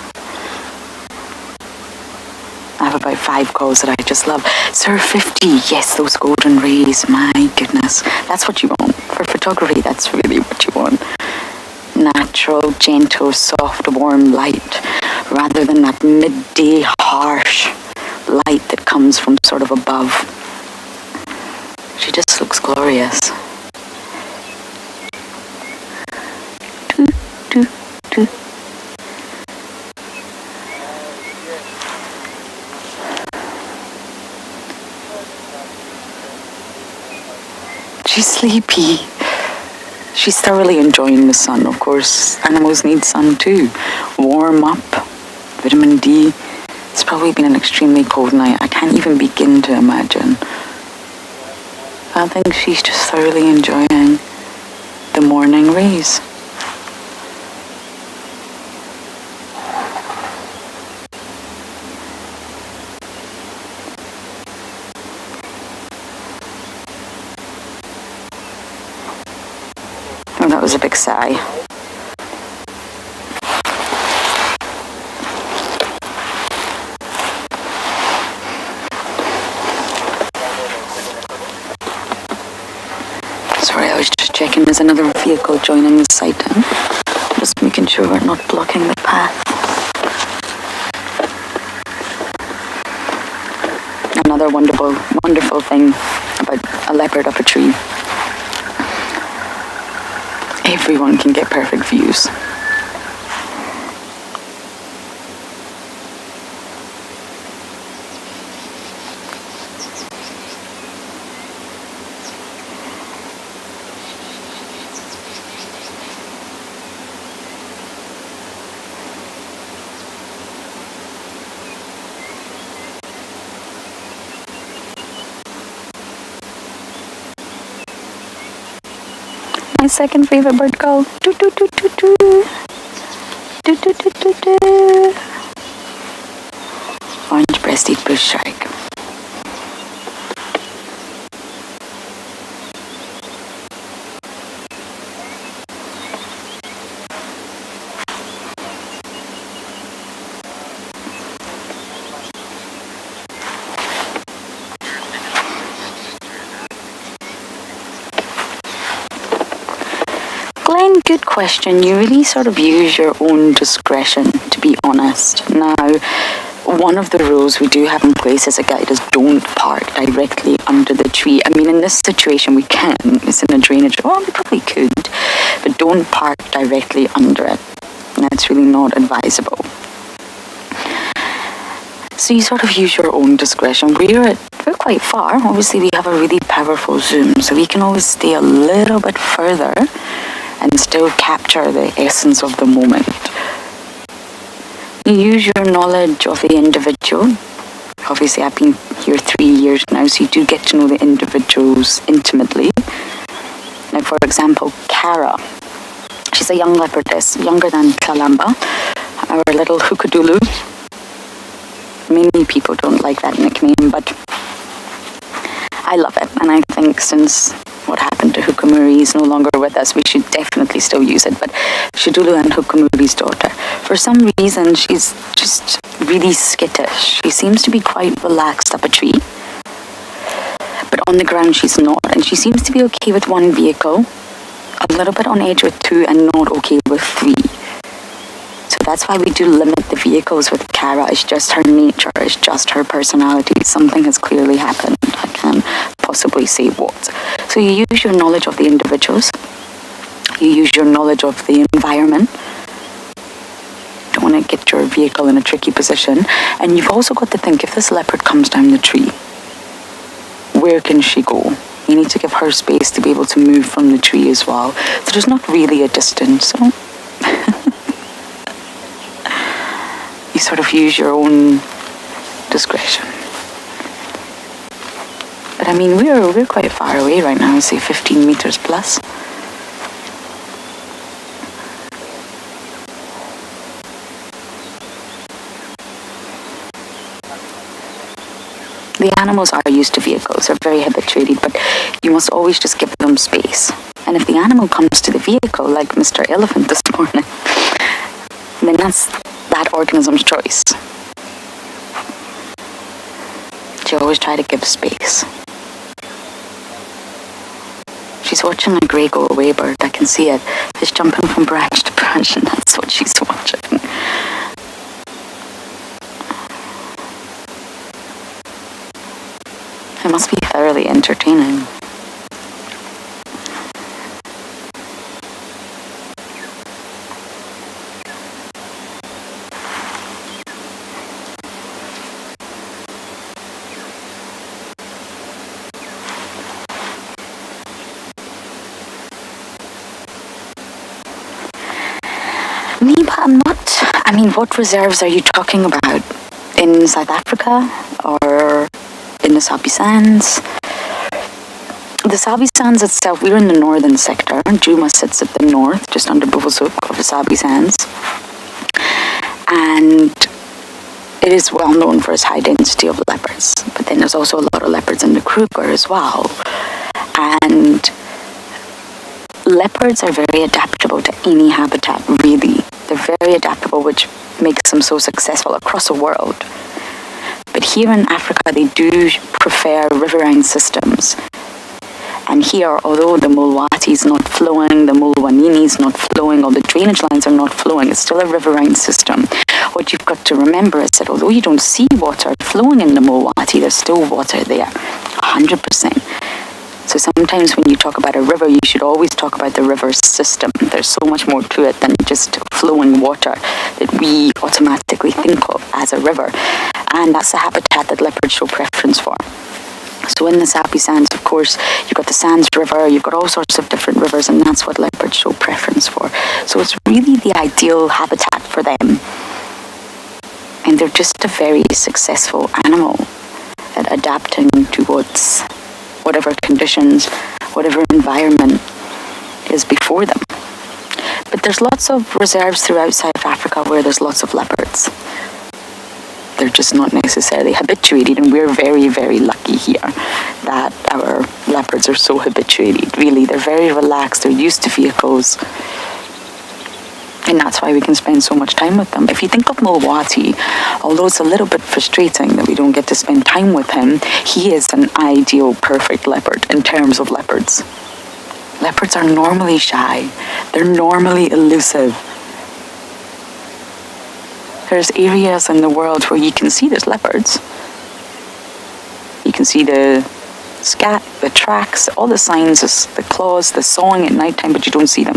I have about 5 calls that I just love. Sir 50, yes, those golden rays, my goodness. That's what you want. For photography, that's really what you want. Natural, gentle, soft, warm light, rather than that midday harsh light that comes from sort of above. She just looks glorious. Doo, doo, doo. She's sleepy. She's thoroughly enjoying the sun. Of course, animals need sun too. Warm up, vitamin D. It's probably been an extremely cold night. I can't even begin to imagine. I think she's just thoroughly enjoying the morning rays. Oh, that was a big sigh. Sorry, I was just checking. There's another vehicle joining the site down. Just making sure we're not blocking the path. Another wonderful thing about a leopard up a tree. Everyone can get perfect views. My second favorite bird call. Doo doo doo doo doo. Doo doo doo doo doo. Orange-breasted bush shark. Glenn, good question. You really sort of use your own discretion, to be honest. Now, one of the rules we do have in place as a guide is don't park directly under the tree. I mean, in this situation we can. It's in a drainage. Well, we probably could, but don't park directly under it. That's really not advisable. So you sort of use your own discretion. We're quite far. Obviously, we have a really powerful zoom, so we can always stay a little bit further and still capture the essence of the moment. You use your knowledge of the individual. Obviously, I've been here 3 years now, so you do get to know the individuals intimately. Now, for example, Kara. She's a young leopardess, younger than Kalamba, our little hookadulu. Many people don't like that nickname, but I love it. And I think since what happened to Hukamuri is no longer with us, we should definitely still use it. But Shidulu and Hukamuri's daughter, for some reason, she's just really skittish. She seems to be quite relaxed up a tree. But on the ground, she's not. And she seems to be okay with one vehicle. a little bit on edge with 2 and not okay with 3. So that's why we do limit the vehicles with Cara. It's just her nature, it's just her personality. Something has clearly happened. I can't possibly say what. So you use your knowledge of the individuals. You use your knowledge of the environment. Don't want to get your vehicle in a tricky position. And you've also got to think, if this leopard comes down the tree, where can she go? You need to give her space to be able to move from the tree as well. So there's not really a distance. So you sort of use your own discretion. But I mean, we're quite far away right now, say 15 meters plus. The animals are used to vehicles, they're very habituated, but you must always just give them space. And if the animal comes to the vehicle, like Mr. Elephant this morning, then that's that organism's choice. You always try to give space. She's watching a grey go away bird, I can see it. It's jumping from branch to branch, and that's what she's watching. It must be thoroughly entertaining. What reserves are you talking about? In South Africa or in the Sabi Sands? The Sabi Sands itself, we're in the northern sector. Djuma sits at the north, just under Buffelshoek of the Sabi Sands. And it is well known for its high density of leopards. But then there's also a lot of leopards in the Kruger as well. And leopards are very adaptable to any habitat, really. They're very adaptable, which makes them so successful across the world. But here in Africa, they do prefer riverine systems. And here, although the Mulwati is not flowing, the Mulwanini is not flowing, or the drainage lines are not flowing, it's still a riverine system. What you've got to remember is that although you don't see water flowing in the Mulwati, there's still water there, 100%. So sometimes when you talk about a river, you should always talk about the river system. There's so much more to it than just flowing water that we automatically think of as a river. And that's the habitat that leopards show preference for. So in the Sabi Sands, of course, you've got the Sands River, you've got all sorts of different rivers, and that's what leopards show preference for. So it's really the ideal habitat for them. And they're just a very successful animal at adapting to whatever conditions, whatever environment is before them. But there's lots of reserves throughout South Africa where there's lots of leopards. They're just not necessarily habituated, and we're very, very lucky here that our leopards are so habituated. Really, they're very relaxed, they're used to vehicles, and that's why we can spend so much time with them. If you think of Mulwati, although it's a little bit frustrating that we don't get to spend time with him, he is an ideal, perfect leopard in terms of leopards. Leopards are normally shy. They're normally elusive. There's areas in the world where you can see there's leopards. You can see the scat, the tracks, all the signs, the claws, the sawing at nighttime, but you don't see them.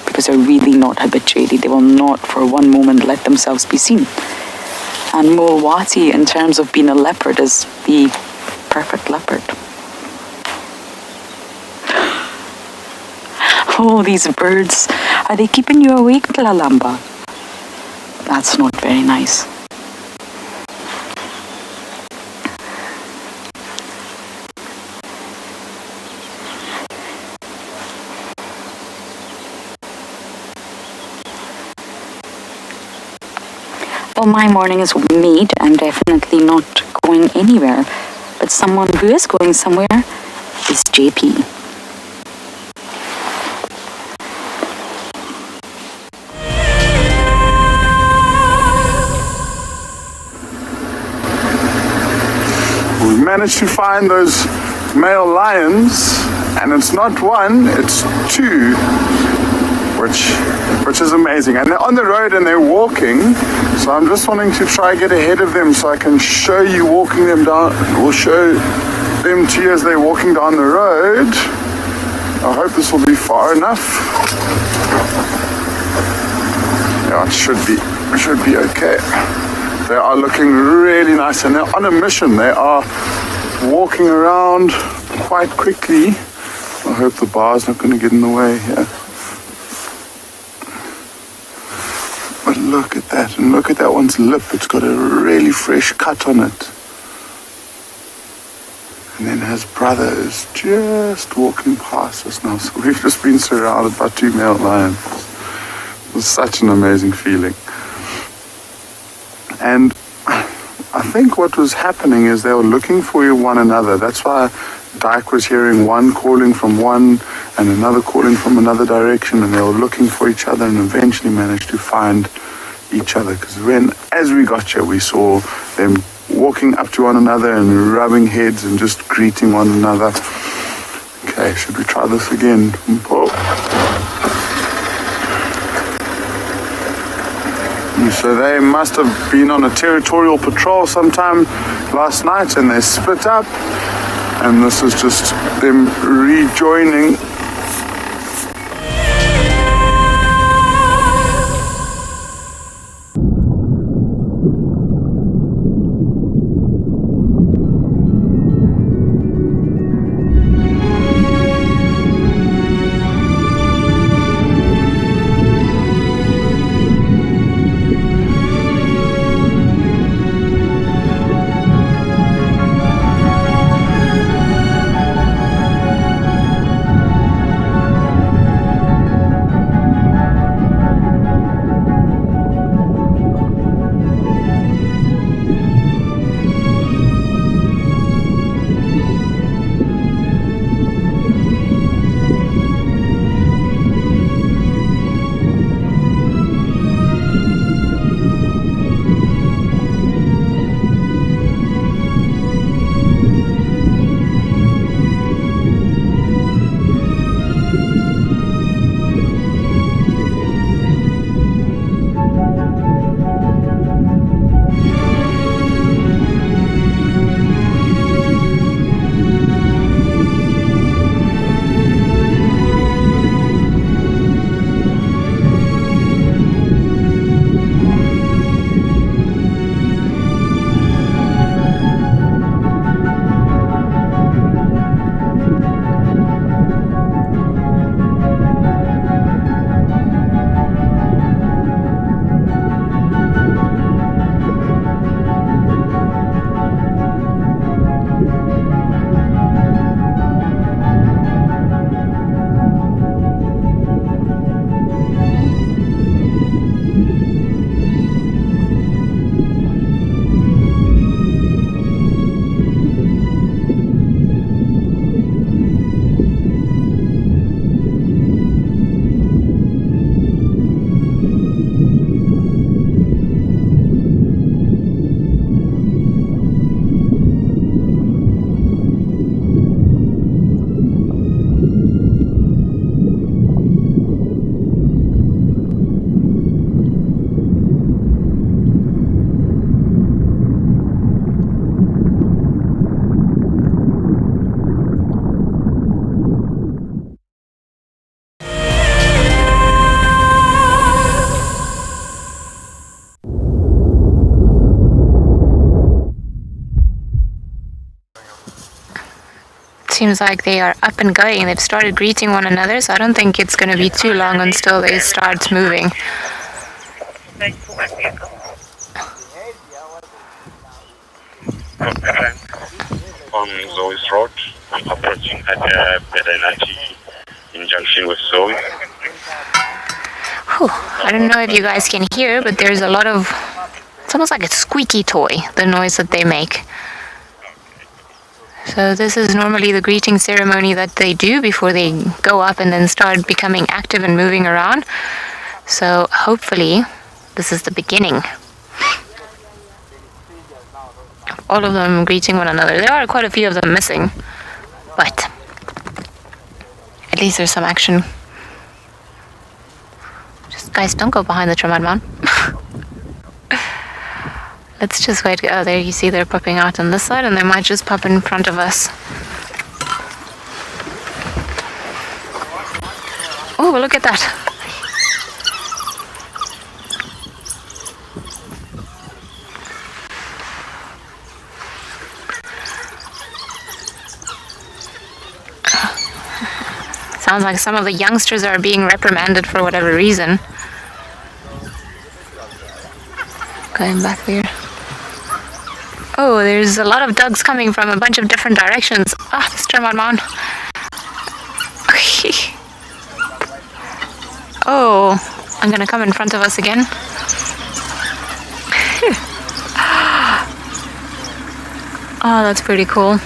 Because they're really not habituated. They will not for one moment let themselves be seen. And Mulwati, in terms of being a leopard, is the perfect leopard. Oh, these birds. Are they keeping you awake, Lalamba? That's not very nice. Well, my morning is made. I'm definitely not going anywhere. But someone who is going somewhere is JP. We managed to find those male lions And it's not one, it's two, which is amazing. And they're on the road and they're walking, so I'm just wanting to try get ahead of them so I can show you walking them down, or show them to you as they're walking down the road. I hope this will be far enough. Yeah, it should be okay. They are looking really nice and they're on a mission. They are walking around quite quickly. I hope the bar's not going to get in the way here. But look at that, and look at that one's lip. It's got a really fresh cut on it. And then his brother is just walking past us now. So we've just been surrounded by two male lions. It was such an amazing feeling. And I think what was happening is they were looking for one another. That's why Dyke was hearing one calling from one and another calling from another direction, and they were looking for each other and eventually managed to find each other. Because as we got here, we saw them walking up to one another and rubbing heads and just greeting one another. Okay, should we try this again? Whoa. So they must have been on a territorial patrol sometime last night and they split up, and this is just them rejoining. Seems like they are up and going. They've started greeting one another, so I don't think it's going to be too long until they start moving. On Zoe's road, I'm approaching at Berenati in junction with Zoe. Whew. I don't know if you guys can hear, but there's a lot of, it's almost like a squeaky toy, the noise that they make. So this is normally the greeting ceremony that they do before they go up and then start becoming active and moving around. So hopefully this is the beginning. All of them greeting one another. There are quite a few of them missing, but At least there's some action. Just guys, don't go behind the Tramad man. Let's just wait. Oh, there you see they're popping out on this side, and they might just pop in front of us. Oh, look at that. Sounds like some of the youngsters are being reprimanded for whatever reason. Going back there. Oh, there's a lot of ducks coming from a bunch of different directions. Ah, this Tramad. Oh, I'm gonna come in front of us again. Oh, that's pretty cool.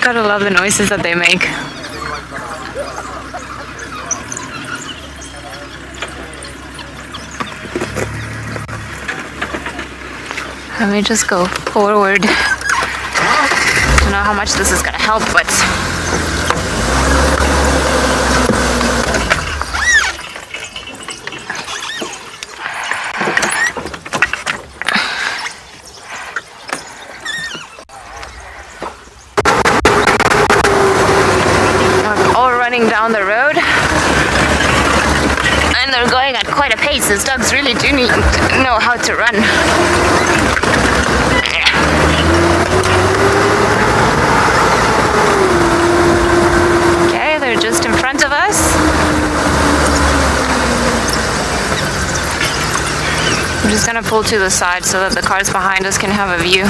Gotta love the noises that they make. Let me just go forward. I don't know how much this is gonna help, but we're all running down the road, and they're going at quite a pace. These dogs really do need to know how to run. Okay, they're just in front of us. I'm just gonna pull to the side so that the cars behind us can have a view.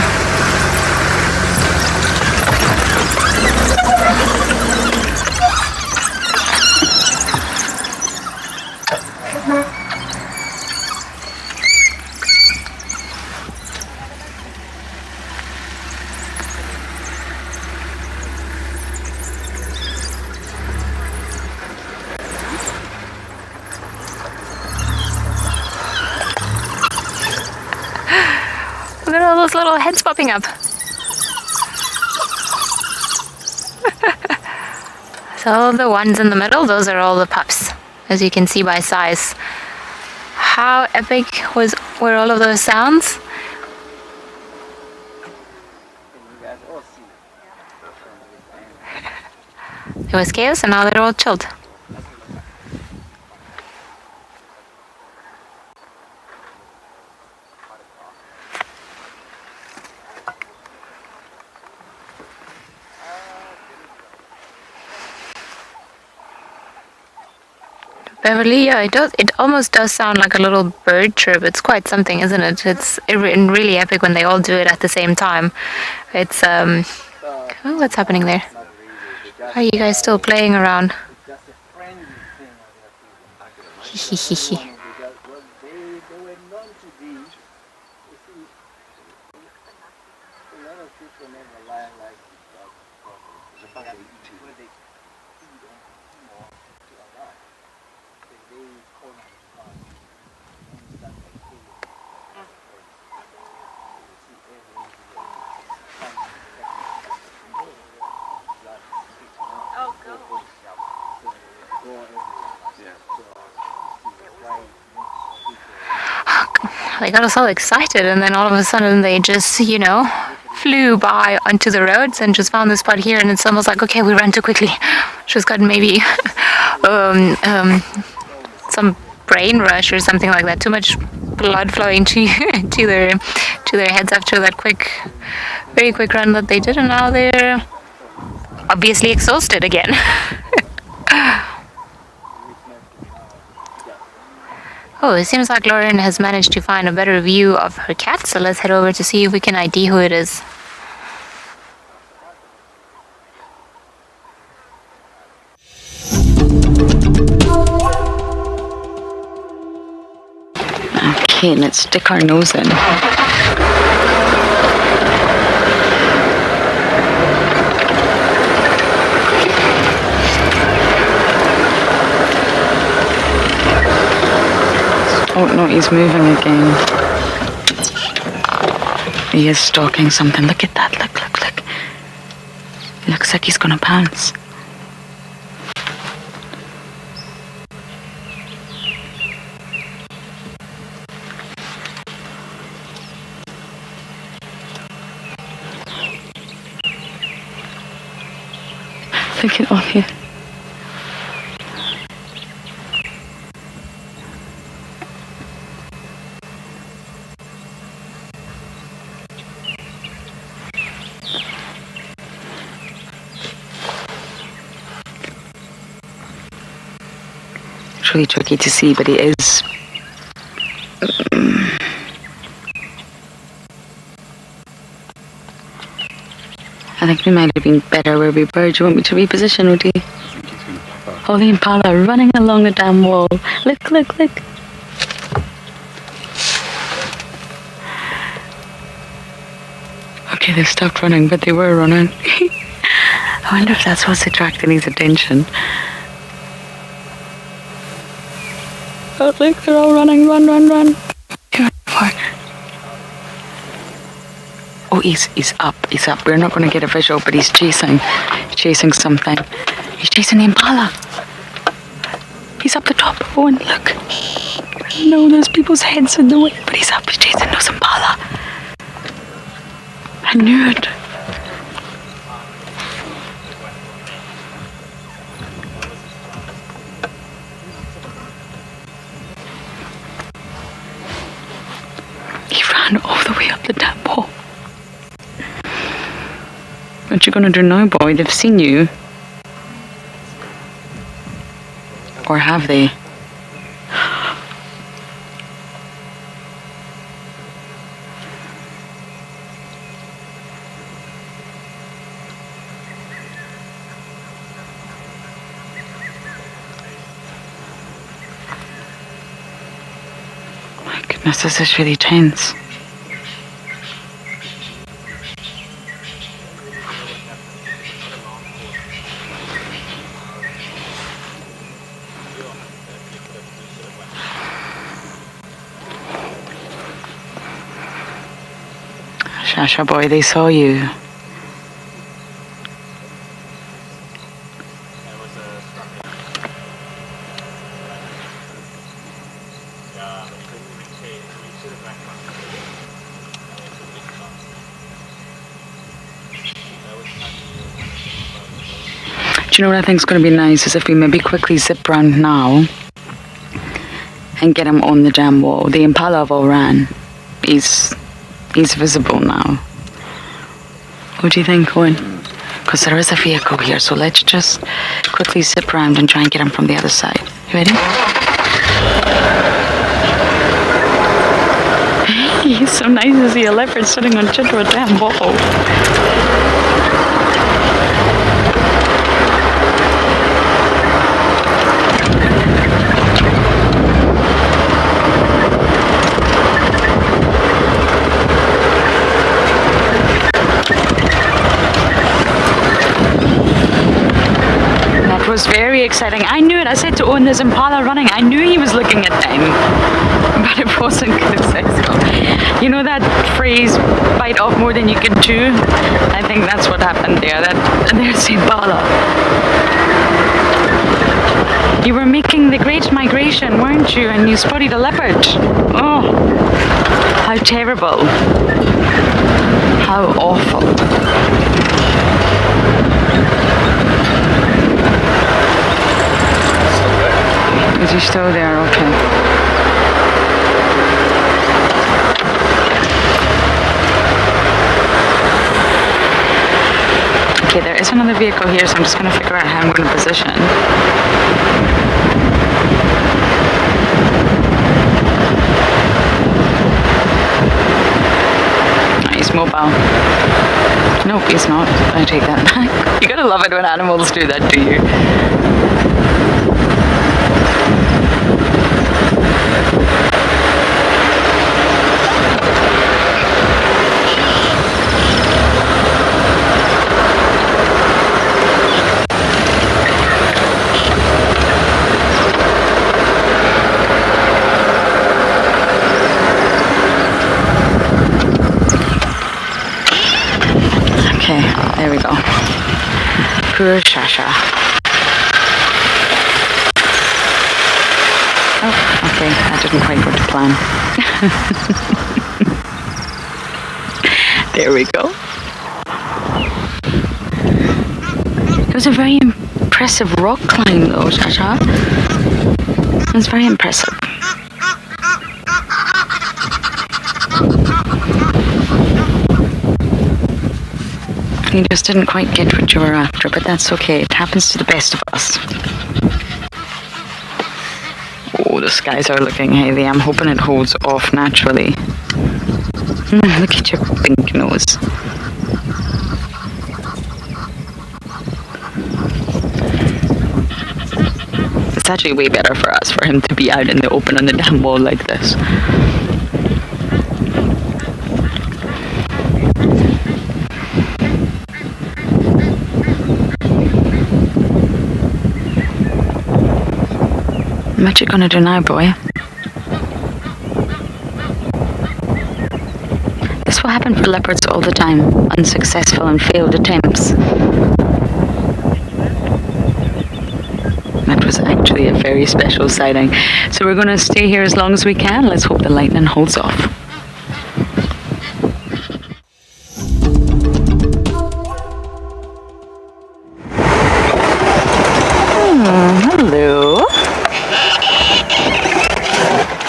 Look at all those little heads popping up. So the ones in the middle, those are all the pups, as you can see by size. How epic were all of those sounds? It was chaos, and now they're all chilled. Beverly, yeah, it almost does sound like a little bird chirp. It's quite something, isn't it? It's really epic when they all do it at the same time. It's oh, what's happening there? Are you guys still playing around? Hehehe. They got us all excited, and then all of a sudden they just, flew by onto the roads and just found this spot here, and it's almost like, okay, we ran too quickly. Just got maybe some brain rush or something like that. Too much blood flowing to their heads after that very quick run that they did, and now they're obviously exhausted again. Oh, it seems like Lauren has managed to find a better view of her cat, so let's head over to see if we can ID who it is. Okay, let's stick our nose in. Oh no, he's moving again. He is stalking something. Look at that. Look. Looks like he's gonna pounce. Look at all here. It's really tricky to see, but he is. I think we might have been better where we were. Do you want me to reposition, Woody? Oh, the impala running along the damn wall. Look. Okay, they've stopped running, but they were running. I wonder if that's what's attracting his attention. Oh, look, they're all running. Run. Oh, he's up. We're not going to get a visual, but he's chasing something. He's chasing the impala. He's up the top. Oh, and look. No, there's people's heads in the way, but he's up. He's chasing those impala. I knew it. He ran all the way up the damn wall. What you gonna do now, boy? They've seen you. Or have they? My goodness, this is really tense. Shasha boy, they saw you. Do you know what I think is going to be nice is if we maybe quickly zip round now and get him on the jam wall. The impala have all ran. He's visible now. What do you think, Owen? Because there is a vehicle here, so let's just quickly zip around and try and get him from the other side. You ready? Hey, it's so nice to see a leopard sitting on top of a damn wall. Was very exciting. I knew it. I said to Owen, there's impala running. I knew he was looking at them, but it wasn't successful. You know that phrase, bite off more than you can chew? I think that's what happened there. There's impala. You were making the great migration, weren't you? And you spotted a leopard. Oh, how terrible. How awful. Is he still there? Okay. Okay, there is another vehicle here, so I'm just going to figure out how I'm going to position. Oh, he's mobile. Nope, he's not. I take that back. You gotta love it when animals do that to you. There we go. Poor Shasha. Oh, okay, that didn't quite go to plan. There we go. It was a very impressive rock climb though, Shasha. It was very impressive. You just didn't quite get what you were after, but that's okay. It happens to the best of us. Oh, the skies are looking heavy. I'm hoping it holds off naturally. Look at your pink nose. It's actually way better for us, for him to be out in the open on the damn wall like this. What you gonna do now, boy? This will happen for leopards all the time. Unsuccessful and failed attempts. That was actually a very special sighting. So we're gonna stay here as long as we can. Let's hope the lightning holds off. Hello.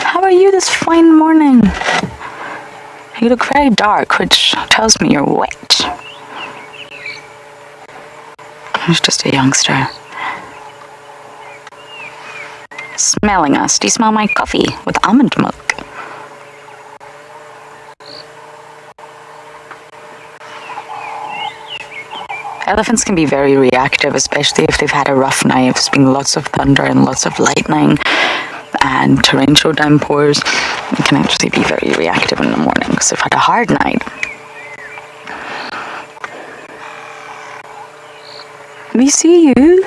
How are you this fine morning? You look very dark, which tells me you're wet. He's just a youngster. Smelling us. Do you smell my coffee with almond milk? Elephants can be very reactive, especially if they've had a rough night. There's been lots of thunder and lots of lightning and torrential downpours. They can actually be very reactive in the morning because they've had a hard night. We see you.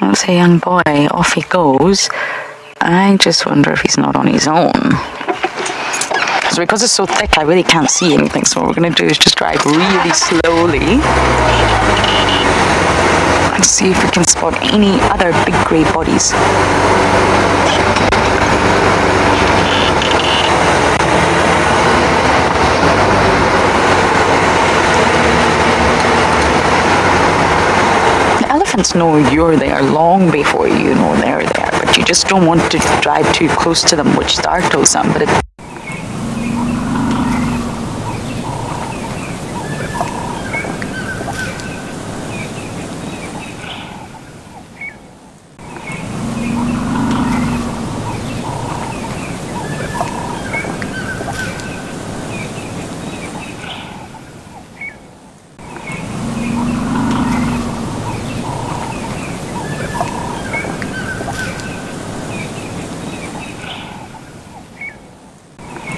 There's a young boy, off he goes. I just wonder if he's not on his own. So because it's so thick, I really can't see anything. So what we're going to do is just drive really slowly and see if we can spot any other big grey bodies. Elephants know you're there long before you know they're there, but you just don't want to drive too close to them, which startles them. But